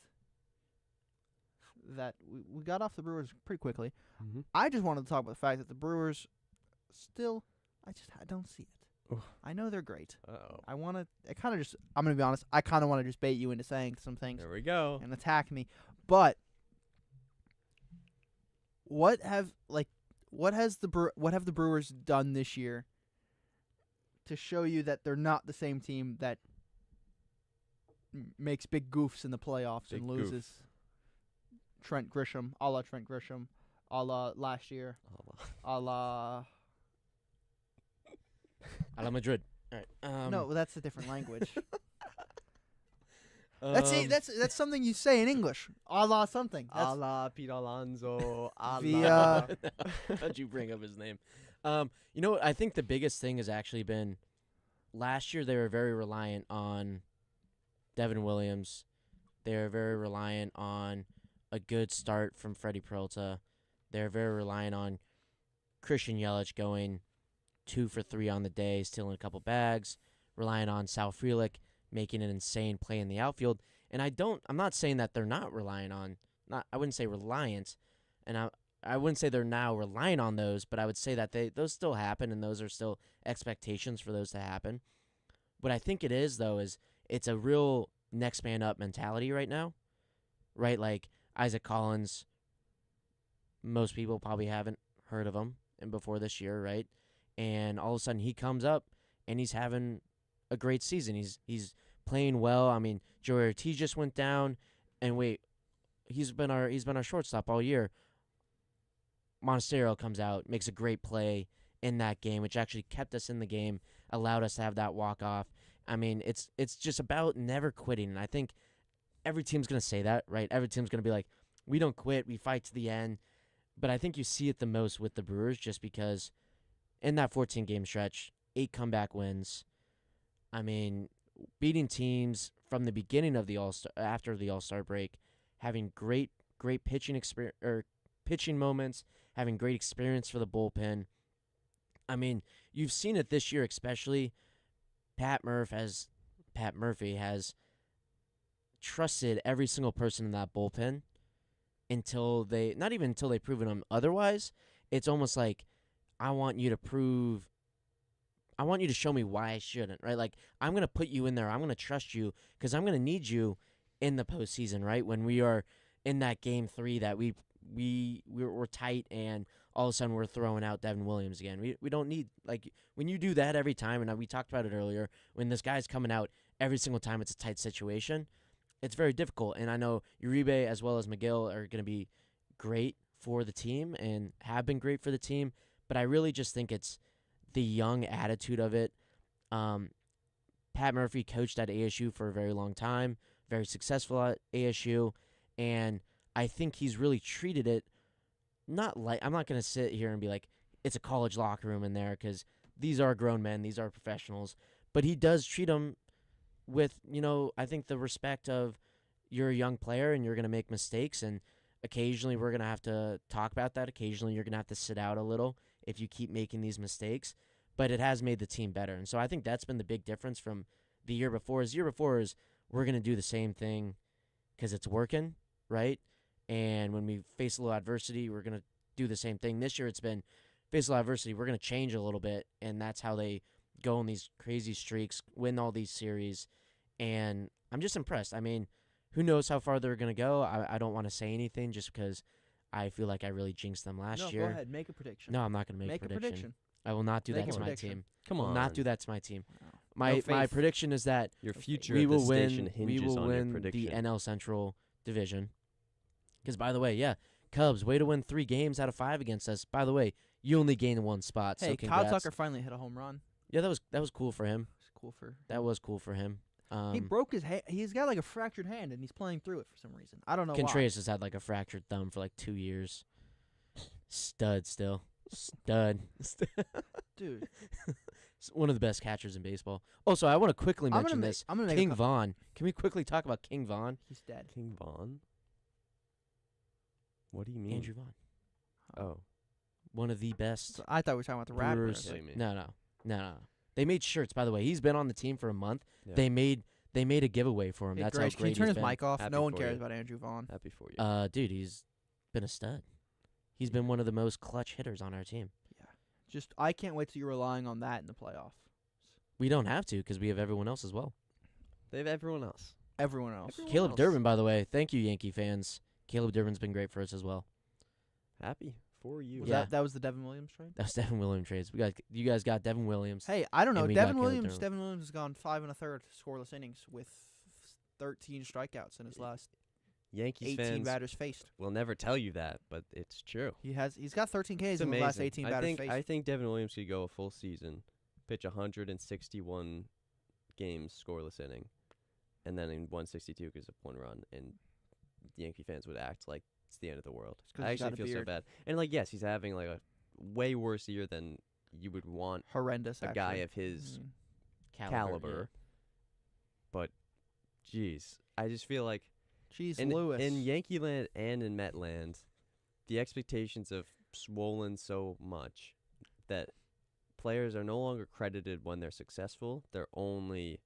that we got off the Brewers pretty quickly. Mm-hmm. I just wanted to talk about the fact that the Brewers still, I don't see it. Oof. I know they're great. Uh-oh. I'm going to be honest, I kind of want to just bait you into saying some things. There we go. And attack me. But what have the Brewers done this year to show you that they're not the same team that makes big goofs in the playoffs and loses? Trent Grisham, a la Trent Grisham, a la last year, a la Madrid. All right. No, that's a different language. That's something you say in English. A la something. A la Pete Alonso. How'd you bring up his name? You know what? I think the biggest thing has actually been last year they were very reliant on Devin Williams. They were very reliant on a good start from Freddie Peralta. They're very reliant on Christian Yelich going 2 for 3 on the day, stealing a couple bags, relying on Sal Frelick making an insane play in the outfield. And I'm not saying that they're not relying on, I wouldn't say reliant, and I wouldn't say they're now relying on those, but I would say that those still happen, and those are still expectations for those to happen. What I think it is, though, is it's a real next man up mentality right now, right? Like Isaac Collins, most people probably haven't heard of him before this year, right? And all of a sudden he comes up and he's having a great season. He's playing well. I mean, Joey Ortiz just went down, and he's been our shortstop all year. Montestero comes out, makes a great play in that game, which actually kept us in the game, allowed us to have that walk-off. I mean, it's just about never quitting, and I think every team's going to say that, right? Every team's going to be like, we don't quit, we fight to the end. But I think you see it the most with the Brewers just because in that 14-game stretch, 8 comeback wins. I mean, beating teams from the beginning of the after the All-Star break, having great pitching moments, having great experience for the bullpen. I mean, you've seen it this year, especially Pat Murphy has trusted every single person in that bullpen until not even until they've proven them otherwise. It's almost like, I want you to show me why I shouldn't, right? Like, I'm going to put you in there. I'm going to trust you because I'm going to need you in the postseason, right? When we are in that game 3 that we're tight and all of a sudden we're throwing out Devin Williams again. We don't need, like, when you do that every time, and we talked about it earlier, when this guy's coming out every single time it's a tight situation, it's very difficult. And I know Uribe as well as McGill are going to be great for the team and have been great for the team, but I really just think it's the young attitude of it. Pat Murphy coached at ASU for a very long time, very successful at ASU, and I think he's really treated it not like, I'm not going to sit here and be like, it's a college locker room in there, because these are grown men, these are professionals, but he does treat them with, I think the respect of, you're a young player and you're going to make mistakes, and occasionally we're going to have to talk about that. Occasionally you're going to have to sit out a little if you keep making these mistakes, but it has made the team better. And so I think that's been the big difference from the year before. We're going to do the same thing because it's working, right? And when we face a little adversity, we're going to do the same thing. This year it's been face a little adversity, we're going to change a little bit, and that's how they go on these crazy streaks, win all these series, and I'm just impressed. I mean, who knows how far they're going to go? I don't want to say anything just because I feel like I really jinxed them last year. No, go ahead. Make a prediction. No, I'm not going to make a prediction. I will not do that to my team. Come on. I will not do that to my team. Wow. My prediction is that your future we of will this station hinges we will on win your prediction. the NL Central Division. Because, by the way, Cubs, way to win 3 games out of 5 against us. By the way, you only gained 1 spot. Hey, so congrats. Kyle Tucker finally hit a home run. Yeah, that was cool for him. That was cool for him. He broke his hand. He's got like a fractured hand, and he's playing through it for some reason. I don't know Contreras has had like a fractured thumb for like 2 years. Stud still. Stud. Dude. One of the best catchers in baseball. Also, I want to quickly mention this. King Vaughn. Can we quickly talk about King Vaughn? He's dead. King Vaughn? What do you mean? Andrew Vaughn. Oh. One of the best. So I thought we were talking about the rappers. No. They made shirts, by the way. He's been on the team for a month. Yeah. They made a giveaway for him. Hey, that's Grace, how great can you turn he's his been. mic off? Happy No one for cares you. about Andrew Vaughn. Happy for you. Dude, he's been a stud. He's been one of the most clutch hitters on our team. Yeah. I can't wait till you're relying on that in the playoffs. We don't have to because we have everyone else as well. They have everyone else. Caleb Durbin, by the way. Thank you, Yankee fans. Caleb Durbin's been great for us as well. Happy for you. That was the Devin Williams trade? That was Devin Williams trades. You guys got Devin Williams. Hey, I don't know. Devin Williams has gone 5 1/3 scoreless innings with 13 strikeouts in his last Yankees 18 fans batters faced. Will never tell you that, but it's true. He's got 13 Ks in the last 18 batters faced. I think Devin Williams could go a full season, pitch 161 games scoreless inning, and then in 162 gives up 1 run, and the Yankee fans would act like it's the end of the world. I actually feel so bad. And yes, he's having like a way worse year than you would want. Horrendous. A guy of his caliber. Yeah. But, geez, I just feel like Lewis. In Yankee land and in Met land, the expectations have swollen so much that players are no longer credited when they're successful. They're only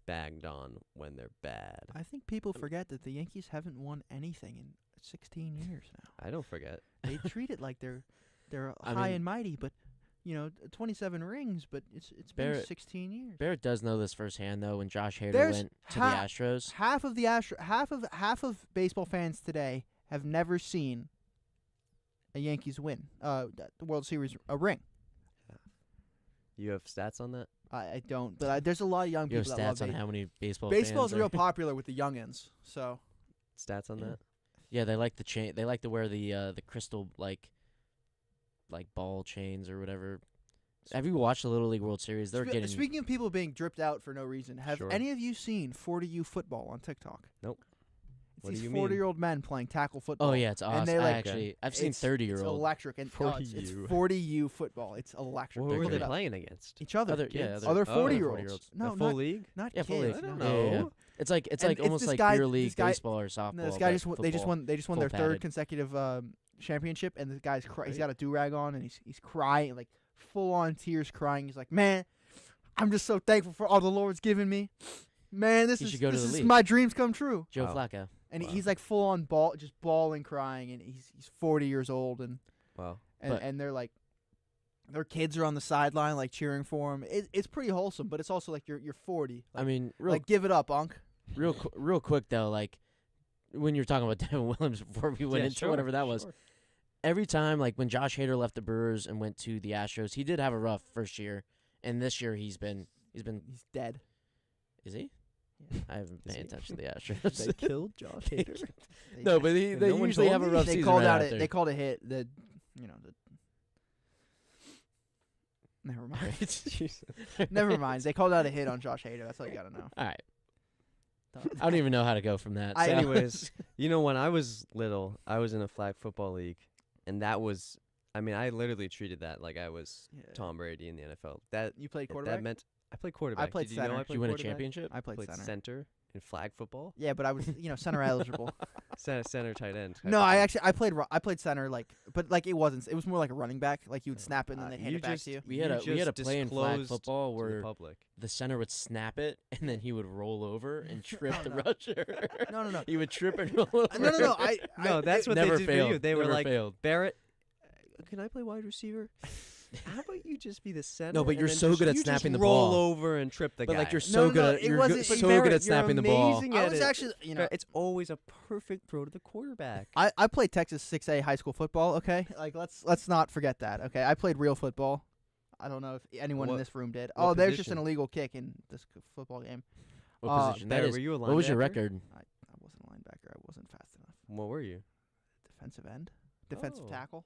bagged on when they're bad. I think people forget that the Yankees haven't won anything in 16 years now. I don't forget. They treat it like they're high and mighty, but 27 rings, but it's been 16 years. Barrett does know this firsthand though. When Josh Hader went to the Astros, half of baseball fans today have never seen a Yankees win the World Series ring. You have stats on that? I don't, but there's a lot of young people that love stats on how many baseball Baseball's real popular with the youngins, so. Stats on that? Yeah, they like the chain. They like to wear the crystal like ball chains or whatever Have you watched the Little League World Series? They're getting. Speaking of people being dripped out for no reason, have Sure. any of you seen 40U football on TikTok? Nope. It's What do these you mean? 40-year-old men playing tackle football. Oh yeah, it's awesome. And they're like, I've seen it's 30-year-old. It's electric. And, it's 40U. 40U football. It's electric. Who are Look they it up. playing against? Each other. Other 40-year-olds. No, No, full not, league. not Yeah, kids. full league. I don't Yeah, know. yeah. It's like And almost this like guy- beer league this guy- baseball or softball. No, this but guy they just football. won their Full third padded. consecutive championship, and the guy's he's got a do-rag on, and he's crying, like full on tears, crying. He's like, man, I'm just so thankful for all the Lord's given me. Man, this He is should go to the this is league. my dreams come true. Joe Wow. Flacco. And Wow. he's like full on just bawling, crying, and he's 40 years old, and Wow. and they're like, their kids are on the sideline like cheering for him. It's pretty wholesome, but it's also like you're 40. Like, I mean, like give it up, Unc. real quick though, like when you were talking about Devin Williams before we went into whatever that was. Every time, like when Josh Hader left the Brewers and went to the Astros, he did have a rough first year, and this year he's dead. Is he? Yeah. I haven't paid attention to the Astros. They killed Josh Hader. No, but they no one usually told have a me? rough They season. called right out after. it. They called a hit. Never mind. Jesus. Never mind. They called out a hit on Josh Hader. That's all you gotta know. All right. I don't even know how to go from that. So. Anyways, when I was little, I was in a flag football league, and that was, I literally treated that like I was Yeah. Tom Brady in the NFL. That You played quarterback. that meant I played quarterback. played Did you know center. I Did played you win a quarterback? championship? I played Played center. center in flag football. Yeah, but I was center eligible. Center tight end. type No, of I thing. actually I played center but it wasn't. It was more like a running back. Like you would snap it and then they hand you it back just- to you. We had a just play in flag disclosed football to the where public. the center would snap it and then he would roll over and trip Oh, the no. rusher. No. He would trip and roll over. No. No, that's what never they did failed. for you. They were Never like, failed. Barrett, can I play wide receiver? How about you just be the center? No, but and you're then so just- good at you snapping just the roll ball. over and trip the But guy. like you're No, so good at it you're wasn't- so Barrett, good at you're snapping the ball. amazing I at was it. actually It's always a perfect throw to the quarterback. I played Texas 6A high school football. Okay, like let's not forget that. Okay, I played real football. I don't know if anyone in What- this room did. what Oh, there's just position? an illegal kick in this football game. What position? That Barrett, is. were you a What was your linebacker? record? I wasn't a linebacker. I wasn't fast enough. What were you? Defensive end, defensive Oh. tackle.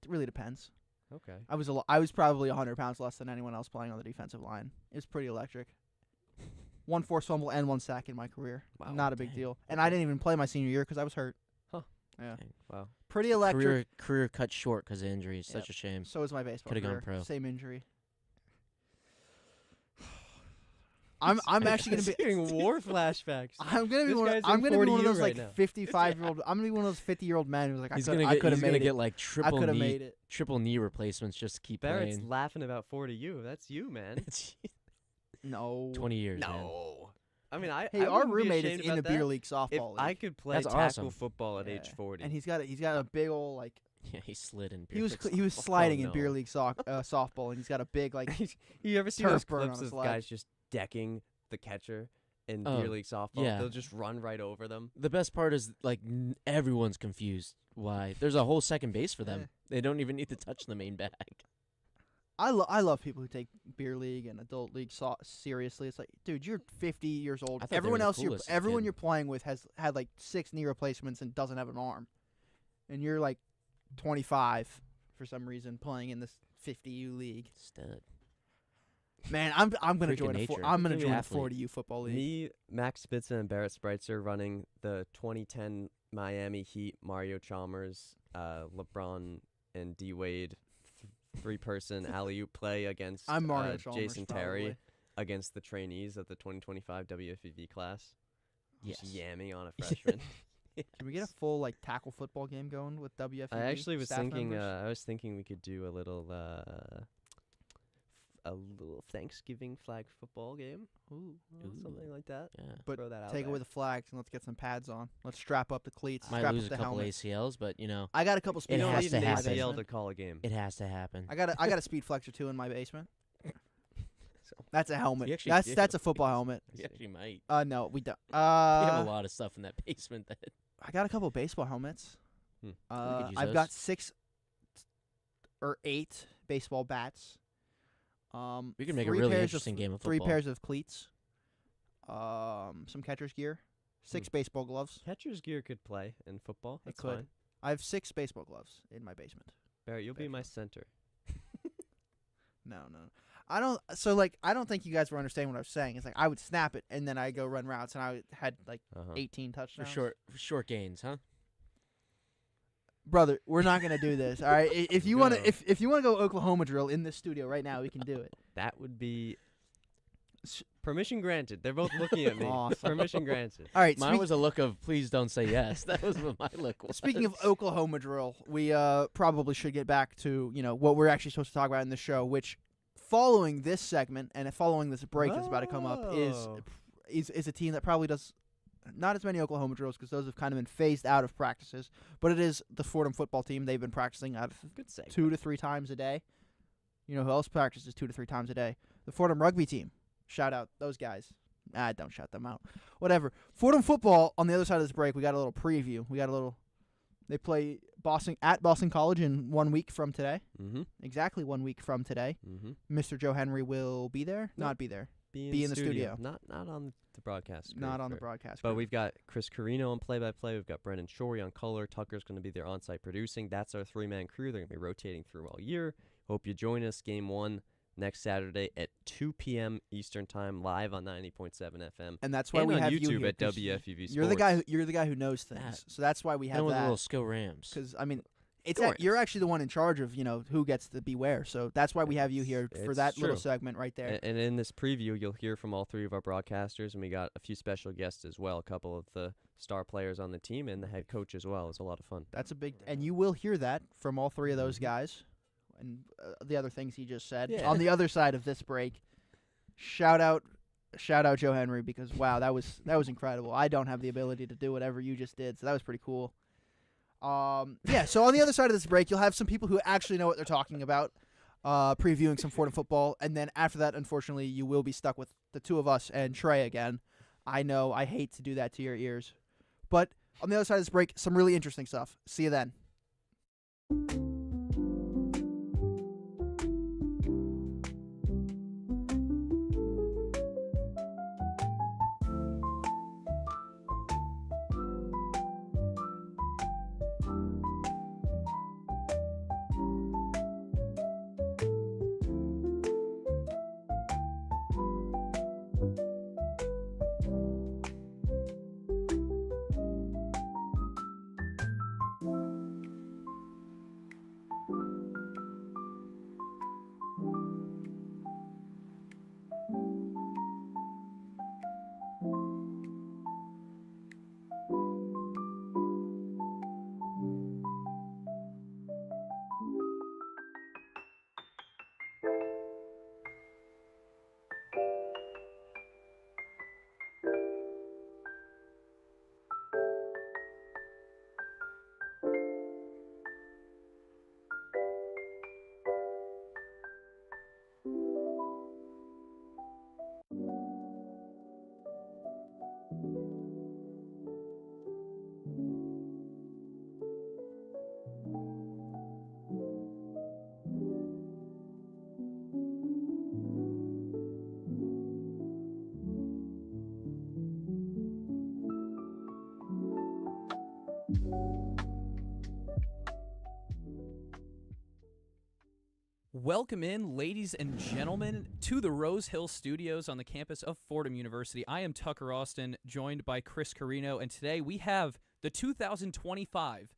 It really depends. Okay. I was probably 100 pounds less than anyone else playing on the defensive line. It was pretty electric. 1 forced fumble and 1 sack in my career. Wow. Not a big Dang. deal. And I didn't even play my senior year because I was hurt. Huh. Yeah. Dang. Wow. Pretty electric. Career cut short because of injuries. Yep. Such a shame. So is my baseball Coulda gone career. pro. Same injury. I'm actually gonna be. getting war flashbacks. I'm gonna be This one. guy's I'm in gonna be one of 40U those right like now. 55-year-old. I'm gonna be one of those 50-year-old men who's like, He's I gonna could have get made it. like I triple could have knee made it. triple knee replacements just to keep Barrett's playing. laughing about 40U. That's you, man. No. 20 years. Man. No. I mean, I Hey, I our wouldn't be roommate is ashamed in the about beer that. league If softball I league. could play That's tackle awesome. football at Yeah. age 40. And he's got a big old like Yeah, he slid in. he was beer he was league sliding in no. beer league softball, and he's got a big like You ever see turf those burn on clips his of leg. guys just decking the catcher in Oh, beer league softball? yeah. They'll just run right over them. The best part is like everyone's confused why there's a whole second base for them. They don't even need to touch the main bag. I love people who take beer league and adult league seriously. It's like, dude, you're 50 years old. I thought they Everyone were the else, coolest as a everyone kid. you're playing with has had like 6 knee replacements and doesn't have an arm, and you're like 25 for some reason playing in this 50U league. Stud. Man, I'm gonna Freak of join nature. I'm gonna Freak of join a athlete. 40U football league. Me, Max Spitza, and Barrett Spritzer running the 2010 Miami Heat, Mario Chalmers, LeBron, and D Wade 3-person alley-oop play against I'm Mario Chalmers, Jason Terry probably. against the trainees of the 2025 WFUV class. Yes. Just yamming on a freshman. Can we get a full like tackle football game going with WFUV? I actually was staff thinking. members? I was thinking we could do a little Thanksgiving flag football game. Ooh. Something like that. Yeah. But Throw that out take there. away the flags and let's get some pads on. Let's strap up the cleats. Might strap lose up a the couple helmet. ACLs, but you know I got a couple speed It You don't has need to an happen. ACL to call a game. it has to happen. I got a speed flexor too in my basement. So- That's a helmet. You actually do. That's a football helmet. You actually might. No, we don't. We have a lot of stuff in that basement that I got a couple baseball helmets. Hmm. could use I've those. got 6 or 8 baseball bats. we could make a 3 really pairs interesting of, game of 3 football. pairs of cleats. Some catcher's gear. 6 baseball gloves. Catcher's gear could play in football. That's could. fine. I have 6 baseball gloves in my basement. Barrett, you'll be my center. No. I don't think you guys were understanding what I was saying. It's like I would snap it and then I go run routes and I had like 18 touchdowns. For short gains, huh? Brother, we're not gonna do this. All right. If you want to go Oklahoma drill in this studio right now, we can do it. That would be permission granted. They're both looking at me. Awesome. Permission granted. All right. Mine was a look of please don't say yes. That was what my look was. Speaking of Oklahoma drill, we probably should get back to what we're actually supposed to talk about in the show, which following this segment and following this break that's about to come up is a team that probably does not as many Oklahoma drills because those have kind of been phased out of practices, but it is the Fordham football team. They've been practicing out of 2 to 3 times a day. You know who else practices 2 to 3 times a day? The Fordham rugby team. Shout out those guys. Don't shout them out. Whatever. Fordham football, on the other side of this break, we got a little preview. They play Boston College in 1 week from today. Mm-hmm. Exactly 1 week from today. Mm-hmm. Mr. Joe Henry will be there? Nope. Not be there. Be in the studio. Not on the broadcast. Not on the broadcast. But we've got Chris Carino on play-by-play. We've got Brendan Shorey on color. Tucker's going to be there on-site producing. That's our 3-man crew. They're going to be rotating through all year. Hope you join us. Game 1 next Saturday at 2 p.m. Eastern Time, live on 90.7 FM. And that's why we have YouTube you here, at WFUV Sports. You're the guy who knows things. So that's why we have with that. the little skill Rams. Because you're actually the one in charge of who gets to be where. So that's why we have you here for that little segment right there. And in this preview, you'll hear from all 3 of our broadcasters, and we got a few special guests as well. A couple of the star players on the team and the head coach as well. It's a lot of fun. That's and you will hear that from all 3 of those guys, and the other things he just said. Yeah. On the other side of this break, shout out Joe Henry, because wow, that was incredible. I don't have the ability to do whatever you just did, so that was pretty cool. So on the other side of this break, you'll have some people who actually know what they're talking about, previewing some Fordham football, and then after that, unfortunately, you will be stuck with the 2 of us and Trey again. I know, I hate to do that to your ears, but on the other side of this break, some really interesting stuff. See you then. Welcome in, ladies and gentlemen, to the Rose Hill Studios on the campus of Fordham University. I am Tucker Austin, joined by Chris Carino, and today we have the 2025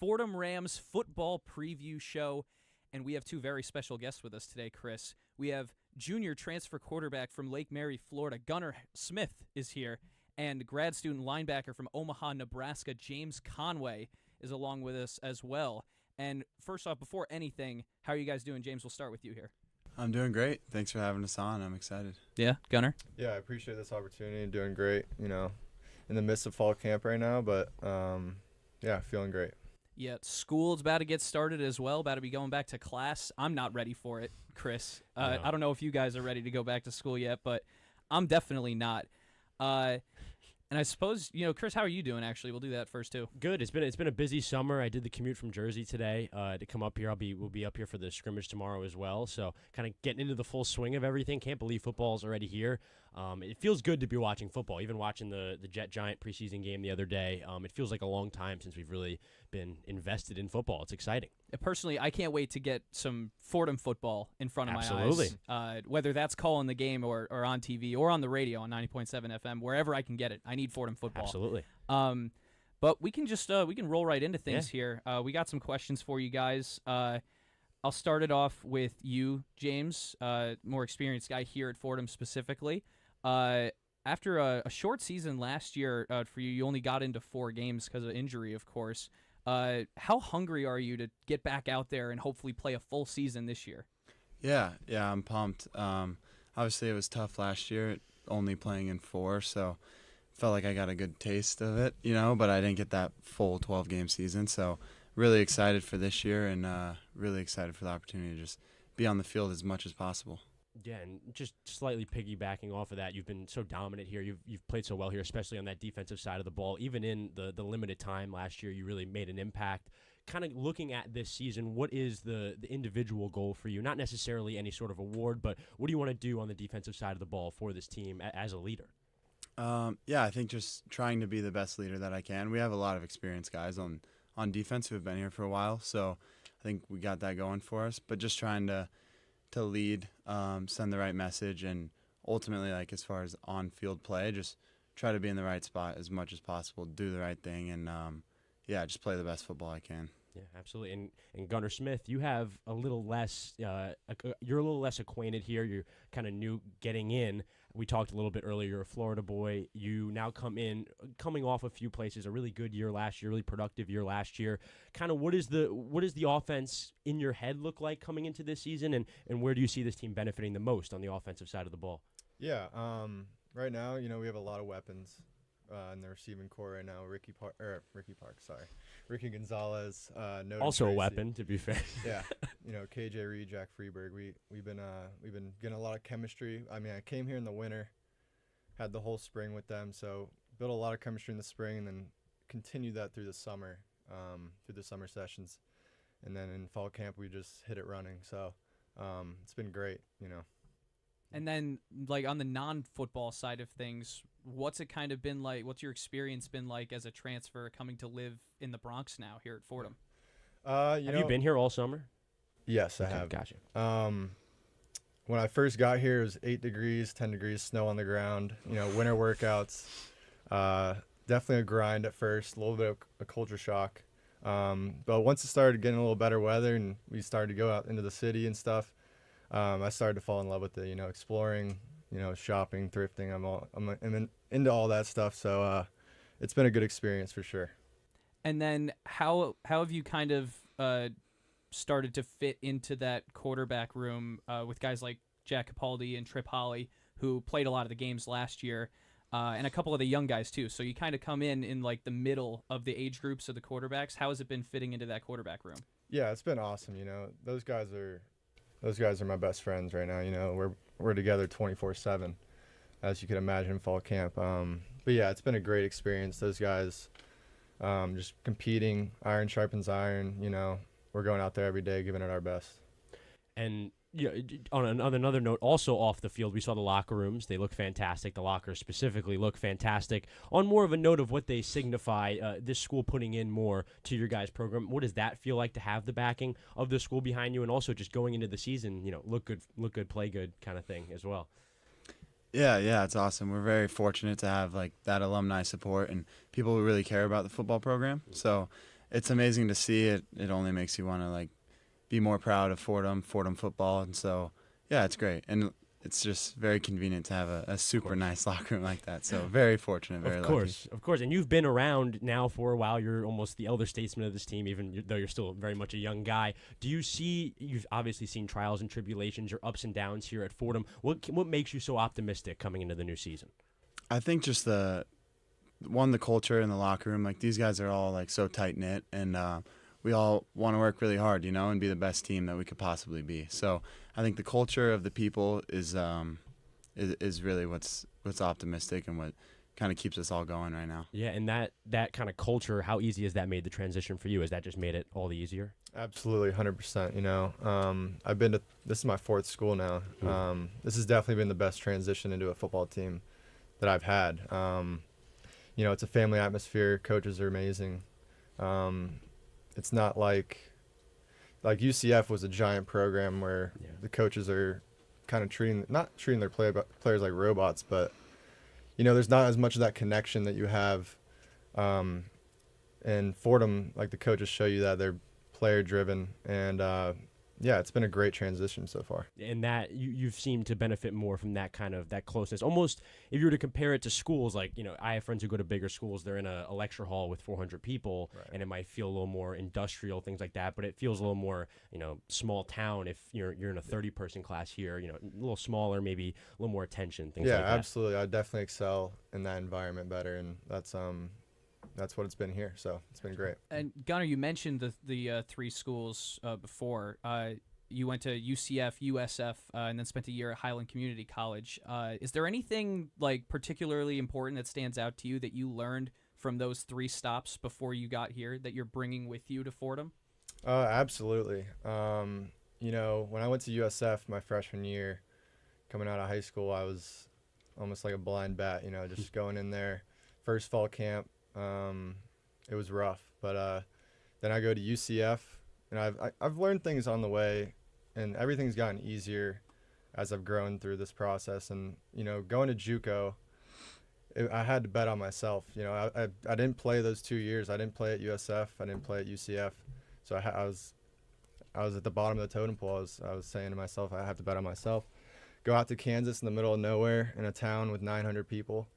Fordham Rams football preview show, and we have 2 very special guests with us today, Chris. We have junior transfer quarterback from Lake Mary, Florida, Gunnar Smith is here, and grad student linebacker from Omaha, Nebraska, James Conway is along with us as well. And first off, before anything, how are you guys doing? James, we'll start with you here. I'm doing great. Thanks for having us on. I'm excited. Yeah, Gunnar? Yeah, I appreciate this opportunity. Doing great, in the midst of fall camp right now, but feeling great. Yeah, school's about to get started as well, about to be going back to class. I'm not ready for it, Chris. No. I don't know if you guys are ready to go back to school yet, but I'm definitely not. And I suppose, Chris, how are you doing, actually? We'll do that first, too. Good. It's been a busy summer. I did the commute from Jersey today to come up here. We'll be up here for the scrimmage tomorrow as well. So kind of getting into the full swing of everything. Can't believe football's already here. It feels good to be watching football. Even watching the Jet Giant preseason game the other day, it feels like a long time since we've really been invested in football. It's exciting. personally, I can't wait to get some Fordham football in front of Absolutely. my eyes. Whether that's calling the game or on TV or on the radio on 90.7 FM, wherever I can get it. I need Fordham football. Absolutely. But we can just we can roll right into things here. We got some questions for you guys. I'll start it off with you, James, more experienced guy here at Fordham specifically. After a short season last year for you, you only got into 4 games because of injury, of course. How hungry are you to get back out there and hopefully play a full season this year? Yeah, I'm pumped. Obviously, it was tough last year, only playing in 4, so felt like I got a good taste of it, but I didn't get that full 12-game season. So really excited for this year and really excited for the opportunity to just be on the field as much as possible. Yeah, and just slightly piggybacking off of that, you've been so dominant here. You've played so well here, especially on that defensive side of the ball. Even in the limited time last year, you really made an impact. Kind of looking at this season, what is the individual goal for you? Not necessarily any sort of award, but what do you want to do on the defensive side of the ball for this team as a leader? I think just trying to be the best leader that I can. We have a lot of experienced guys on defense who have been here for a while, so I think we got that going for us. But just trying to lead, send the right message, and ultimately, like as far as on-field play, just try to be in the right spot as much as possible, do the right thing, and just play the best football I can. Yeah, absolutely. And Gunnar Smith, you have a little less. You're a little less acquainted here. You're kind of new getting in. We talked a little bit earlier. You're a Florida boy. You now coming off a few places. A really good year last year, really productive year last year. Kind of what does the offense in your head look like coming into this season, and where do you see this team benefiting the most on the offensive side of the ball? Yeah, right now, we have a lot of weapons in the receiving core right now. Ricky Gonzalez, also Tracy. A weapon, to be fair. Yeah, KJ Reed, Jack Freeberg. We've been getting a lot of chemistry. I mean, I came here in the winter, had the whole spring with them, so built a lot of chemistry in the spring, and then continued that through the summer, through the summer sessions, and then in fall camp we just hit it running. So it's been great, And then, like, on the non-football side of things, what's it kind of been like? What's your experience been like as a transfer coming to live in the Bronx now here at Fordham? Have you been here all summer? Yes, I have. Gotcha. When I first got here, it was 8 degrees, 10 degrees, snow on the ground, winter workouts. Definitely a grind at first, a little bit of a culture shock. But once it started getting a little better weather and we started to go out into the city and stuff, I started to fall in love with it, exploring, shopping, thrifting. I'm into all that stuff. So it's been a good experience for sure. And then how have you kind of started to fit into that quarterback room with guys like Jack Capaldi and Trip Holly, who played a lot of the games last year, and a couple of the young guys too. So you kind of come in like the middle of the age groups of the quarterbacks. How has it been fitting into that quarterback room? Yeah, it's been awesome. Those guys are my best friends right now. We're together 24/7, as you can imagine, fall camp. But yeah, it's been a great experience. Those guys, just competing, iron sharpens iron. We're going out there every day, giving it our best. And on another note, also off the field, we saw the locker rooms. They look fantastic. The lockers specifically look fantastic. On more of a note of what they signify, this school putting in more to your guys' program, what does that feel like to have the backing of the school behind you, and also just going into the season, look good, play good kind of thing as well? Yeah, it's awesome. We're very fortunate to have like that alumni support and people who really care about the football program. So it's amazing to see it. It only makes you want to like be more proud of Fordham football. And so, yeah, it's great. And it's just very convenient to have a super nice locker room like that. So very fortunate, very lucky. Of course. And you've been around now for a while. You're almost the elder statesman of this team, even though you're still very much a young guy. You've obviously seen trials and tribulations, your ups and downs here at Fordham. What makes you so optimistic coming into the new season? I think just the culture in the locker room. Like these guys are all like so tight-knit, and we all want to work really hard, and be the best team that we could possibly be. So I think the culture of the people is really what's optimistic and what kind of keeps us all going right now. Yeah, and that kind of culture, how easy has that made the transition for you? Has that just made it all the easier? Absolutely, 100%. I've been to this is my 4th school now. This has definitely been the best transition into a football team that I've had. It's a family atmosphere. Coaches are amazing. It's not like, like UCF was a giant program where the coaches are kind of not treating their players like robots, but there's not as much of that connection that you have. And Fordham, like the coaches show you that they're player driven, and it's been a great transition so far. And that you've seemed to benefit more from that kind of that closeness. Almost, if you were to compare it to schools, like I have friends who go to bigger schools. They're in a lecture hall with 400 people, and it might feel a little more industrial, things like that. But it feels a little more, small town. If you're in a 30-person class here, a little smaller, maybe a little more attention, things like that. Yeah, absolutely. I definitely excel in that environment better, and that's what it's been here. So it's been great. And Gunnar, you mentioned the three schools before. You went to UCF, USF, and then spent a year at Highland Community College. Is there anything like particularly important that stands out to you that you learned from those three stops before you got here that you're bringing with you to Fordham? Absolutely. When I went to USF my freshman year, coming out of high school, I was almost like a blind bat. Just going in there, first fall camp. It was rough, but then I go to UCF, and I've learned things on the way, and everything's gotten easier as I've grown through this process. And going to JUCO, I had to bet on myself. I didn't play those 2 years. I didn't play at USF. I didn't play at UCF, so I was at the bottom of the totem pole. I was saying to myself, I have to bet on myself. Go out to Kansas in the middle of nowhere in a town with 900 people.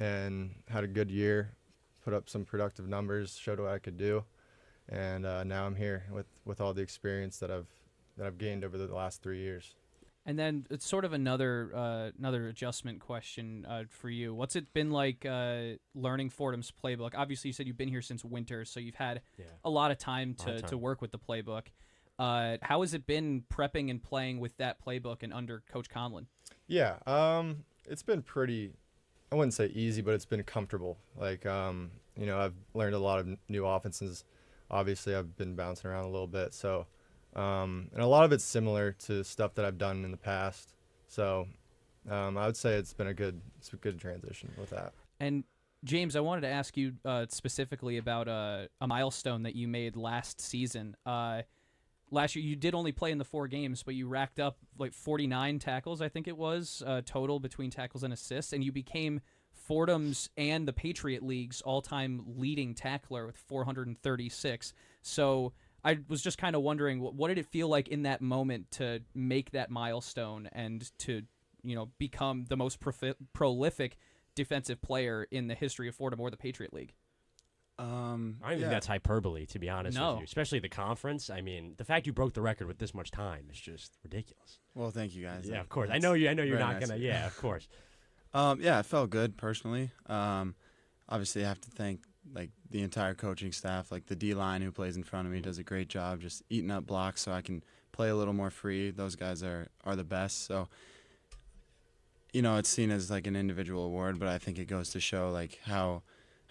And had a good year, put up some productive numbers, showed what I could do, and now I'm here with all the experience that I've gained over the last 3 years. And then it's sort of another adjustment question for you. What's it been like learning Fordham's playbook? Obviously, you said you've been here since winter, so you've had a lot of time to work with the playbook. How has it been prepping and playing with that playbook and under Coach Conlon? Yeah, it's been pretty. I wouldn't say easy, but it's been comfortable. Like, I've learned a lot of new offenses. Obviously, I've been bouncing around a little bit. So, and a lot of it's similar to stuff that I've done in the past. So, I would say it's a good transition with that. And James, I wanted to ask you specifically about a milestone that you made last season. Last year, you did only play in the 4 games, but you racked up like 49 tackles, I think it was, total between tackles and assists, and you became Fordham's and the Patriot League's all-time leading tackler with 436. So I was just kind of wondering, what did it feel like in that moment to make that milestone and to, become the most prolific defensive player in the history of Fordham or the Patriot League? I don't think that's hyperbole, to be honest with you. Especially the conference. I mean, the fact you broke the record with this much time is just ridiculous. Well, thank you guys. Yeah, of course. I know you're not nice. gonna. Yeah, of course. It felt good personally. Obviously, I have to thank the entire coaching staff, like the D-line who plays in front of me does a great job just eating up blocks so I can play a little more free. Those guys are the best. So, it's seen as like an individual award, but I think it goes to show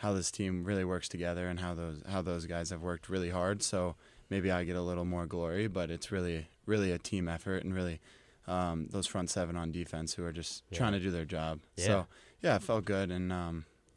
how this team really works together and how those guys have worked really hard. So maybe I get a little more glory, but it's really a team effort and really those front 7 on defense who are just trying to do their job. Yeah. So it felt good, and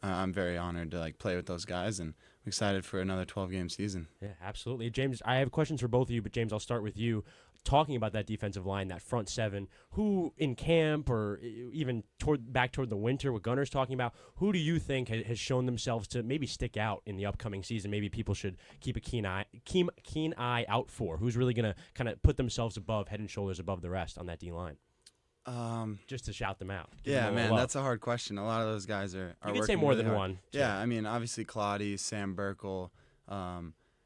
I'm very honored to play with those guys, and I'm excited for another 12-game season. Yeah, absolutely. James, I have questions for both of you, but James, I'll start with you. Talking about that defensive line, that front 7, who in camp or even back toward the winter, what Gunnar's talking about, who do you think has shown themselves to maybe stick out in the upcoming season? Maybe people should keep a keen eye out for. Who's really going to kind of put themselves head and shoulders above the rest on that D-line? Just to shout them out. That's a hard question. A lot of those guys are you can working say more really than hard. one. Yeah, I mean, obviously Claudia, Sam Burkle,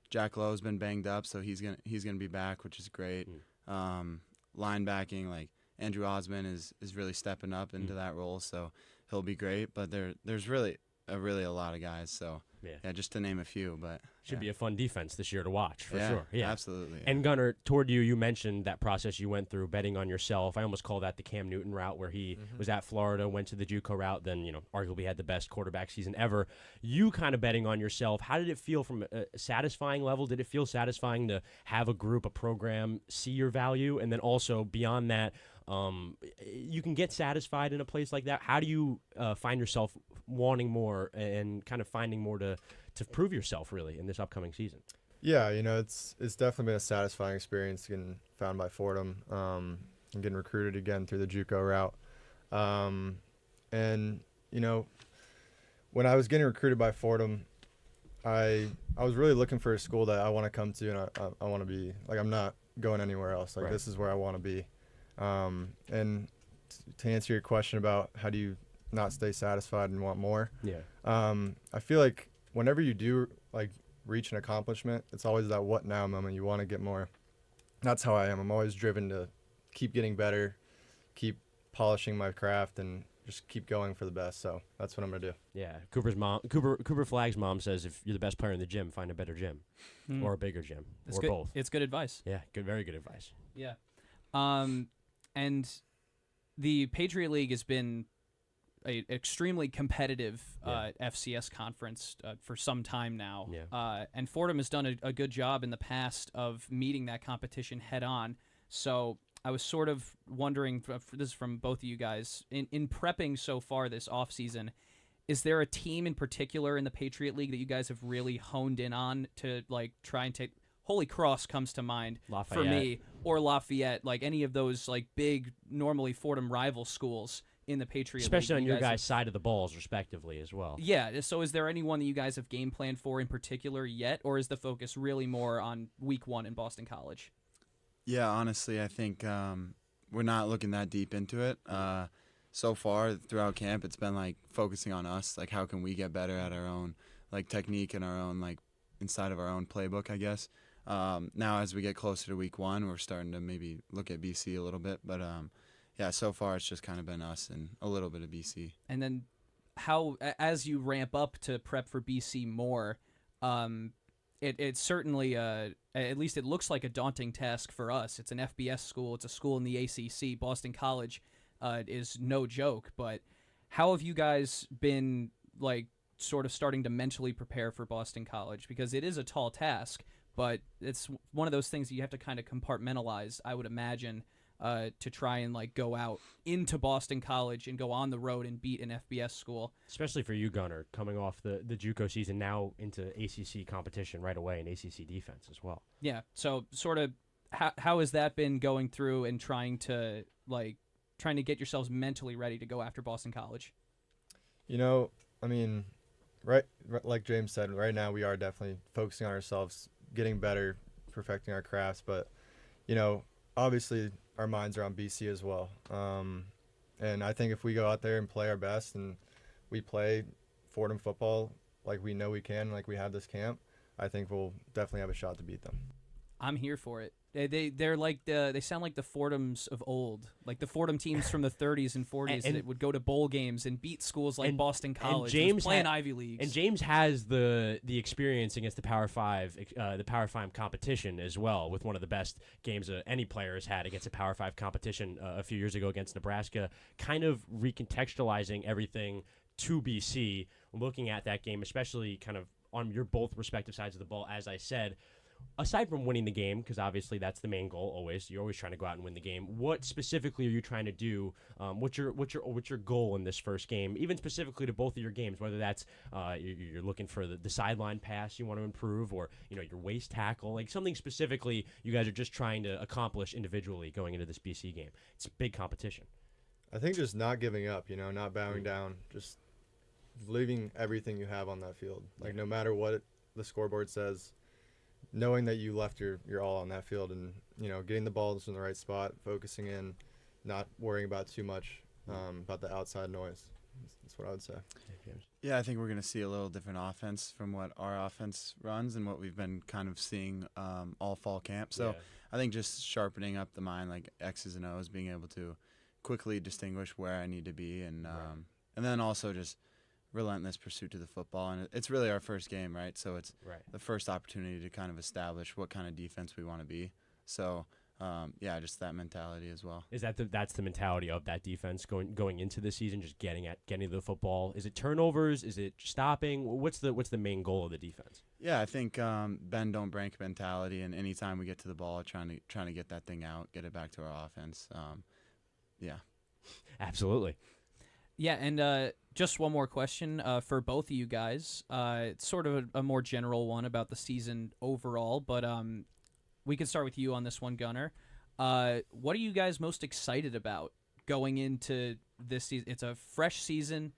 Jack Lowe's been banged up, so he's gonna be back, which is great. Linebacking, like Andrew Osmond is really stepping up into that role, so he'll be great. But there's really a lot of guys. So just to name a few, but should be a fun defense this year to watch for sure. Yeah, absolutely. And Gunnar, toward you mentioned that process you went through betting on yourself. I almost call that the Cam Newton route, where he was at Florida, went to the JUCO route, then arguably had the best quarterback season ever. You kind of betting on yourself. How did it feel from a satisfying level? Did it feel satisfying to have a program see your value, and then also beyond that? You can get satisfied in a place like that. How do you find yourself wanting more and kind of finding more to prove yourself really in this upcoming season? Yeah, it's definitely been a satisfying experience getting found by Fordham and getting recruited again through the JUCO route. And when I was getting recruited by Fordham, I was really looking for a school that I want to come to, and I want to be like, I'm not going anywhere else. Like Right. This is where I want to be. And to answer your question about how do you not stay satisfied and want more, I feel like whenever you do reach an accomplishment, it's always that what now moment. You want to get more. That's how I am. I'm always driven to keep getting better, keep polishing my craft, and just keep going for the best. So that's what I'm gonna do. Yeah, Cooper Flagg's mom says if you're the best player in the gym, find a better gym or a bigger gym or good. both. It's good advice. Yeah, very good advice. Yeah, and the Patriot League has been a extremely competitive FCS conference for some time now. Yeah. And Fordham has done a good job in the past of meeting that competition head on. So I was sort of wondering, this is from both of you guys, in prepping so far this offseason, is there a team in particular in the Patriot League that you guys have really honed in on to try and take? Holy Cross comes to mind for me, or Lafayette, any of those big, normally Fordham rival schools in the Patriot League. Especially on your guys' side of the balls, respectively, as well. Yeah, so is there anyone that you guys have game planned for in particular yet, or is the focus really more on week 1 in Boston College? Yeah, honestly, I think we're not looking that deep into it. So far throughout camp, it's been focusing on us, how can we get better at our own technique and our own inside of our own playbook, I guess. Now as we get closer to week 1, we're starting to maybe look at BC a little bit, but yeah, so far it's just kind of been us and a little bit of BC. And then how, as you ramp up to prep for BC more, it's certainly, at least it looks like a daunting task for us. It's an FBS school. It's a school in the ACC. Boston College is no joke. But how have you guys been, sort of starting to mentally prepare for Boston College? Because it is a tall task, but it's one of those things that you have to kind of compartmentalize, I would imagine, to try and go out into Boston College and go on the road and beat an FBS school. Especially for you, Gunnar, coming off the JUCO season now into ACC competition right away and ACC defense as well. Yeah, so sort of how has that been going through and trying to get yourselves mentally ready to go after Boston College? I mean, right like James said, right now we are definitely focusing on ourselves, getting better, perfecting our crafts, but obviously our minds are on BC as well. And I think if we go out there and play our best and we play Fordham football like we know we can, like we have this camp, I think we'll definitely have a shot to beat them. I'm here for it. They're they sound like the Fordhams of old, like the Fordham teams from the 30s and 40s that would go to bowl games and beat schools like Boston College. And James playing Ivy Leagues. And James has the experience against the Power 5 competition as well, with one of the best games any player has had against a Power 5 competition a few years ago against Nebraska. Kind of recontextualizing everything to BC, looking at that game, especially kind of on your both respective sides of the ball, as I said. Aside from winning the game, because obviously that's the main goal always, you're always trying to go out and win the game. What specifically are you trying to do? What's your goal in this first game? Even specifically to both of your games, whether that's you're looking for the sideline pass you want to improve, or your waist tackle, something specifically you guys are just trying to accomplish individually going into this BC game. It's a big competition. I think just not giving up, not bowing down, just leaving everything you have on that field. No matter what the scoreboard says, knowing that you left your all on that field, and getting the balls in the right spot, focusing in, not worrying about too much about the outside noise. That's what I would say. Yeah, I think we're going to see a little different offense from what our offense runs and what we've been kind of seeing all fall camp. So I think just sharpening up the mind, X's and O's, being able to quickly distinguish where I need to be, and then also just relentless pursuit to the football. And it's really our first game, right? So it's the first opportunity to kind of establish what kind of defense we want to be. So just that mentality as well. Is that's the mentality of that defense going into the season, just getting to the football? Is it turnovers? Is it stopping? What's the main goal of the defense? Yeah, I think bend don't break mentality, and anytime we get to the ball, trying to get that thing out, get it back to our offense. Absolutely. Yeah, and just one more question for both of you guys. It's sort of a more general one about the season overall, but we can start with you on this one, Gunnar. What are you guys most excited about going into this season? It's a fresh season,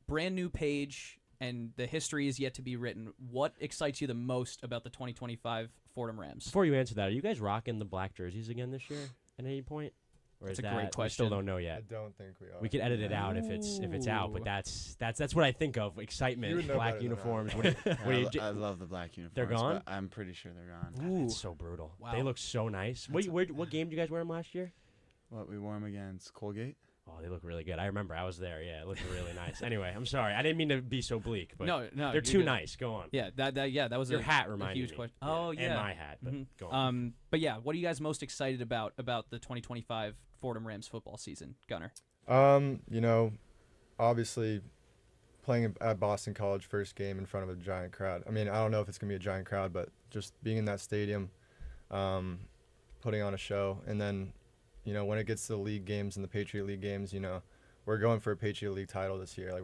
brand new page, and the history is yet to be written. What excites you the most about the 2025 Fordham Rams? Before you answer that, are you guys rocking the black jerseys again this year at any point? Or That's is a that, great question. We still don't know yet. I don't think we are. We could edit it out if it's out, but that's what I think of. Excitement, black uniforms. I love the black uniforms. They're gone? But I'm pretty sure they're gone. Ooh. That's so brutal. Wow. They look so nice. What game did you guys wear them last year? What, we wore them against Colgate? Oh, they look really good. I remember I was there. Yeah, it looked really nice. Anyway, I'm sorry. I didn't mean to be so bleak, but no, they're too nice. Go on. Yeah, that was your hat reminded huge me. question. Yeah, Oh, yeah. And my hat, but go on. But yeah, what are you guys most excited about the 2025 Fordham Rams football season, Gunnar? Obviously playing at Boston College, first game in front of a giant crowd. I mean, I don't know if it's going to be a giant crowd, but just being in that stadium, putting on a show. And then, when it gets to the league games and the Patriot League games, we're going for a Patriot League title this year. Like,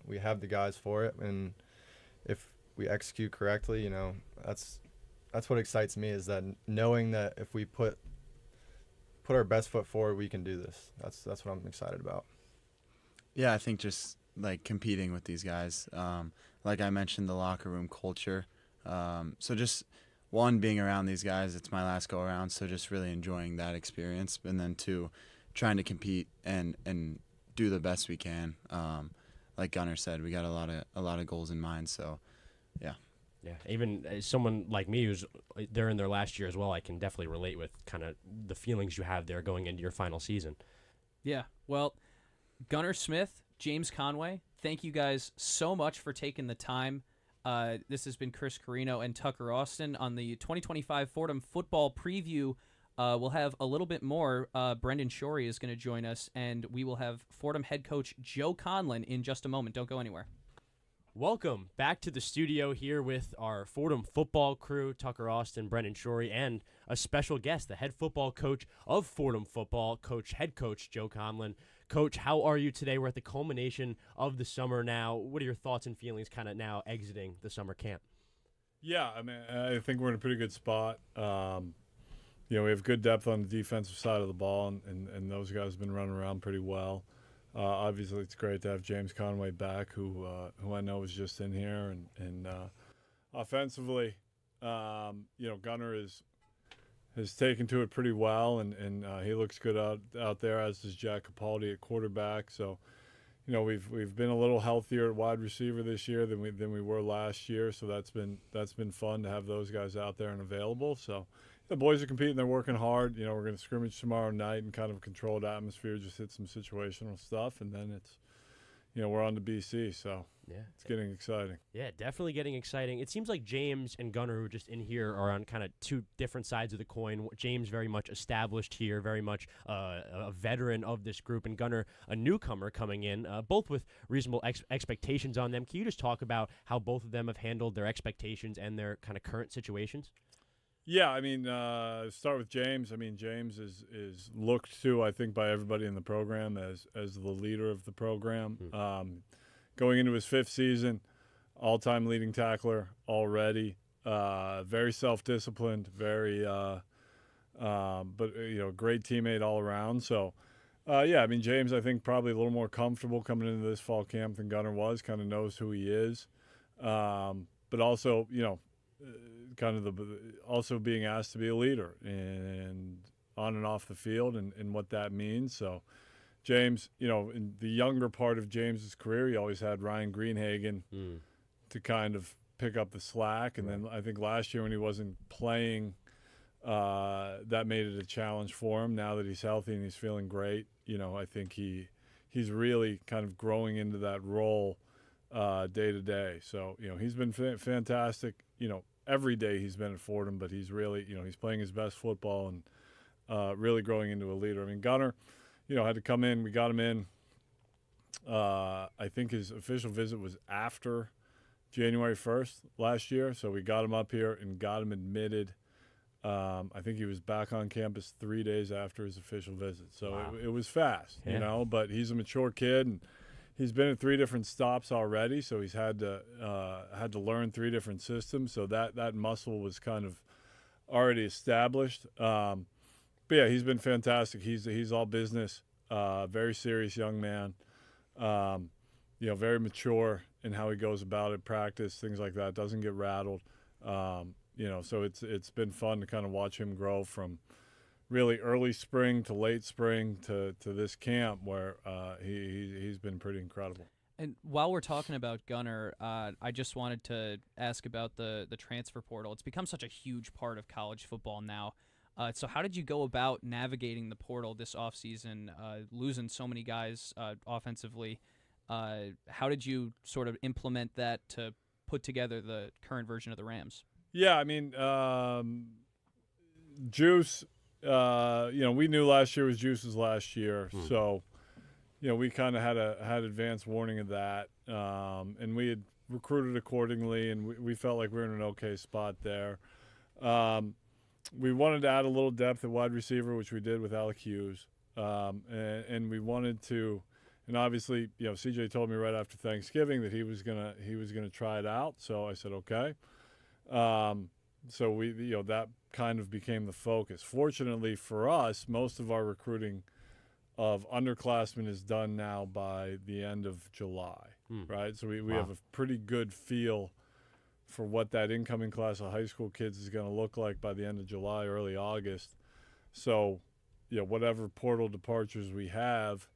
we have the guys for it. And if we execute correctly, that's what excites me, is that knowing that if we put our best foot forward, we can do this. That's what I'm excited about. Yeah, I think just like competing with these guys. Like I mentioned, the locker room culture. So just one, being around these guys, it's my last go around. So just really enjoying that experience, and then two, trying to compete and do the best we can. Like Gunnar said, we got a lot of goals in mind. So, yeah. Yeah, even as someone like me who's they're in their last year as well, I can definitely relate with kind of the feelings you have there going into your final season. Yeah, well, Gunnar Smith, James Conway, thank you guys so much for taking the time. This has been Chris Carino and Tucker Austin on the 2025 Fordham Football Preview. We'll have a little bit more. Brendan Shorey is going to join us, and we will have Fordham head coach Joe Conlon in just a moment. Don't go anywhere. Welcome back to the studio here with our Fordham football crew, Tucker Austin, Brendan Shorey, and a special guest, the head football coach of Fordham football, head coach Joe Conlon. Coach, how are you today? We're at the culmination of the summer now. What are your thoughts and feelings kind of now exiting the summer camp? Yeah, I mean, I think we're in a pretty good spot. We have good depth on the defensive side of the ball, and those guys have been running around pretty well. Obviously, it's great to have James Conway back, who I know was just in here, and offensively, Gunnar has taken to it pretty well, and he looks good out there, as does Jack Capaldi at quarterback. So, we've been a little healthier at wide receiver this year than we were last year. So that's been fun to have those guys out there and available. So. The boys are competing. They're working hard. We're going to scrimmage tomorrow night in kind of a controlled atmosphere, just hit some situational stuff, and then it's, we're on to BC, so yeah, it's getting exciting. Yeah, definitely getting exciting. It seems like James and Gunnar, who are just in here, are on kind of two different sides of the coin. James very much established here, very much a veteran of this group, and Gunnar a newcomer coming in, both with reasonable expectations on them. Can you just talk about how both of them have handled their expectations and their kind of current situations? Yeah, I mean, start with James. I mean, James is looked to, I think, by everybody in the program as the leader of the program. Going into his fifth season, all-time leading tackler already. Very self-disciplined, very, but great teammate all around. So, I mean, James, I think, probably a little more comfortable coming into this fall camp than Gunnar was. Kind of knows who he is, but also, also being asked to be a leader and on and off the field and what that means. So James, in the younger part of James's career, he always had Ryan Greenhagen to kind of pick up the slack. And then I think last year when he wasn't playing, that made it a challenge for him. Now that he's healthy and he's feeling great, I think he's really kind of growing into that role day to day. So, he's been fantastic, every day he's been at Fordham, but he's really, he's playing his best football and really growing into a leader. I mean, Gunnar, had to come in. We got him in. I think his official visit was after January 1st last year. So we got him up here and got him admitted I think he was back on campus 3 days after his official visit. So wow. it was fast, yeah. you know, but he's a mature kid, and he's been at 3 different stops already. So he's had to learn 3 different systems. So that muscle was kind of already established. But yeah, he's been fantastic. He's all business, very serious young man. You know, very mature in how he goes about it, practice, things like that. Doesn't get rattled. You know, so it's been fun to kind of watch him grow from really early spring to late spring to this camp where he's been pretty incredible. And while we're talking about Gunnar, I just wanted to ask about the transfer portal. It's become such a huge part of college football now. So how did you go about navigating the portal this offseason, losing so many guys offensively? How did you sort of implement that to put together the current version of the Rams? Yeah, I mean, Juice, you know, we knew last year was Juice's last year. So, you know, we kind of had advance warning of that. And we had recruited accordingly, and we felt like we were in an okay spot there. We wanted to add a little depth at wide receiver, which we did with Alec Hughes. And we wanted to, and obviously, you know, CJ told me right after Thanksgiving that he was gonna try it out. So I said, okay. So we, you know, that kind of became the focus. Fortunately for us, most of our recruiting of underclassmen is done now by the end of July, right? So we have a pretty good feel for what that incoming class of high school kids is going to look like by the end of July, early August. So, you know, whatever portal departures we have,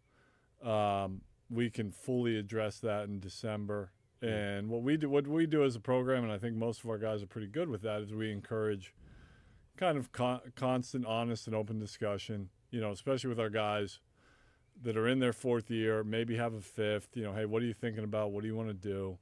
we can fully address that in December. And what we do as a program, and I think most of our guys are pretty good with that, is we encourage kind of constant, honest, and open discussion, you know, especially with our guys that are in their 4th year, maybe have a 5th, you know, hey, what are you thinking about? What do you want to do?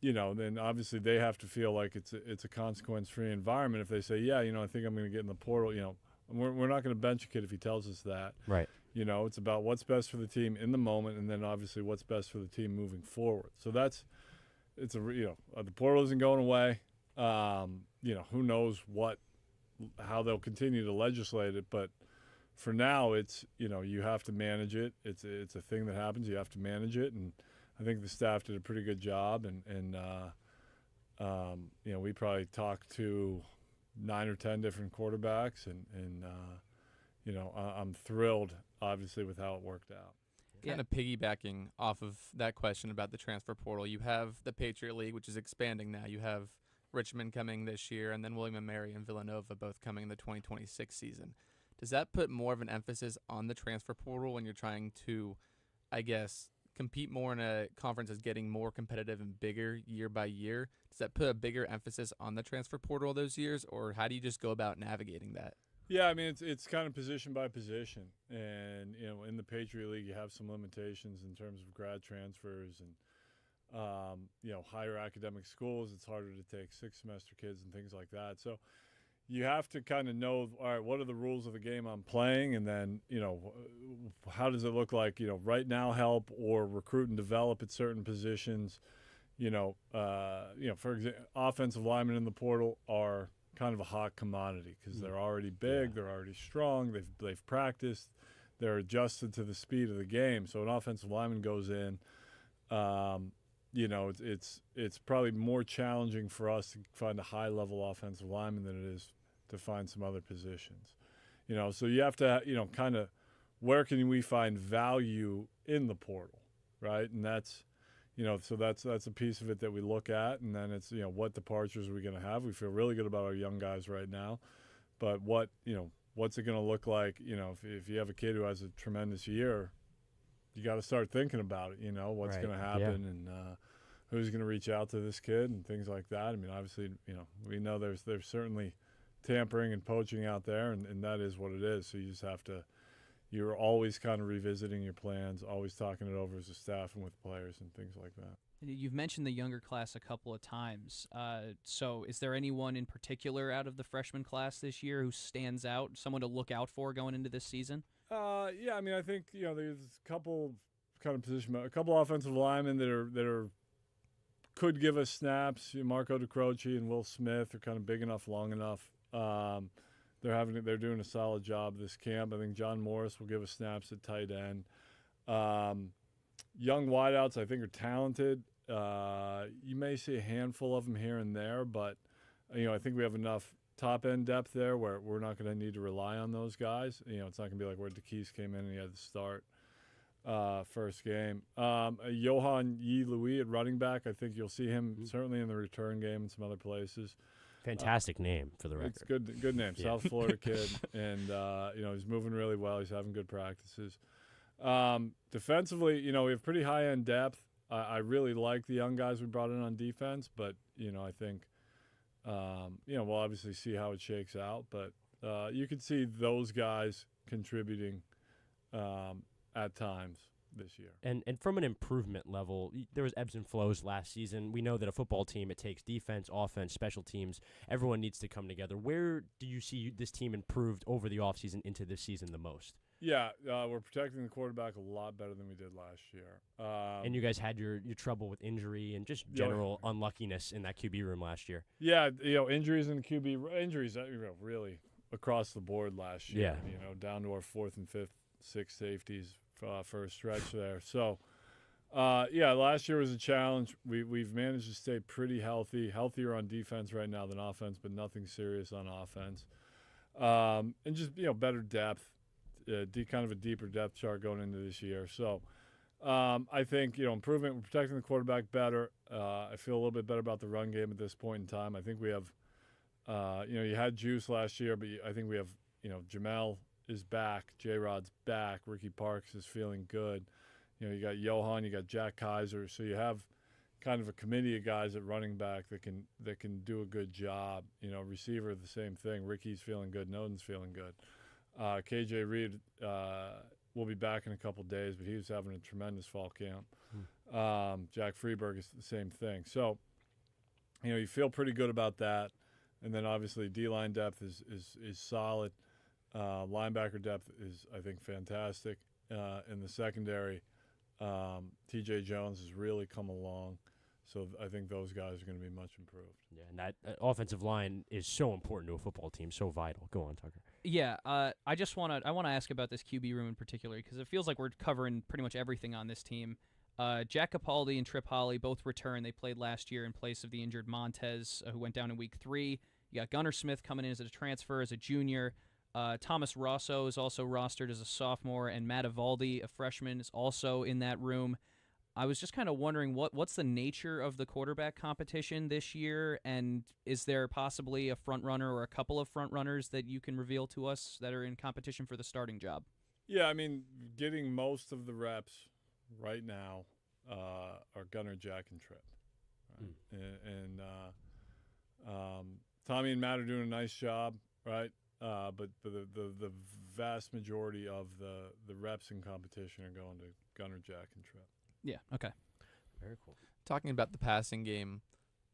You know, then obviously they have to feel like it's a consequence-free environment. If they say, yeah, you know, I think I'm going to get in the portal, you know, we're not going to bench a kid if he tells us that. Right. You know, it's about what's best for the team in the moment, and then obviously what's best for the team moving forward. So you know, the portal isn't going away. You know, who knows how they'll continue to legislate it, but for now, it's, you know, you have to manage it. It's a thing that happens. You have to manage it, and I think the staff did a pretty good job. And you know, we probably talked to 9 or 10 different quarterbacks, and you know, I'm thrilled, obviously, with how it worked out. Kind of piggybacking off of that question about the transfer portal, you have the Patriot League, which is expanding now. You have Richmond coming this year, and then William & Mary and Villanova both coming in the 2026 season. Does that put more of an emphasis on the transfer portal when you're trying to, I guess, compete more in a conference that's getting more competitive and bigger year by year? Does that put a bigger emphasis on the transfer portal those years, or how do you just go about navigating that? Yeah, I mean, it's kind of position by position. And, you know, in the Patriot League, you have some limitations in terms of grad transfers and, you know, higher academic schools. It's harder to take 6-semester kids and things like that. So you have to kind of know, all right, what are the rules of the game I'm playing? And then, you know, how does it look like, you know, right now help or recruit and develop at certain positions? You know, for example, offensive linemen in the portal are kind of a hot commodity because they're already big, they're already strong, they've practiced, they're adjusted to the speed of the game. So an offensive lineman goes in, you know, it's probably more challenging for us to find a high-level offensive lineman than it is to find some other positions. You know, so you have to, you know, kind of where can we find value in the portal, right? And that's, you know, so that's a piece of it that we look at, and then it's, you know, what departures are we going to have? We feel really good about our young guys right now, but what, you know, what's it going to look like? You know, if you have a kid who has a tremendous year, you got to start thinking about it. You know, what's going to happen, and who's going to reach out to this kid and things like that. I mean, obviously, you know, we know there's certainly tampering and poaching out there, and that is what it is. So you just have to. You're always kind of revisiting your plans, always talking it over as a staff and with players and things like that. You've mentioned the younger class a couple of times. So is there anyone in particular out of the freshman class this year who stands out, someone to look out for going into this season? Yeah, I mean, I think, you know, there's a couple kind of a couple offensive linemen that are could give us snaps. Marco DeCroce and Will Smith are kind of big enough, long enough. They're doing a solid job this camp. I think John Morris will give us snaps at tight end. Young wideouts, I think, are talented. You may see a handful of them here and there, but I think we have enough top end depth there where we're not going to need to rely on those guys. It's not going to be like where DeKeys came in and he had to start first game. Johan Yi Louis at running back, I think you'll see him certainly in the return game and some other places. Fantastic name for the record. It's good name, yeah. South Florida kid, and he's moving really well. He's having good practices. Defensively, we have pretty high end depth. I really like the young guys we brought in on defense, but I think we'll obviously see how it shakes out. But you could see those guys contributing at times this year. And from an improvement level, there was ebbs and flows last season. We know that a football team, it takes defense, offense, special teams. Everyone needs to come together. Where do you see this team improved over the offseason into this season the most? Yeah, we're protecting the quarterback a lot better than we did last year. And you guys had your trouble with injury and just general unluckiness in that QB room last year. Yeah, injuries in QB injuries really across the board last year. Yeah. Down to our 4th and 5th, 6th safeties for a stretch there. So, last year was a challenge. We've managed to stay pretty healthier on defense right now than offense, but nothing serious on offense. And just better depth. Kind of a deeper depth chart going into this year. So I think, improvement. We're protecting the quarterback better. I feel a little bit better about the run game at this point in time. I think we have, you had Juice last year, but I think we have, Jamel is back. J-Rod's back. Ricky Parks is feeling good. You got Johan, you got Jack Kaiser. So you have kind of a committee of guys at running back that can do a good job. Receiver, the same thing. Ricky's feeling good. Noden's feeling good. KJ Reed will be back in a couple days, but he was having a tremendous fall camp. Jack Freeberg is the same thing. So, you feel pretty good about that. And then obviously D-line depth is solid. Linebacker depth is, I think, fantastic. In the secondary, TJ Jones has really come along. So I think those guys are going to be much improved. Yeah, and that offensive line is so important to a football team, so vital. Go on, Tucker. Yeah, I want to ask about this QB room in particular because it feels like we're covering pretty much everything on this team. Jack Capaldi and Trip Holly both return. They played last year in place of the injured Montez, who went down in week 3. You got Gunnar Smith coming in as a transfer as a junior. Thomas Rosso is also rostered as a sophomore, and Matt Evaldi, a freshman, is also in that room. I was just kind of wondering what's the nature of the quarterback competition this year, and is there possibly a front runner or a couple of front runners that you can reveal to us that are in competition for the starting job? Yeah, I mean, getting most of the reps right now are Gunnar, Jack, and Trip. Right? And Tommy and Matt are doing a nice job, right? But the vast majority of the reps in competition are going to Gunnar, Jack, and Trip. Yeah, okay. Very cool. Talking about the passing game,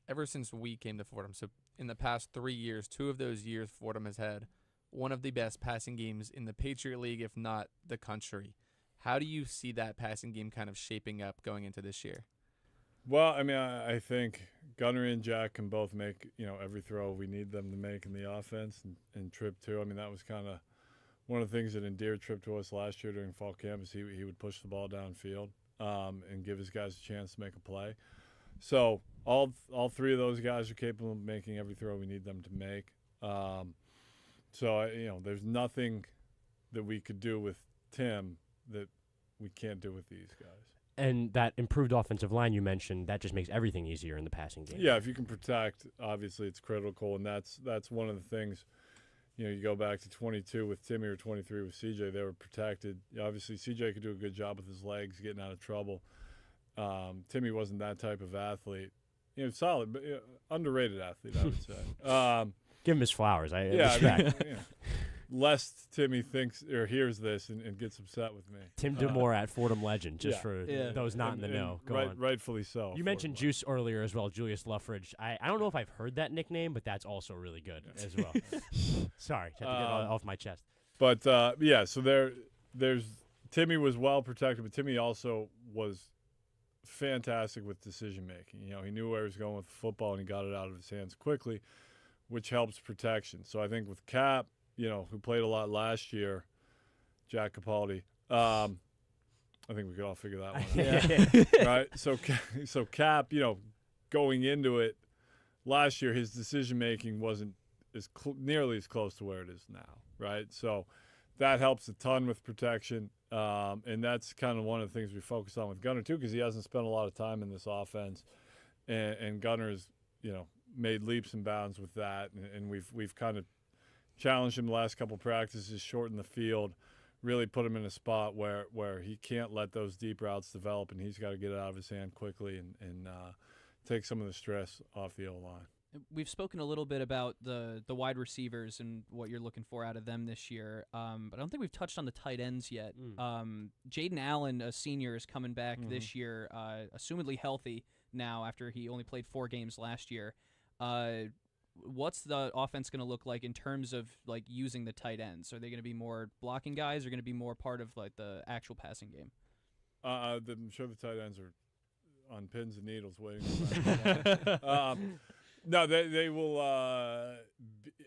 ever since we came to Fordham, so in the past 3 years, 2 of those years, Fordham has had one of the best passing games in the Patriot League, if not the country. How do you see that passing game kind of shaping up going into this year? Well, I mean, I think Gunnar and Jack can both make, every throw we need them to make in the offense, and Tripp too. I mean, that was kind of one of the things that endeared Tripp to us last year during fall camp is he would push the ball downfield. And give his guys a chance to make a play. So all 3 of those guys are capable of making every throw we need them to make. There's nothing that we could do with Tim that we can't do with these guys. And that improved offensive line you mentioned, that just makes everything easier in the passing game. Yeah, if you can protect, obviously it's critical, and that's one of the things. You go back to 22 with Timmy or 23 with CJ, they were protected. Obviously, CJ could do a good job with his legs, getting out of trouble. Timmy wasn't that type of athlete. Solid, but underrated athlete, I would say. Give him his flowers. I respect. Lest Timmy thinks or hears this and gets upset with me. Tim DeMore at Fordham legend, just for those not in the know. Rightfully so. You mentioned Juice earlier as well, Julius Luffridge. I don't know if I've heard that nickname, but that's also really good as well. Sorry, had to get it off my chest. But so there's Timmy was well protected, but Timmy also was fantastic with decision making. You know, he knew where he was going with the football, and he got it out of his hands quickly, which helps protection. So I think with Cap, you know, who played a lot last year, Jack Capaldi, I think we could all figure that one out. Right? So Cap, you know, going into it last year, his decision-making wasn't nearly as close to where it is now, right? So that helps a ton with protection, and that's kind of one of the things we focus on with Gunner, too, because he hasn't spent a lot of time in this offense, and Gunner's, you know, made leaps and bounds with that, and we've kind of challenged him the last couple practices, shorten the field, really put him in a spot where he can't let those deep routes develop, and he's got to get it out of his hand quickly and take some of the stress off the O-line. We've spoken a little bit about the wide receivers and what you're looking for out of them this year, but I don't think we've touched on the tight ends yet. Jaden Allen, a senior, is coming back this year, assumedly healthy now after he only played 4 games last year. What's the offense going to look like in terms of like using the tight ends? Are they going to be more blocking guys, or going to be more part of like the actual passing game? I'm sure the tight ends are on pins and needles waiting. No, they will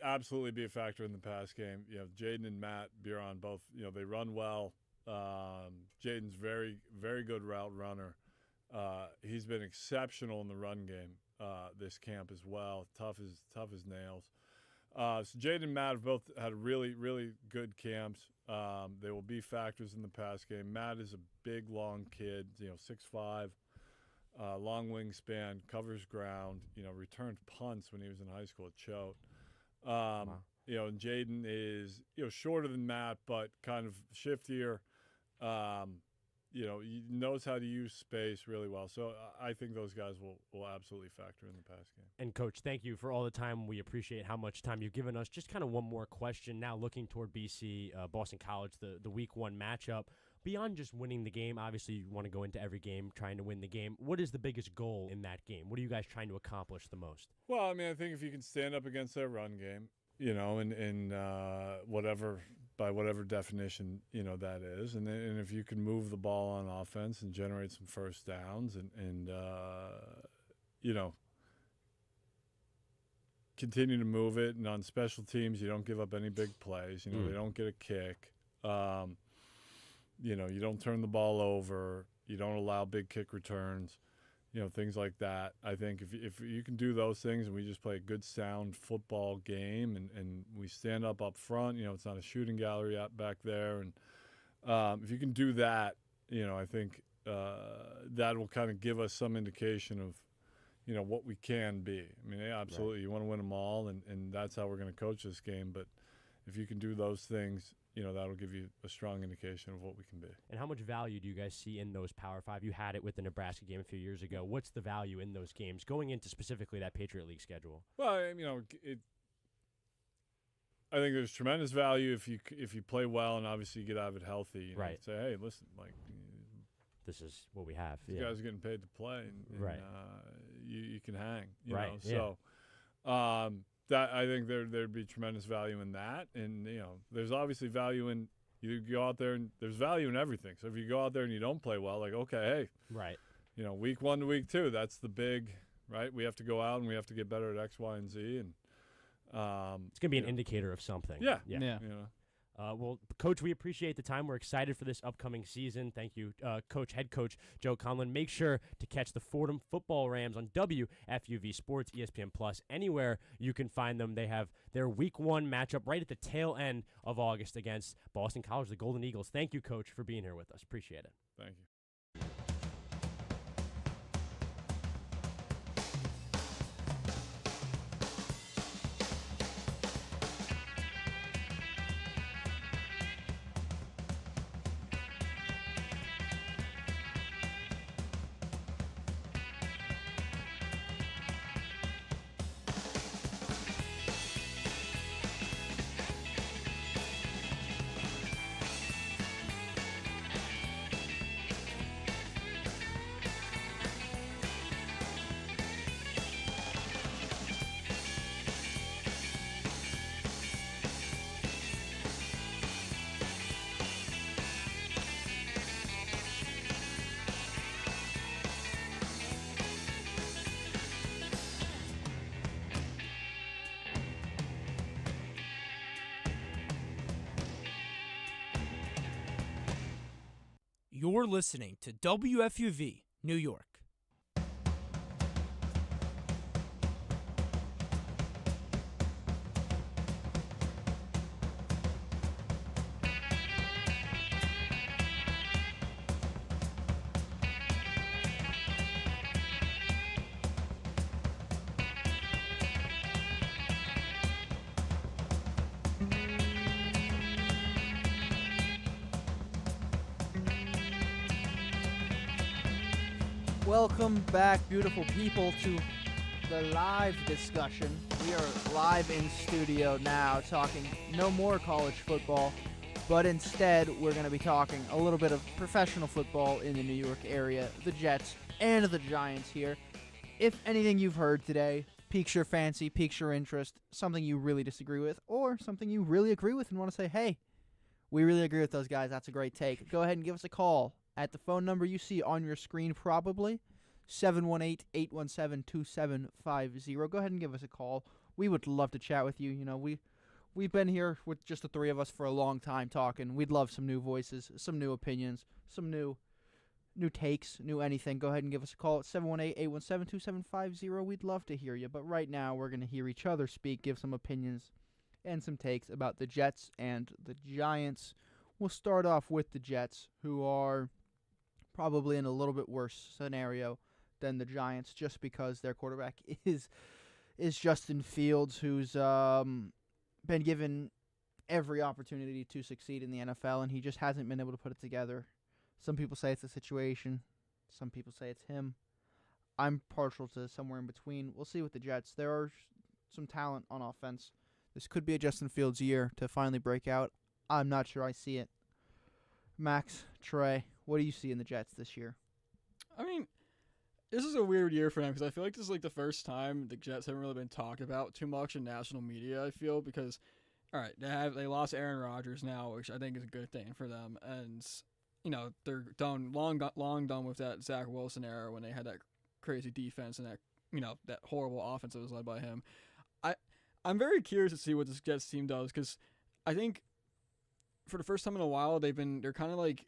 absolutely be a factor in the pass game. You know, Jaden and Matt Buron both, you know, they run well. Jaden's very, very good route runner. He's been exceptional in the run game this camp as well. Tough as nails. So Jaden and Matt have both had really, really good camps. They will be factors in the pass game. Matt is a big, long kid, you know, 6'5", long wingspan, covers ground, you know, returned punts when he was in high school at Choate. You know, and Jaden is, you know, shorter than Matt, but kind of shiftier. You know, he knows how to use space really well. So I think those guys will absolutely factor in the pass game. And, Coach, thank you for all the time. We appreciate how much time you've given us. Just kind of one more question. Now looking toward BC, Boston College, the Week 1 matchup. Beyond just winning the game, obviously you want to go into every game trying to win the game. What is the biggest goal in that game? What are you guys trying to accomplish the most? Well, I mean, I think if you can stand up against their run game, you know, and by whatever definition, you know, that is. And if you can move the ball on offense and generate some first downs and you know, continue to move it. And on special teams, you don't give up any big plays. You know, they don't get a kick. You know, you don't turn the ball over. You don't allow big kick returns. You know, things like that. I think if you can do those things and we just play a good, sound football game and we stand up front, you know, it's not a shooting gallery out back there. And if you can do that, you know, I think that will kind of give us some indication of, you know, what we can be. I mean, yeah, absolutely. Right. You want to win them all, and that's how we're going to coach this game. But if you can do those things, you know, that'll give you a strong indication of what we can be. And how much value do you guys see in those Power 5? You had it with the Nebraska game a few years ago. What's the value in those games going into specifically that Patriot League schedule? Well, you know, I think there's tremendous value if you play well and obviously you get out of it healthy. You know, right. Say, hey, listen, like, this is what we have. These guys are getting paid to play, and right. You can hang. You right. know? So that I think there'd be tremendous value in that, and you know, there's obviously value in you go out there and there's value in everything. So if you go out there and you don't play well, like okay, hey, right, you know, week 1 to week 2, that's the big right. We have to go out and we have to get better at X, Y, and Z, and it's gonna be an indicator of something. Yeah. You know. Well, Coach, we appreciate the time. We're excited for this upcoming season. Thank you, Head Coach Joe Conlon. Make sure to catch the Fordham Football Rams on WFUV Sports, ESPN Plus, anywhere you can find them. They have their Week 1 matchup right at the tail end of August against Boston College, the Golden Eagles. Thank you, Coach, for being here with us. Appreciate it. Thank you. You're listening to WFUV, New York. Welcome back, beautiful people, to the live discussion. We are live in studio now talking no more college football, but instead we're going to be talking a little bit of professional football in the New York area, the Jets and the Giants here. If anything you've heard today piques your fancy, piques your interest, something you really disagree with, or something you really agree with and want to say, hey, we really agree with those guys, that's a great take, go ahead and give us a call at the phone number you see on your screen, probably 718-817-2750. Go ahead and give us a call. We would love to chat with you. You know, we've been here with just the three of us for a long time talking. We'd love some new voices, some new opinions, some new takes, new anything. Go ahead and give us a call at 718-817-2750. We'd love to hear you. But right now we're going to hear each other speak, give some opinions and some takes about the Jets and the Giants. We'll start off with the Jets, who are probably in a little bit worse scenario than the Giants, just because their quarterback is Justin Fields, who's been given every opportunity to succeed in the NFL, and he just hasn't been able to put it together. Some people say it's a situation. Some people say it's him. I'm partial to somewhere in between. We'll see with the Jets. There are some talent on offense. This could be a Justin Fields year to finally break out. I'm not sure I see it. Max, Trey, what do you see in the Jets this year? I mean, this is a weird year for them because I feel like this is like the first time the Jets haven't really been talked about too much in national media, I feel, because, all right, they lost Aaron Rodgers now, which I think is a good thing for them. And, you know, they're long done with that Zach Wilson era when they had that crazy defense and that, you know, that horrible offense that was led by him. I'm very curious to see what this Jets team does because I think for the first time in a while, they're kind of like,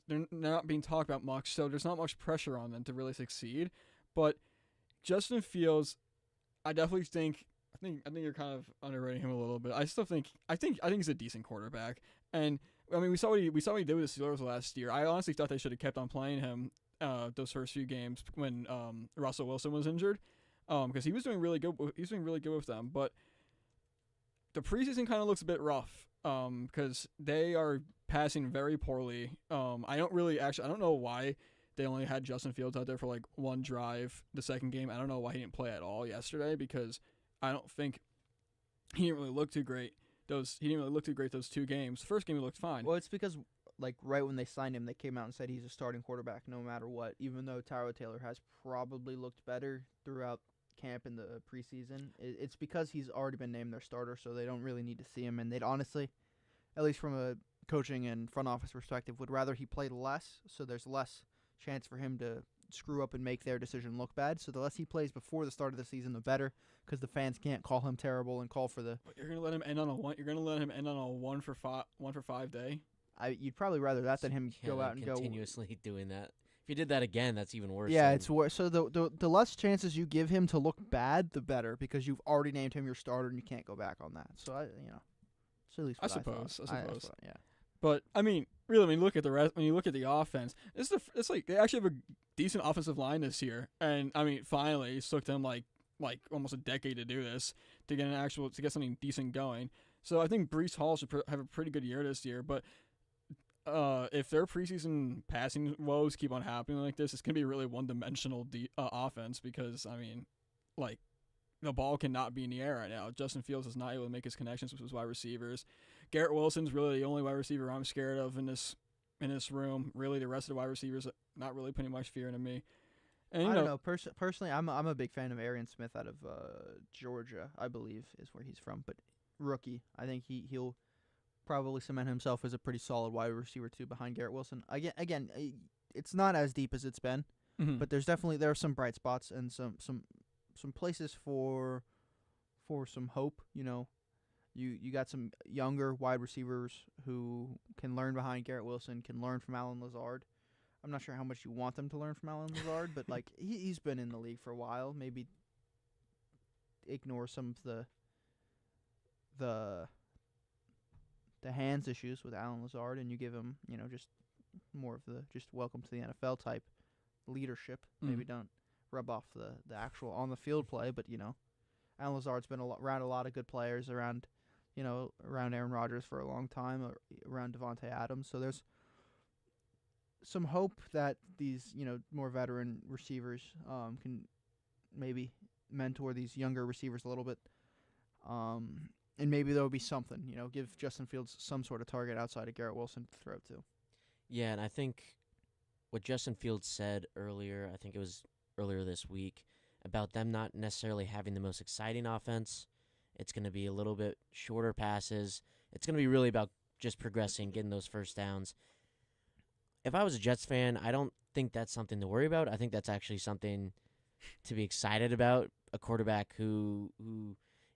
they're not being talked about much, so there's not much pressure on them to really succeed. But Justin Fields, I definitely think you're kind of underrating him a little bit. I think he's a decent quarterback, and I mean we saw what he did with the Steelers last year. I honestly thought they should have kept on playing him those first few games when Russell Wilson was injured, because he was doing really good. He was doing really good with them, but the preseason kind of looks a bit rough. Because they are passing very poorly. I don't know why they only had Justin Fields out there for like one drive the second game. I don't know why he didn't play at all yesterday because I don't think he didn't really look too great. Those 2 games. The first game he looked fine. Well, it's because like right when they signed him, they came out and said he's a starting quarterback no matter what. Even though Tyrod Taylor has probably looked better throughout camp in the preseason, it's because he's already been named their starter, so they don't really need to see him, and they'd honestly, at least from a coaching and front office perspective, would rather he played less, so there's less chance for him to screw up and make their decision look bad. So the less he plays before the start of the season, the better, because the fans can't call him terrible and call for the. But you're gonna let him end on a one. You're gonna let him end on a 1 for 5 day. You'd probably rather that than him go out and continuously doing that. If you did that again, that's even worse. Yeah, it's worse. So the less chances you give him to look bad, the better, because you've already named him your starter and you can't go back on that. So so at least I suppose. Yeah. But I mean, really, when you look at the rest, when you look at the offense, it's like they actually have a decent offensive line this year, and I mean, finally, it took them like almost a decade to do this to get something decent going. So I think Breece Hall should have a pretty good year this year, but. If their preseason passing woes keep on happening like this, it's going to be a really one-dimensional offense because, I mean, like, the ball cannot be in the air right now. Justin Fields is not able to make his connections with his wide receivers. Garrett Wilson's really the only wide receiver I'm scared of in this room. Really, the rest of the wide receivers not really putting much fear into me. And, I don't know. Personally, I'm a big fan of Arian Smith out of Georgia, I believe, is where he's from. But rookie, I think he'll probably cement himself as a pretty solid wide receiver too behind Garrett Wilson. Again, it's not as deep as it's been, but there are some bright spots and some places for some hope. You know, you got some younger wide receivers who can learn behind Garrett Wilson, can learn from Allen Lazard. I'm not sure how much you want them to learn from Alan Lazard, but like he's been in the league for a while. Maybe ignore some of the hands issues with Alan Lazard, and you give him, just more of the just welcome to the NFL type leadership. Maybe don't rub off the actual on the field play, but Alan Lazard's been around a lot of good players, around Aaron Rodgers for a long time, around Devontae Adams. So there's some hope that these more veteran receivers can maybe mentor these younger receivers a little bit. And maybe there will be something, give Justin Fields some sort of target outside of Garrett Wilson to throw to. Yeah, and I think what Justin Fields said earlier, I think it was earlier this week, about them not necessarily having the most exciting offense. It's going to be a little bit shorter passes. It's going to be really about just progressing, getting those first downs. If I was a Jets fan, I don't think that's something to worry about. I think that's actually something to be excited about, a quarterback who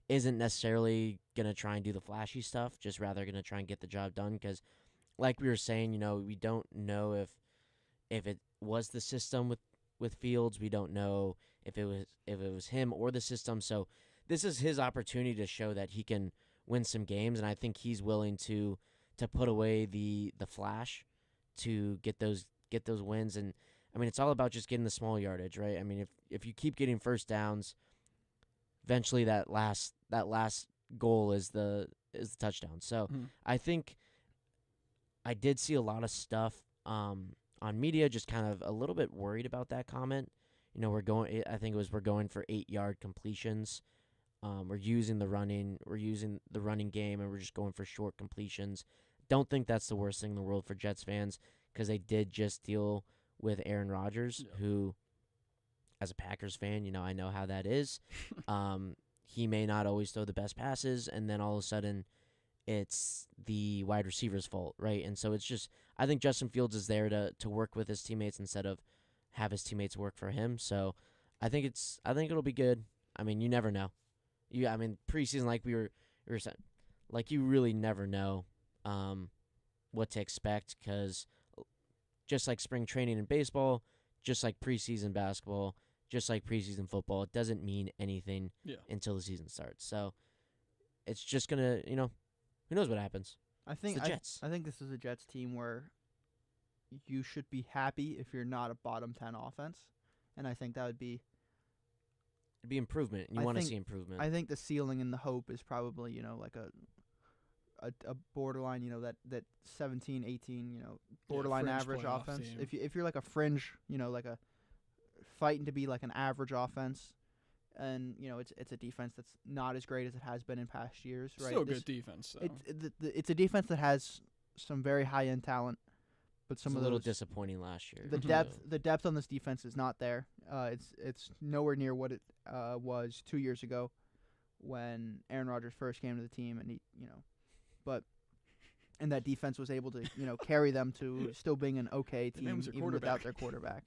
isn't necessarily going to try and do the flashy stuff, just rather going to try and get the job done. Because, like we were saying, we don't know if it was the system with Fields. We don't know if it was him or the system. So this is his opportunity to show that he can win some games, and I think he's willing to put away the flash to get those wins. And I mean, it's all about just getting the small yardage, right? I mean, if you keep getting first downs, eventually that last goal is the touchdown. So I think I did see a lot of stuff on media just kind of a little bit worried about that comment. We're going for 8-yard completions. We're using the running game, and we're just going for short completions. Don't think that's the worst thing in the world for Jets fans, because they did just deal with Aaron Rodgers, who, as a Packers fan, I know how that is. He may not always throw the best passes, and then all of a sudden it's the wide receiver's fault, right? And so it's just, I think Justin Fields is there to work with his teammates instead of have his teammates work for him. So I think it'll be good. I mean, you never know. Preseason, like we were saying, like, you really never know what to expect, because just like spring training in baseball, just like preseason basketball, just like preseason football, it doesn't mean anything until the season starts. So it's just gonna, who knows what happens? I think it's the Jets. I think this is a Jets team where you should be happy if you're not a bottom 10 offense, and I think that would be. It'd be improvement. You want to see improvement. I think the ceiling and the hope is probably, like a borderline, that 17, 18, borderline average offense. Team. If you're like a fringe, like a fighting to be like an average offense, and it's a defense that's not as great as it has been in past years, right? Still good defense. So. It's a defense that has some very high end talent, but some it's of a little those disappointing last year. The depth on this defense is not there. It's nowhere near what it was 2 years ago when Aaron Rodgers first came to the team, and and that defense was able to carry them to still being an okay team even without their quarterback.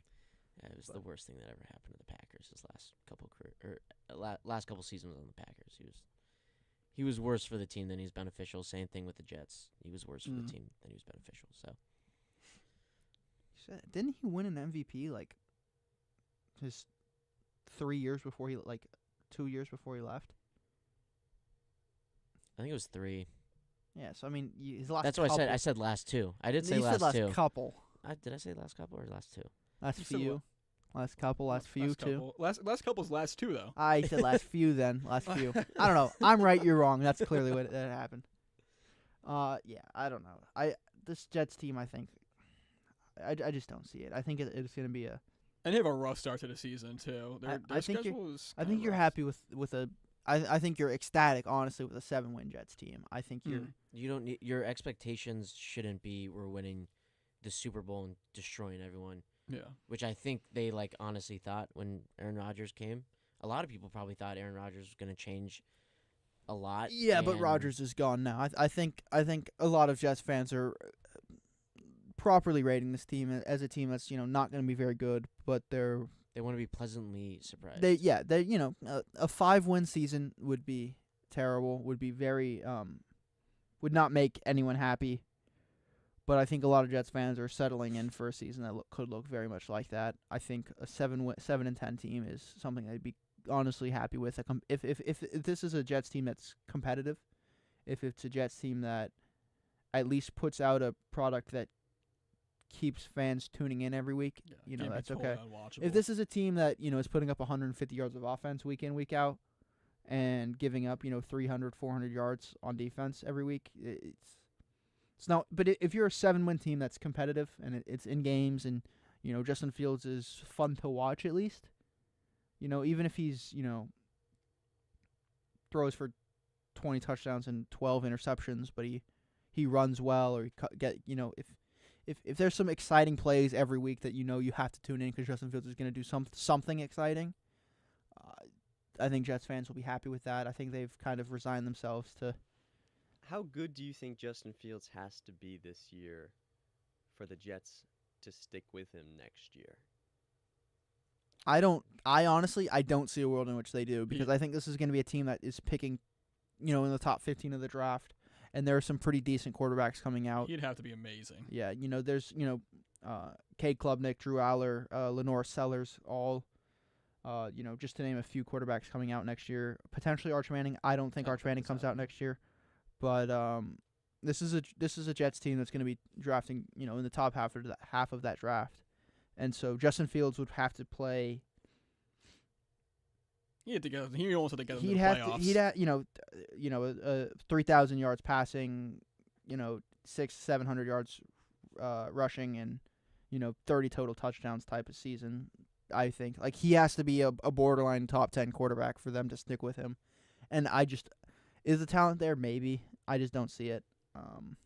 Yeah, it was the worst thing that ever happened to the Packers his last couple seasons on the Packers. He was worse for the team than he's beneficial. Same thing with the Jets. He was worse for the team than he was beneficial. So didn't he win an MVP like his 3 years before 2 years before he left? I think it was 3. Yeah, so I mean, his last. That's what I said. I said last 2. I did say you last said 2. last couple. Did I say last couple or last 2? Last few. Last couple. Last few too. Last couple's last 2 though. I said last few then. Last few. I don't know. I'm right. You're wrong. That's clearly what that happened. Yeah. I don't know. This Jets team, I think. I just don't see it. I think it's going to be a. And they have a rough start to the season too. Their schedule is. I think you're happy with a. I think you're ecstatic, honestly, with a 7-win Jets team. I think you're. You don't need, your expectations shouldn't be we're winning the Super Bowl and destroying everyone. Yeah. Which I think they honestly thought when Aaron Rodgers came. A lot of people probably thought Aaron Rodgers was going to change a lot. Yeah, but Rodgers is gone now. I think a lot of Jets fans are properly rating this team as a team that's not going to be very good, but they want to be pleasantly surprised. They a 5-win season would be terrible. Would be very would not make anyone happy. But I think a lot of Jets fans are settling in for a season that could look very much like that. I think a 7-10 team is something I'd be honestly happy with. If this is a Jets team that's competitive, if it's a Jets team that at least puts out a product that keeps fans tuning in every week, that's okay. If this is a team that is putting up 150 yards of offense week in, week out, and giving up 300, 400 yards on defense every week, it's not. But if you're a 7-win team that's competitive and it's in games and Justin Fields is fun to watch, at least even if he's throws for 20 touchdowns and 12 interceptions, but he runs well, or if there's some exciting plays every week that you have to tune in because Justin Fields is going to do something exciting, I think Jets fans will be happy with that. I think they've kind of resigned themselves to. How good do you think Justin Fields has to be this year for the Jets to stick with him next year? I honestly don't see a world in which they do, because I think this is going to be a team that is picking, in the top 15 of the draft, and there are some pretty decent quarterbacks coming out. He'd have to be amazing. Yeah, there's Cade Klubnik, Drew Aller, Lenore Sellers, all just to name a few quarterbacks coming out next year. Potentially Arch Manning. I don't think Arch Manning comes out next year, but this is a Jets team that's going to be drafting in the top half of that draft, and so Justin Fields would have to play. He almost had to get them to the playoffs. He'd have 3,000 yards passing, 600-700 yards rushing, and 30 total touchdowns type of season. I think he has to be a borderline top 10 quarterback for them to stick with him, and is the talent there? Maybe. I just don't see it, and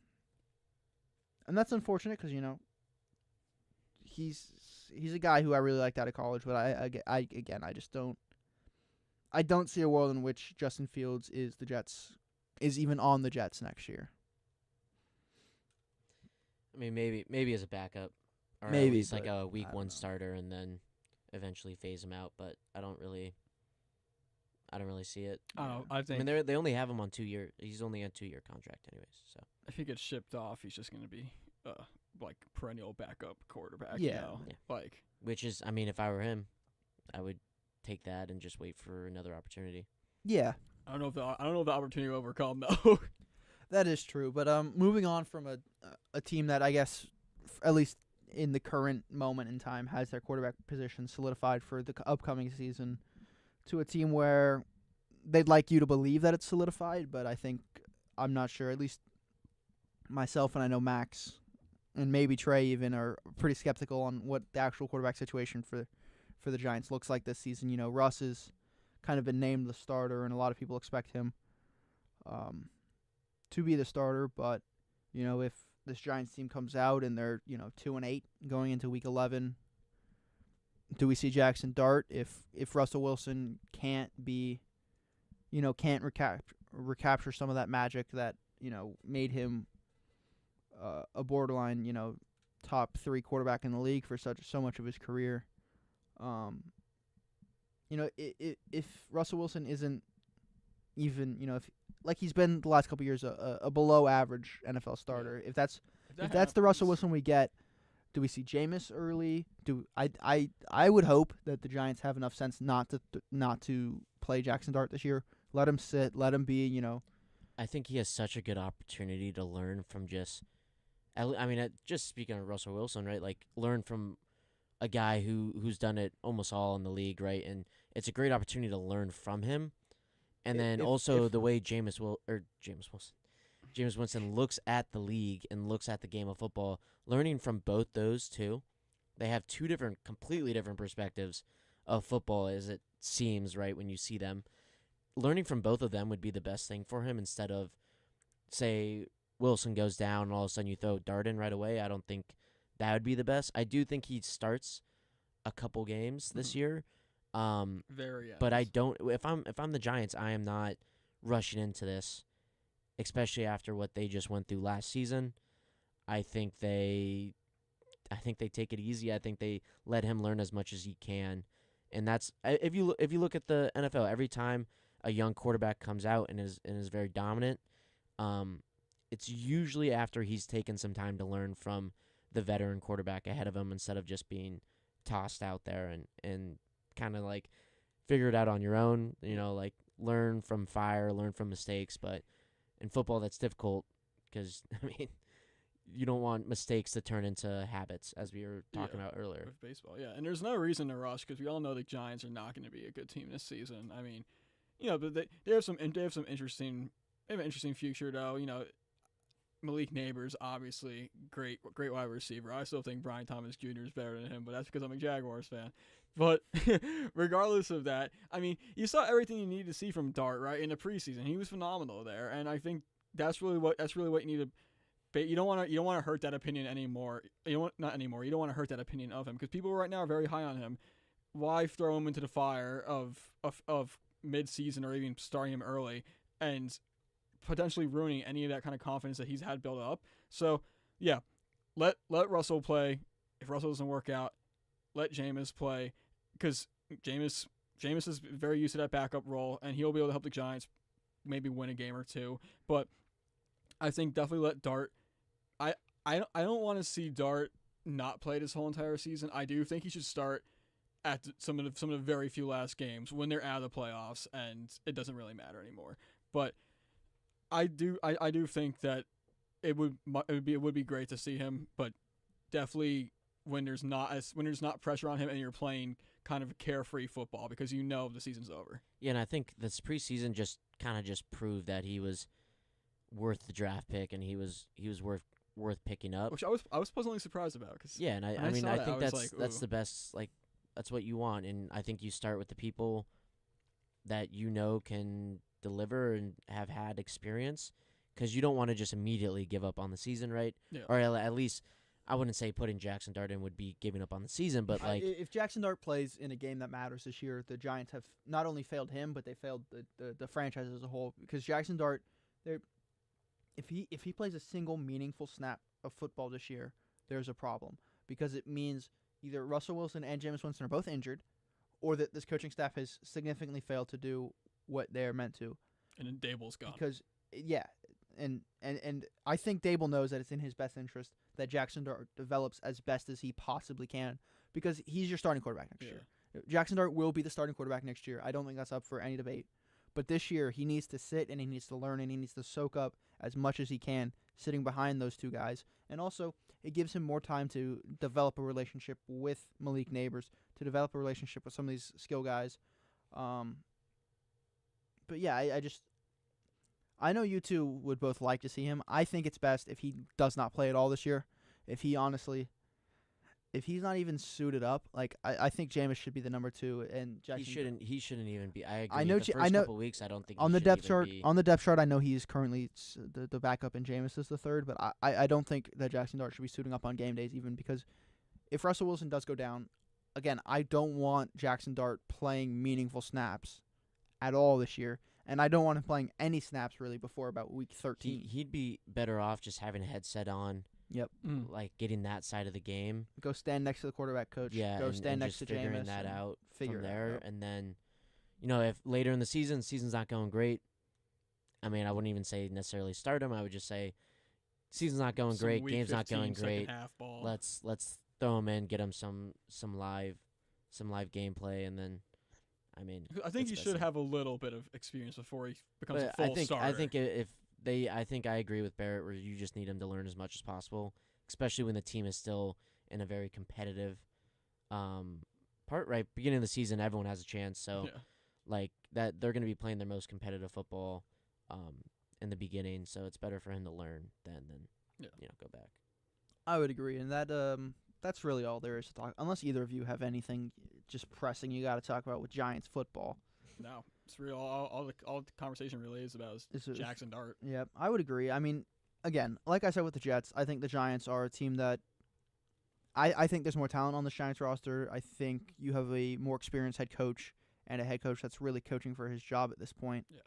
that's unfortunate because he's a guy who I really liked out of college, but I don't see a world in which Justin Fields is even on the Jets next year. I mean, maybe as a backup, or maybe, at least like a week 1 starter, and then eventually phase him out. But I don't really see it. I think. I mean, they only have him on 2 year. He's only on 2-year contract, anyways. So if he gets shipped off, he's just going to be perennial backup quarterback. Yeah. Which is, I mean, if I were him, I would take that and just wait for another opportunity. Yeah. I don't know if the opportunity will overcome though. That is true, but moving on from a team that I guess at least in the current moment in time has their quarterback position solidified for the upcoming season, to a team where they'd like you to believe that it's solidified, but I'm not sure. At least myself, and I know Max and maybe Trey even, are pretty skeptical on what the actual quarterback situation for the Giants looks like this season. Russ has kind of been named the starter, and a lot of people expect him to be the starter. But if this Giants team comes out and they're 2-8 going into Week 11, do we see Jackson Dart? If Russell Wilson can't recapture some of that magic that made him a borderline top 3 quarterback in the league for so much of his career. If Russell Wilson isn't even, if he's been the last couple years a below average NFL starter, if that's the Russell Wilson we get, do we see Jameis early? I would hope that the Giants have enough sense not to play Jackson Dart this year. Let him sit. Let him be. I think he has such a good opportunity to learn from just speaking of Russell Wilson, right? Learn from a guy who's done it almost all in the league, right? And it's a great opportunity to learn from him. And then the way Jameis Winston looks at the league and looks at the game of football, learning from both those two, they have two completely different perspectives of football, as it seems, right, when you see them. Learning from both of them would be the best thing for him, instead of, say, Wilson goes down and all of a sudden you throw Dart in right away. I don't think that would be the best. I do think he starts a couple games this year. But I don't. If I'm the Giants, I am not rushing into this, especially after what they just went through last season. I think they take it easy. I think they let him learn as much as he can, and that's if you look at the NFL, every time a young quarterback comes out and is very dominant, it's usually after he's taken some time to learn from the veteran quarterback ahead of him instead of just being tossed out there and kind of like figure it out on your own, like learn from fire, learn from mistakes. But in football, that's difficult because, you don't want mistakes to turn into habits, as we were talking about earlier. With baseball, yeah. And there's no reason to rush because we all know the Giants are not going to be a good team this season. But they have some interesting future though. Malik Neighbors, obviously great wide receiver. I still think Brian Thomas Jr. is better than him, but that's because I'm a Jaguars fan. But regardless of that, you saw everything you needed to see from Dart, right, in the preseason. He was phenomenal there, and I think that's really what you need to. But you don't want to hurt that opinion anymore. Not anymore. You don't want to hurt that opinion of him because people right now are very high on him. Why throw him into the fire of mid-season or even starting him early and potentially ruining any of that kind of confidence that he's had built up? So, yeah, let Russell play. If Russell doesn't work out, let Jameis play because Jameis is very used to that backup role, and he'll be able to help the Giants maybe win a game or two. But I think definitely let Dart. I don't want to see Dart not play this whole entire season. I do think he should start at some of the very few last games when they're out of the playoffs and it doesn't really matter anymore. But I do think that it would be great to see him, but definitely when there's not pressure on him and you're playing kind of carefree football because the season's over. Yeah, and I think this preseason just proved that he was worth the draft pick and he was worth picking up. Which I was pleasantly surprised about. Yeah, and I think that's the best, that's what you want. And I think you start with the people that can deliver and have had experience because you don't want to just immediately give up on the season, right? Yeah. Or at least I wouldn't say putting Jackson Dart in would be giving up on the season, but if Jackson Dart plays in a game that matters this year, the Giants have not only failed him, but they failed the franchise as a whole because Jackson Dart, if he plays a single meaningful snap of football this year, there's a problem because it means either Russell Wilson and Jameis Winston are both injured, or that this coaching staff has significantly failed to do what they're meant to. And then Dable's gone. Because and I think Dable knows that it's in his best interest that Jackson Dart develops as best as he possibly can because he's your starting quarterback next year. Jackson Dart will be the starting quarterback next year. I don't think that's up for any debate. But this year, he needs to sit and he needs to learn and he needs to soak up as much as he can sitting behind those two guys. And also, it gives him more time to develop a relationship with Malik Neighbors, to develop a relationship with some of these skill guys. But yeah, I know you two would both like to see him. I think it's best if he does not play at all this year. If he's not even suited up, I think Jameis should be the number 2, and Jackson. He shouldn't even be. I agree. I know. The first couple weeks, I don't think on he the should depth even chart. be. On the depth chart, I know he's currently the backup, and Jameis is the third. But I don't think that Jackson Dart should be suiting up on game days, even because if Russell Wilson does go down, again, I don't want Jackson Dart playing meaningful snaps at all this year, and I don't want him playing any snaps really before about week 13. He'd be better off just having a headset on. Yep. Getting that side of the game. Go stand next to the quarterback coach. Yeah. Go stand next to Jameis. Figuring that out from there. Out. And then, if later in the season's not going great, I wouldn't even say necessarily start him. I would just say season's not going great. Game's not going great. Let's throw him in, get him some live gameplay, and then, I think he should have a little bit of experience before he becomes a full starter. I think I agree with Barrett where you just need him to learn as much as possible, especially when the team is still in a very competitive part, right? Beginning of the season, everyone has a chance. So, that they're going to be playing their most competitive football in the beginning. So it's better for him to learn than go back. I would agree. And that's really all there is to talk. Unless either of you have anything just pressing you got to talk about with Giants football. No, it's real. All the conversation really is about is Jackson Dart. Yeah, I would agree. Again, like I said with the Jets, I think the Giants are a team that I think there's more talent on the Giants roster. I think you have a more experienced head coach and a head coach that's really coaching for his job at this point. Yeah.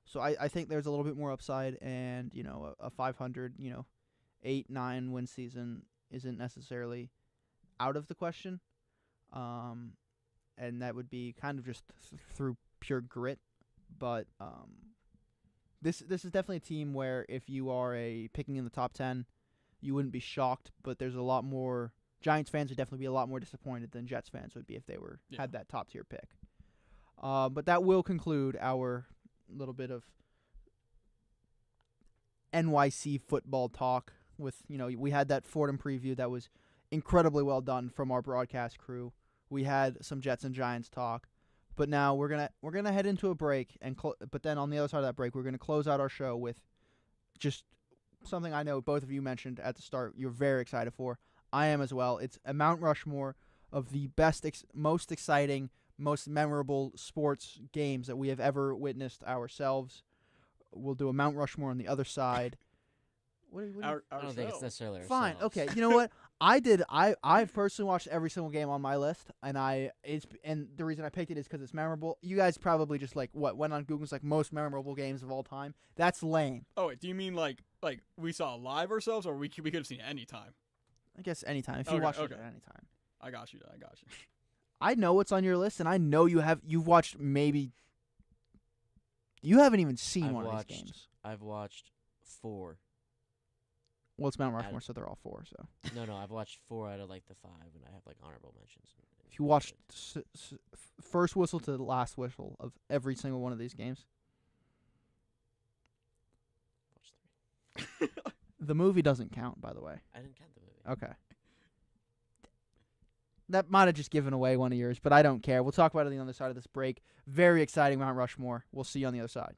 So I think there's a little bit more upside, and a 500, 8-9 win season isn't necessarily out of the question. And that would be kind of just through pure grit, but this is definitely a team where if you are picking in the top 10, you wouldn't be shocked. But there's a lot more Giants fans would definitely be a lot more disappointed than Jets fans would be if they had that top tier pick. But that will conclude our little bit of NYC football talk. With we had that Fordham preview that was incredibly well done from our broadcast crew. We had some Jets and Giants talk, but now we're gonna head into a break but then on the other side of that break, we're gonna close out our show with just something I know both of you mentioned at the start. You're very excited for. I am as well. It's a Mount Rushmore of the best, most exciting, most memorable sports games that we have ever witnessed ourselves. We'll do a Mount Rushmore on the other side. I don't think it's necessarily fine. ourselves. Okay, you know what? I personally watched every single game on my list, and the reason I picked it is because it's memorable. You guys probably just went on Google's most memorable games of all time. That's lame. Oh, wait, do you mean like we saw live ourselves, or we could have seen it any time? I guess anytime if you watched it at any time. I got you. I know what's on your list, and I know you've watched maybe. You haven't even seen one of these games. I've watched 4. Well, it's Mount Rushmore, so they're all 4. So no, I've watched 4 out of the 5, and I have honorable mentions. If you watched first whistle to the last whistle of every single one of these games, watch 3. The movie doesn't count, by the way. I didn't count the movie. Okay. That might have just given away one of yours, but I don't care. We'll talk about it on the other side of this break. Very exciting Mount Rushmore. We'll see you on the other side.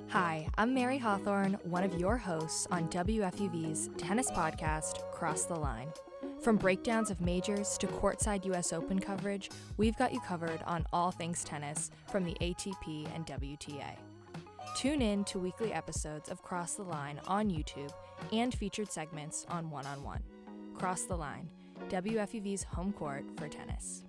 Hi, I'm Mary Hawthorne, one of your hosts on WFUV's tennis podcast, Cross the Line. From breakdowns of majors to courtside U.S. Open coverage, we've got you covered on all things tennis from the ATP and WTA. Tune in to weekly episodes of Cross the Line on YouTube and featured segments on One-on-One. Cross the Line, WFUV's home court for tennis.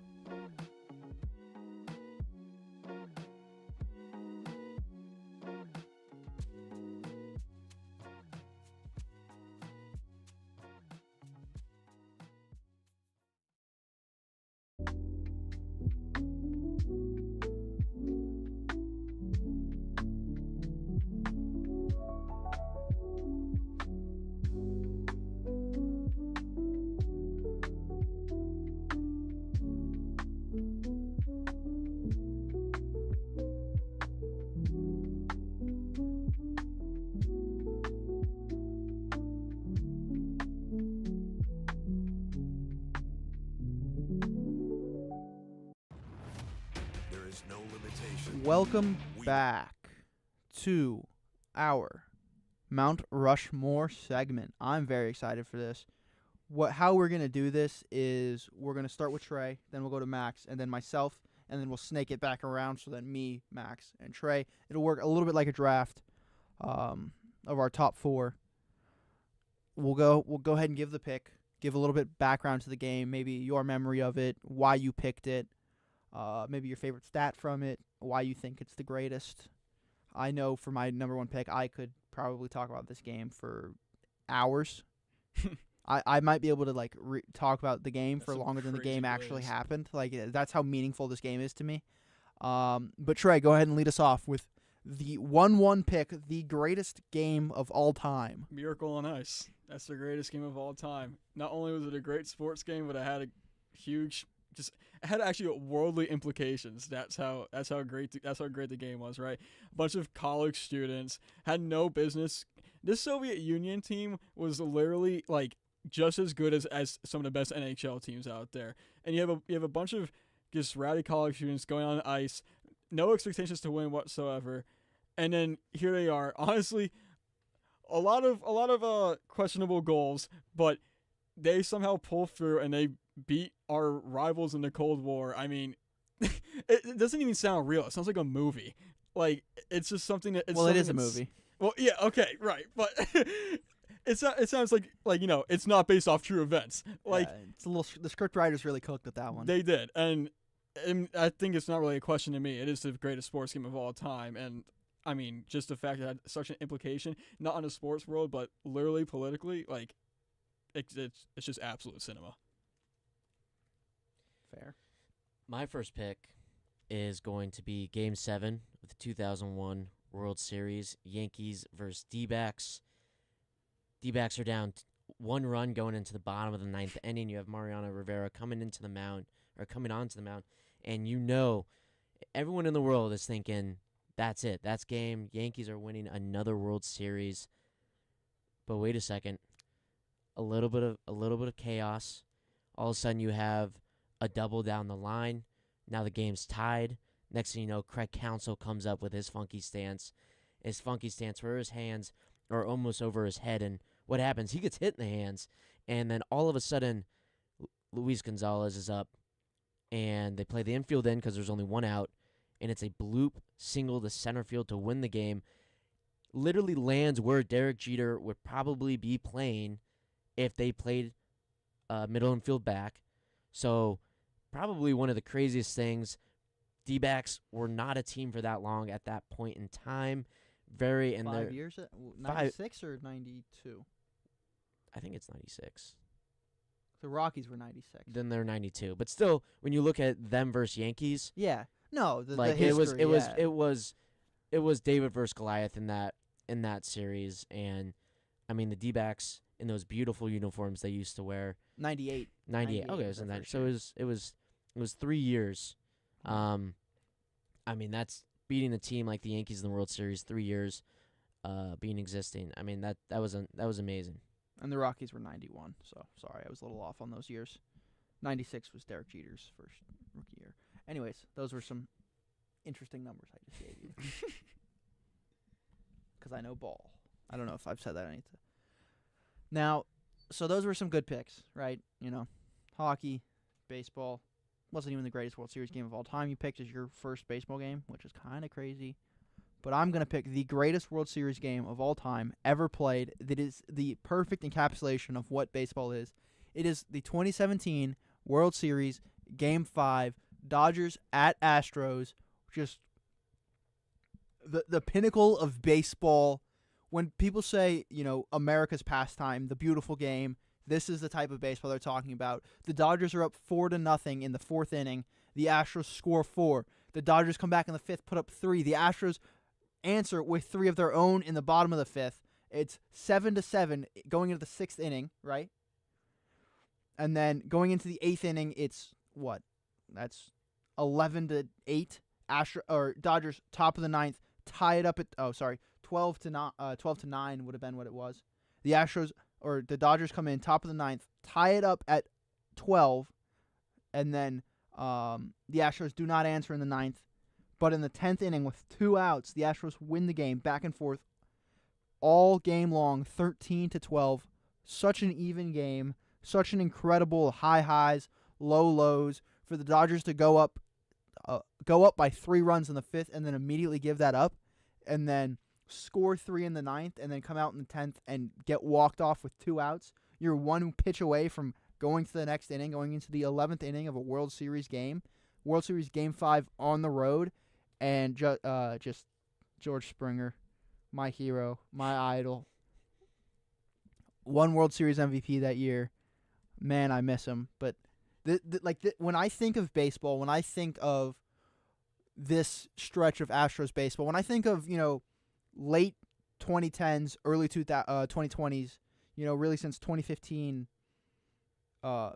Welcome back to our Mount Rushmore segment. I'm very excited for this. How we're going to do this is we're going to start with Trey, then we'll go to Max, and then myself, and then we'll snake it back around, so then me, Max, and Trey. It'll work a little bit like a draft of our top 4. We'll go ahead and give the pick, give a little bit background to the game, maybe your memory of it, why you picked it, maybe your favorite stat from it, why you think it's the greatest. I know for my number 1 pick, I could probably talk about this game for hours. I might be able to talk about the game for longer than the game actually happened. That's how meaningful this game is to me. But Trey, go ahead and lead us off with the 1-1 pick, the greatest game of all time. Miracle on Ice. That's the greatest game of all time. Not only was it a great sports game, but it had a huge. It had actually worldly implications. That's how great the game was, right? A bunch of college students had no business. This Soviet Union team was literally just as good as some of the best NHL teams out there. And you have a bunch of just rowdy college students going on ice, no expectations to win whatsoever. And then here they are. Honestly, a lot of questionable goals, but they somehow pull through and they beat our rivals in the Cold War. I mean, it doesn't even sound real. It sounds like a movie. It's just something that. Well, it is a movie. Well, yeah, okay, right, but it sounds like it's not based off true events. It's a little. The script writers really cooked at that one. They did, and I think it's not really a question to me. It is the greatest sports game of all time, and I mean, just the fact that it had such an implication, not on the sports world, but literally politically, it's just absolute cinema. Fair. My first pick is going to be Game 7 of the 2001 World Series, Yankees versus D-backs. D-backs are down 1 run going into the bottom of the 9th inning. You have Mariano Rivera coming onto the mound, and you know everyone in the world is thinking, that's it. That's game. Yankees are winning another World Series. But wait a second. A little bit of chaos. All of a sudden you have a double down the line. Now the game's tied. Next thing you know, Craig Counsell comes up with his funky stance. His funky stance where his hands are almost over his head. And what happens? He gets hit in the hands. And then all of a sudden, Luis Gonzalez is up. And they play the infield in because there's only 1 out. And it's a bloop single to center field to win the game. Literally lands where Derek Jeter would probably be playing if they played middle infield back. So probably one of the craziest things. D-backs were not a team for that long at that point in time. 5 years? 96 or 92? I think it's 96. The Rockies were 96. Then they're 92. But still, when you look at them versus Yankees, yeah, no, the history, it was David versus Goliath in that series, and I mean the D-backs in those beautiful uniforms they used to wear. 98. Okay, it was 3 years. I mean that's beating a team like the Yankees in the World Series 3 years, being existing. I mean that was amazing. And the Rockies were 91. So sorry, I was a little off on those years. 96 was Derek Jeter's first rookie year. Anyways, those were some interesting numbers I just gave you. Because I know ball. I don't know if I've said that anything. Now, so those were some good picks, right? You know, hockey, baseball. Wasn't even the greatest World Series game of all time you picked as your first baseball game, which is kind of crazy. But I'm going to pick the greatest World Series game of all time ever played that is the perfect encapsulation of what baseball is. It is the 2017 World Series Game 5, Dodgers at Astros. Just the pinnacle of baseball. When people say, you know, America's pastime, the beautiful game, this is the type of baseball they're talking about. The Dodgers are up 4-0 in the 4th inning. The Astros score 4. The Dodgers come back in the 5th, put up 3. The Astros answer with 3 of their own in the bottom of the 5th. It's 7-7 going into the 6th inning, right? And then going into the 8th inning, it's what? That's 11-8. Dodgers top of the 9th, tie it up at 12-9 would have been what it was. The Dodgers come in top of the 9th, tie it up at 12, and then the Astros do not answer in the 9th. But in the 10th inning with 2 outs, the Astros win the game back and forth all game long, 13-12. Such an even game, such an incredible high highs, low lows for the Dodgers to go up by 3 runs in the 5th and then immediately give that up and then score 3 in the 9th and then come out in the 10th and get walked off with 2 outs. You're 1 pitch away from going to the next inning, going into the 11th inning of a World Series game. World Series Game 5 on the road. And just George Springer, my hero, my idol. 1 World Series MVP that year. Man, I miss him. But when I think of baseball, when I think of this stretch of Astros baseball, when I think of, you know, late 2010s, early 2020s, you know, really since 2015,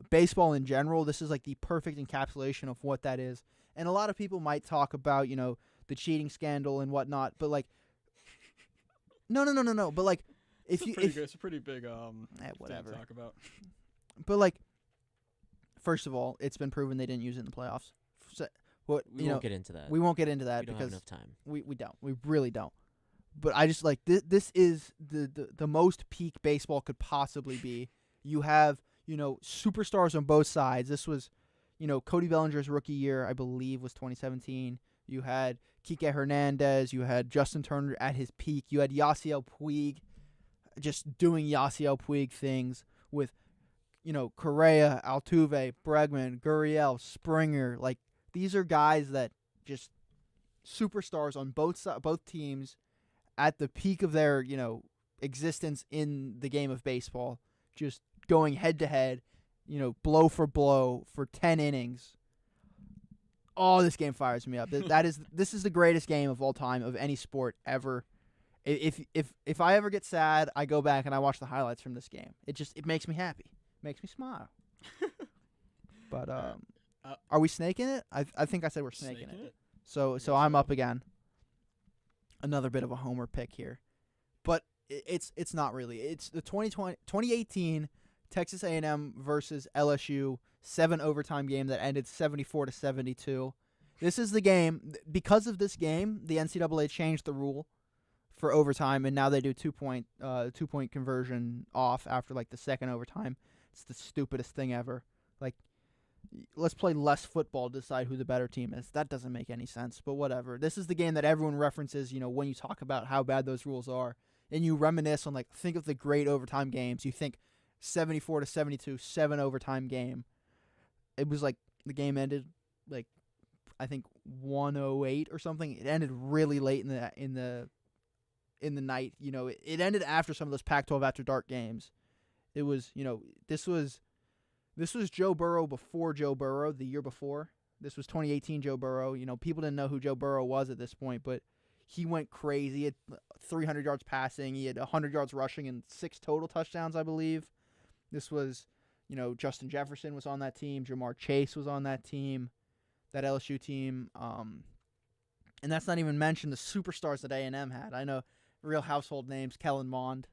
baseball in general, this is like the perfect encapsulation of what that is. And a lot of people might talk about, you know, the cheating scandal and whatnot, but like, no. But like, it's a pretty big whatever thing to talk about. But like, first of all, it's been proven they didn't use it in the playoffs. So, we won't get into that. We won't get into that we don't because have enough time. We don't. We really don't. But I just like this is the most peak baseball could possibly be. You have, you know, superstars on both sides. This was, you know, Cody Bellinger's rookie year, I believe, was 2017. You had Kike Hernandez. You had Justin Turner at his peak. You had Yasiel Puig just doing Yasiel Puig things with, you know, Correa, Altuve, Bregman, Gurriel, Springer. Like, these are guys that just superstars on both teams at the peak of their, you know, existence in the game of baseball, just going head to head, you know, blow for blow for 10 innings. Oh, this game fires me up. This is the greatest game of all time of any sport ever. If I ever get sad, I go back and I watch the highlights from this game. It makes me happy, makes me smile. But are we snaking it? I think I said we're snaking it. So I'm up again. Another bit of a homer pick here, but it's not really. It's the 2018 Texas A&M versus LSU 7 overtime game that ended 74-72. This is the game. Because of this game, the NCAA changed the rule for overtime, and now they do 2-point conversion off after like the second overtime. It's the stupidest thing ever. Like, let's play less football to decide who the better team is. That doesn't make any sense, but whatever. This is the game that everyone references, when you talk about how bad those rules are, and you reminisce on, think of the great overtime games. You think 74-72, 7 overtime game. It was the game ended I think 108 or something. It ended really late in the night. It ended after some of those Pac-12 after dark games. It was, this was Joe Burrow before Joe Burrow, the year before. This was 2018 Joe Burrow. People didn't know who Joe Burrow was at this point, but he went crazy. He had 300 yards passing. He had 100 yards rushing and 6 total touchdowns, I believe. This was, Justin Jefferson was on that team. Jamar Chase was on that team, that LSU team. And that's not even mention the superstars that A&M had. I know real household names, Kellen Mond.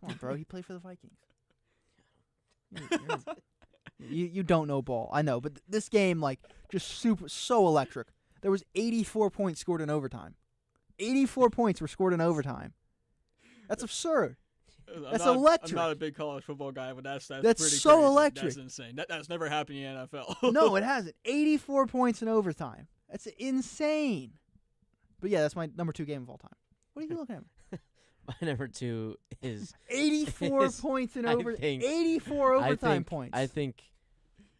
Come on, bro. He played for the Vikings. You don't know ball. I know, but this game, just so electric. There was 84 points scored in overtime. 84 points were scored in overtime. That's absurd. That's electric. I'm not a big college football guy, but that's so pretty crazy. Electric. That's insane. That's never happened in the NFL. No, it hasn't. 84 points in overtime. That's insane. But yeah, that's my number 2 game of all time. What are you looking at me? My number 2 is 84 points in overtime. 84 overtime points. I think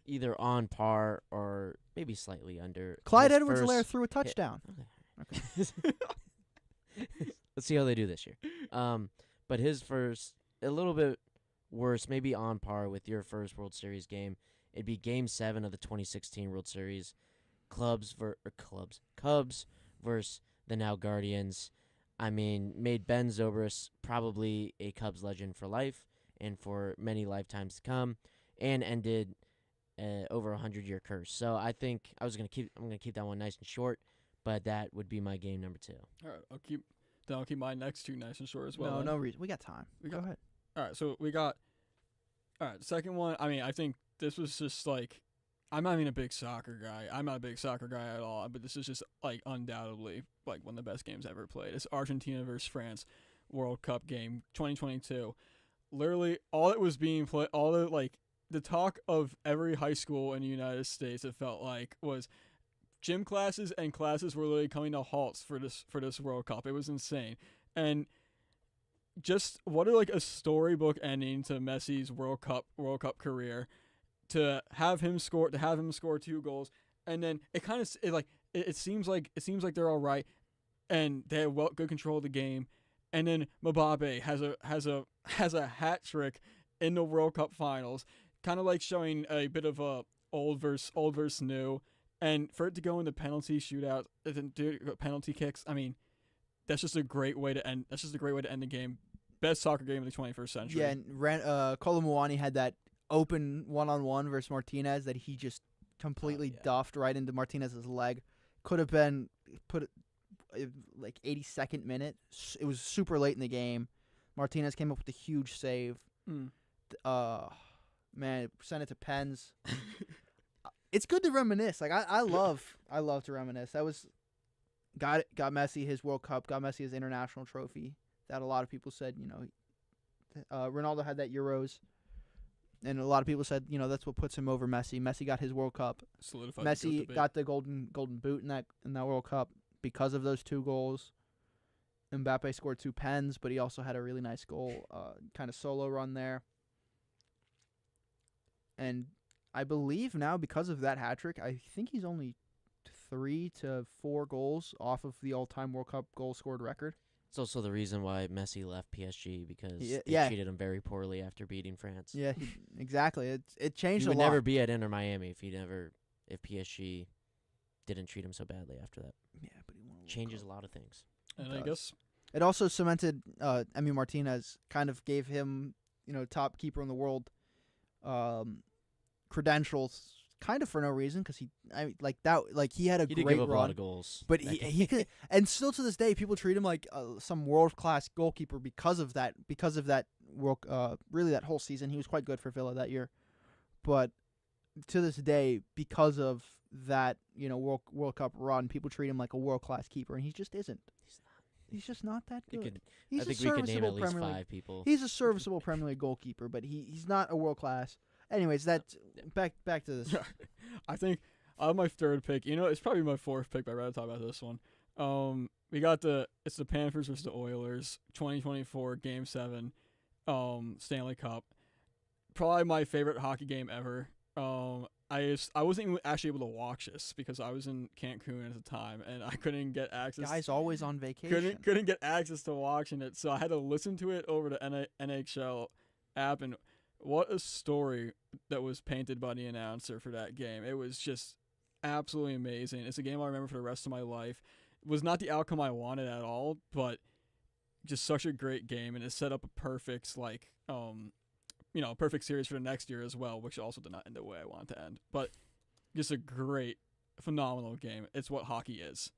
either on par or maybe slightly under. Clyde Edwards-Helaire threw a touchdown. Okay. Let's see how they do this year. But his first, a little bit worse, maybe on par with your first World Series game. It'd be Game 7 of the 2016 World Series. Cubs versus the now Guardians. I mean, made Ben Zobrist probably a Cubs legend for life and for many lifetimes to come, and ended over 100-year curse. So I think I'm gonna keep that one nice and short, but that would be my game number 2. All right, I'll keep my next 2 nice and short as well. No reason. We got time. Go ahead. All right, so we got. All right, second one. I mean, I think this was just I'm not even a big soccer guy. I'm not a big soccer guy at all, but this is just undoubtedly one of the best games ever played. It's Argentina versus France World Cup game 2022. Literally all that was being played, all the talk of every high school in the United States, it felt was gym classes and classes were literally coming to halts for this World Cup. It was insane. And just what a storybook ending to Messi's World Cup career. To have him score 2 goals, and then it seems like they're all right, and they have good control of the game, and then Mbappe has a hat trick in the World Cup finals, kind of showing a bit of a old versus new, and for it to go into penalty shootout, penalty kicks. I mean, that's just a great way to end. That's just a great way to end the game. Best soccer game of the 21st century. Yeah, and Kolo Muani had that open one-on-one versus Martinez that he just completely duffed right into Martinez's leg. Could have been put 82nd minute. It was super late in the game. Martinez came up with a huge save. Man, sent it to pens. It's good to reminisce. I love to reminisce. That was got Messi his World Cup, got Messi his international trophy. That a lot of people said, Ronaldo had that Euros. And a lot of people said, that's what puts him over Messi. Messi got his World Cup. Solidified Messi got the golden boot in that World Cup because of those 2 goals. Mbappe scored 2 pens, but he also had a really nice goal, kind of solo run there. And I believe now, because of that hat trick, I think he's only 3 to 4 goals off of the all-time World Cup goal scored record. It's also the reason why Messi left PSG, because they treated him very poorly after beating France. Yeah, exactly. It changed a lot. He would never be at Inter Miami if he never if PSG didn't treat him so badly after that. Yeah, but he won. Changes a lot of things. And I guess it also cemented Emi Martinez, kind of gave him, top keeper in the world credentials, kind of for no reason, because he had a He great did give up run, a lot of goals, but he could, and still to this day, people treat him like some world class goalkeeper because of that really that whole season. He was quite good for Villa that year, but to this day, because of that World Cup run, people treat him like a world class keeper, and he just isn't. He's just not that good. I think we could name at least 5 people. He's a serviceable Premier League goalkeeper, but he's not a world class. Anyways, back to this. I think my third pick. It's probably my fourth pick, but I'd rather talk about this one. We got it's the Panthers versus the Oilers, 2024 Game 7, Stanley Cup. Probably my favorite hockey game ever. I wasn't even actually able to watch this because I was in Cancun at the time and I couldn't get access. Guy's always on vacation. Couldn't get access to watching it, so I had to listen to it over the NHL app. And what a story that was painted by the announcer for that game! It was just absolutely amazing. It's a game I remember for the rest of my life. It was not the outcome I wanted at all, but just such a great game, and it set up a perfect perfect series for the next year as well, which also did not end the way I wanted to end. But just a great, phenomenal game. It's what hockey is.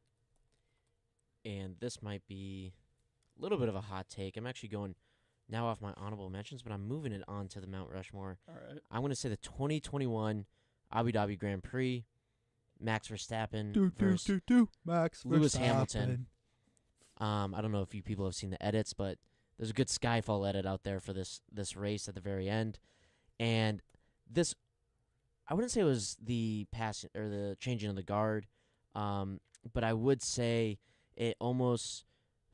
And this might be a little bit of a hot take. I'm actually going now off my honorable mentions, but I'm moving it on to the Mount Rushmore. All right. I'm going to say the 2021 Abu Dhabi Grand Prix, Max Verstappen versus Max Lewis Verstappen. Hamilton. I don't know if you people have seen the edits, but there's a good Skyfall edit out there for this race at the very end. And this, I wouldn't say it was the passing or the changing of the guard, but I would say it almost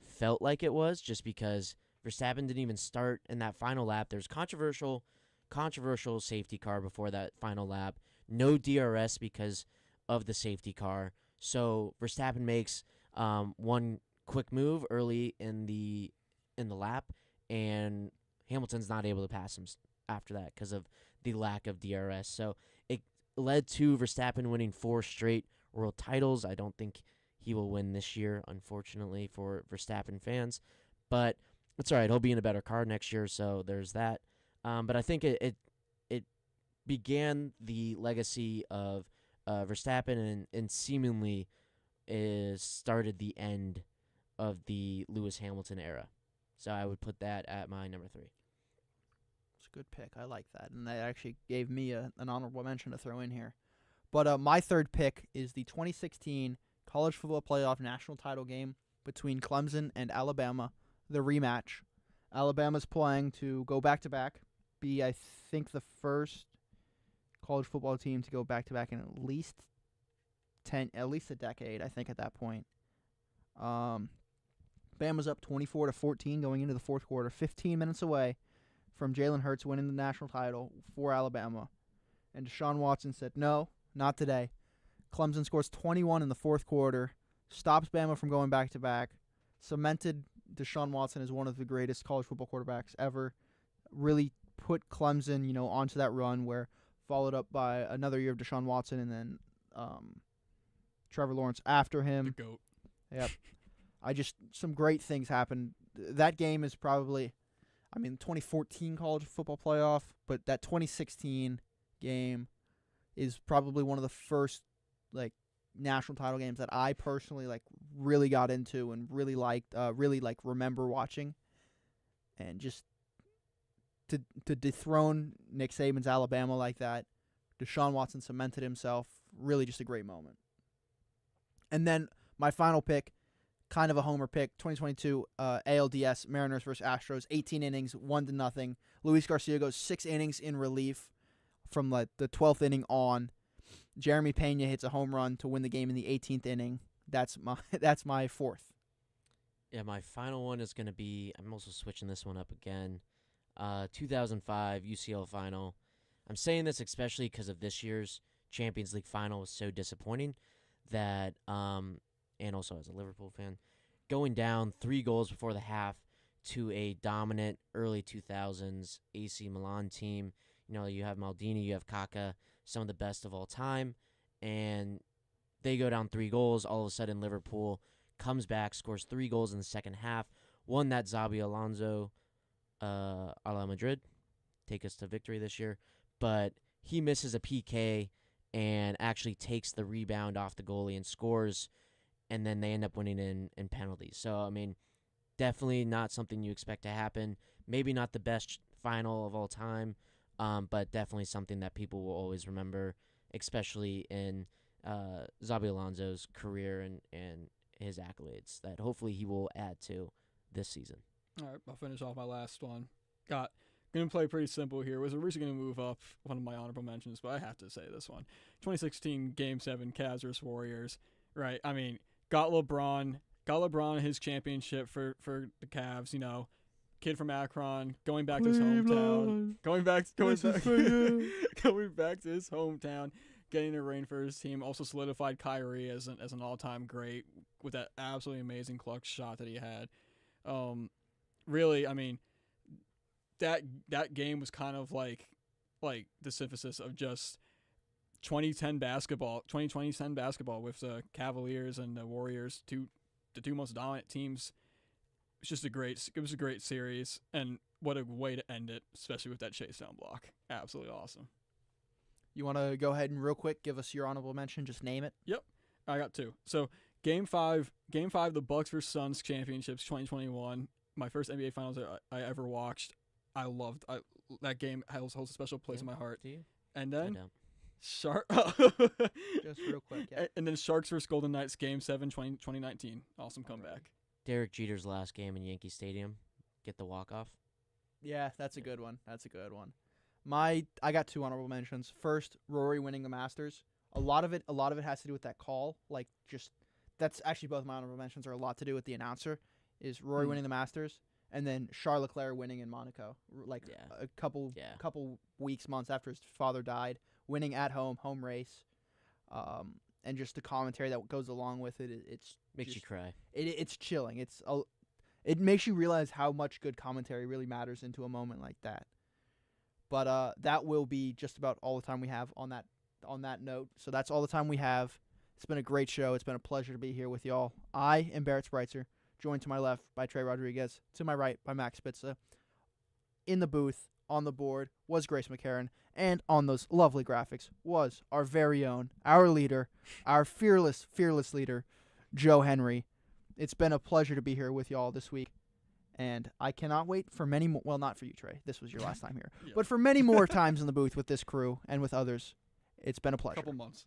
felt like it was, just because Verstappen didn't even start in that final lap. There's controversial safety car before that final lap. No DRS because of the safety car. So Verstappen makes one quick move early in the lap, and Hamilton's not able to pass him after that because of the lack of DRS. So it led to Verstappen winning 4 straight world titles. I don't think he will win this year, unfortunately, for Verstappen fans. But it's all right. He'll be in a better car next year, so there's that. But I think it began the legacy of Verstappen and seemingly started the end of the Lewis Hamilton era. So I would put that at my number 3. It's a good pick. I like that. And that actually gave me an honorable mention to throw in here. But my third pick is the 2016 College Football Playoff National Title game between Clemson and Alabama, the rematch. Alabama's playing to go back-to-back, be, I think, the first college football team to go back-to-back in at least a decade, I think, at that point. Bama's up 24-14 going into the fourth quarter, 15 minutes away from Jalen Hurts winning the national title for Alabama. And Deshaun Watson said, no, not today. Clemson scores 21 in the fourth quarter, stops Bama from going back-to-back, cemented Deshaun Watson as one of the greatest college football quarterbacks ever, really put Clemson, onto that run where followed up by another year of Deshaun Watson and then Trevor Lawrence after him. The GOAT. Yep. Some great things happened. That game is probably, 2014 college football playoff, but that 2016 game is probably one of the first, national title games that I personally, really got into and really liked, remember watching. And just to dethrone Nick Saban's Alabama like that, Deshaun Watson cemented himself. Really just a great moment. And then my final pick, kind of a homer pick, 2022 ALDS Mariners versus Astros, 18 innings, 1-0. Luis Garcia goes 6 innings in relief from the 12th inning on. Jeremy Pena hits a home run to win the game in the 18th inning. That's my fourth. Yeah, my final one is going to be, I'm also switching this one up again, 2005 UCL final. I'm saying this especially because of this year's Champions League final was so disappointing that, and also as a Liverpool fan, going down 3 goals before the half to a dominant early 2000s AC Milan team. You have Maldini, you have Kaká, some of the best of all time, and they go down 3 goals. All of a sudden, Liverpool comes back, scores 3 goals in the second half. One that Xabi Alonso, a la Madrid, take us to victory this year. But he misses a PK and actually takes the rebound off the goalie and scores, and then they end up winning in penalties. So, I mean, definitely not something you expect to happen. Maybe not the best final of all time, but definitely something that people will always remember, especially in Xabi Alonso's career and his accolades that hopefully he will add to this season. All right, I'll finish off my last one. Going to play pretty simple here. Was originally going to move up one of my honorable mentions, but I have to say this one. 2016 Game 7 Cavs vs. Warriors, right? I mean, got LeBron his championship for the Cavs, you know, kid from Akron, going back to his hometown, going back to his hometown, getting a ring for his team. Also solidified Kyrie as an all-time great with that absolutely amazing clutch shot that he had. Really, I mean, that game was kind of like the synthesis of just 2010 basketball with the Cavaliers and the Warriors, the two most dominant teams. It was a great series, and what a way to end it, especially with that chase down block. Absolutely awesome. You want to go ahead and real quick give us your honorable mention? Just name it. Yep, I got 2. So Game 5, the Bucks vs. Suns championships 2021. My first NBA Finals I ever watched. I loved that game. Holds a special place in my heart. Do you? And then Just real quick, yeah. And then Sharks vs. Golden Knights Game 7 2019. Awesome comeback. Derek Jeter's last game in Yankee Stadium. Get the walk-off. Yeah, that's a good one. I got 2 honorable mentions. First, Rory winning the Masters. A lot of it has to do with that call. Like, just that's actually both my honorable mentions are a lot to do with the announcer. Is Rory winning the Masters, and then Charles Leclerc winning in Monaco. A couple weeks, months after his father died, winning at home race, and just the commentary that goes along with it. It's makes you cry. It's chilling. It makes you realize how much good commentary really matters into a moment like that. But that will be just about all the time we have on that note. So that's all the time we have. It's been a great show. It's been a pleasure to be here with y'all. I am Barrett Spritzer, joined to my left by Trey Rodriguez, to my right by Max Spitza. In the booth, on the board, was Grace McCarron, and on those lovely graphics was our very own, our leader, our fearless leader, Joe Henry. It's been a pleasure to be here with y'all this week, and I cannot wait for many more. Well, not for you, Trey. This was your last time here. But for many more times in the booth with this crew and with others, it's been a pleasure. Couple months.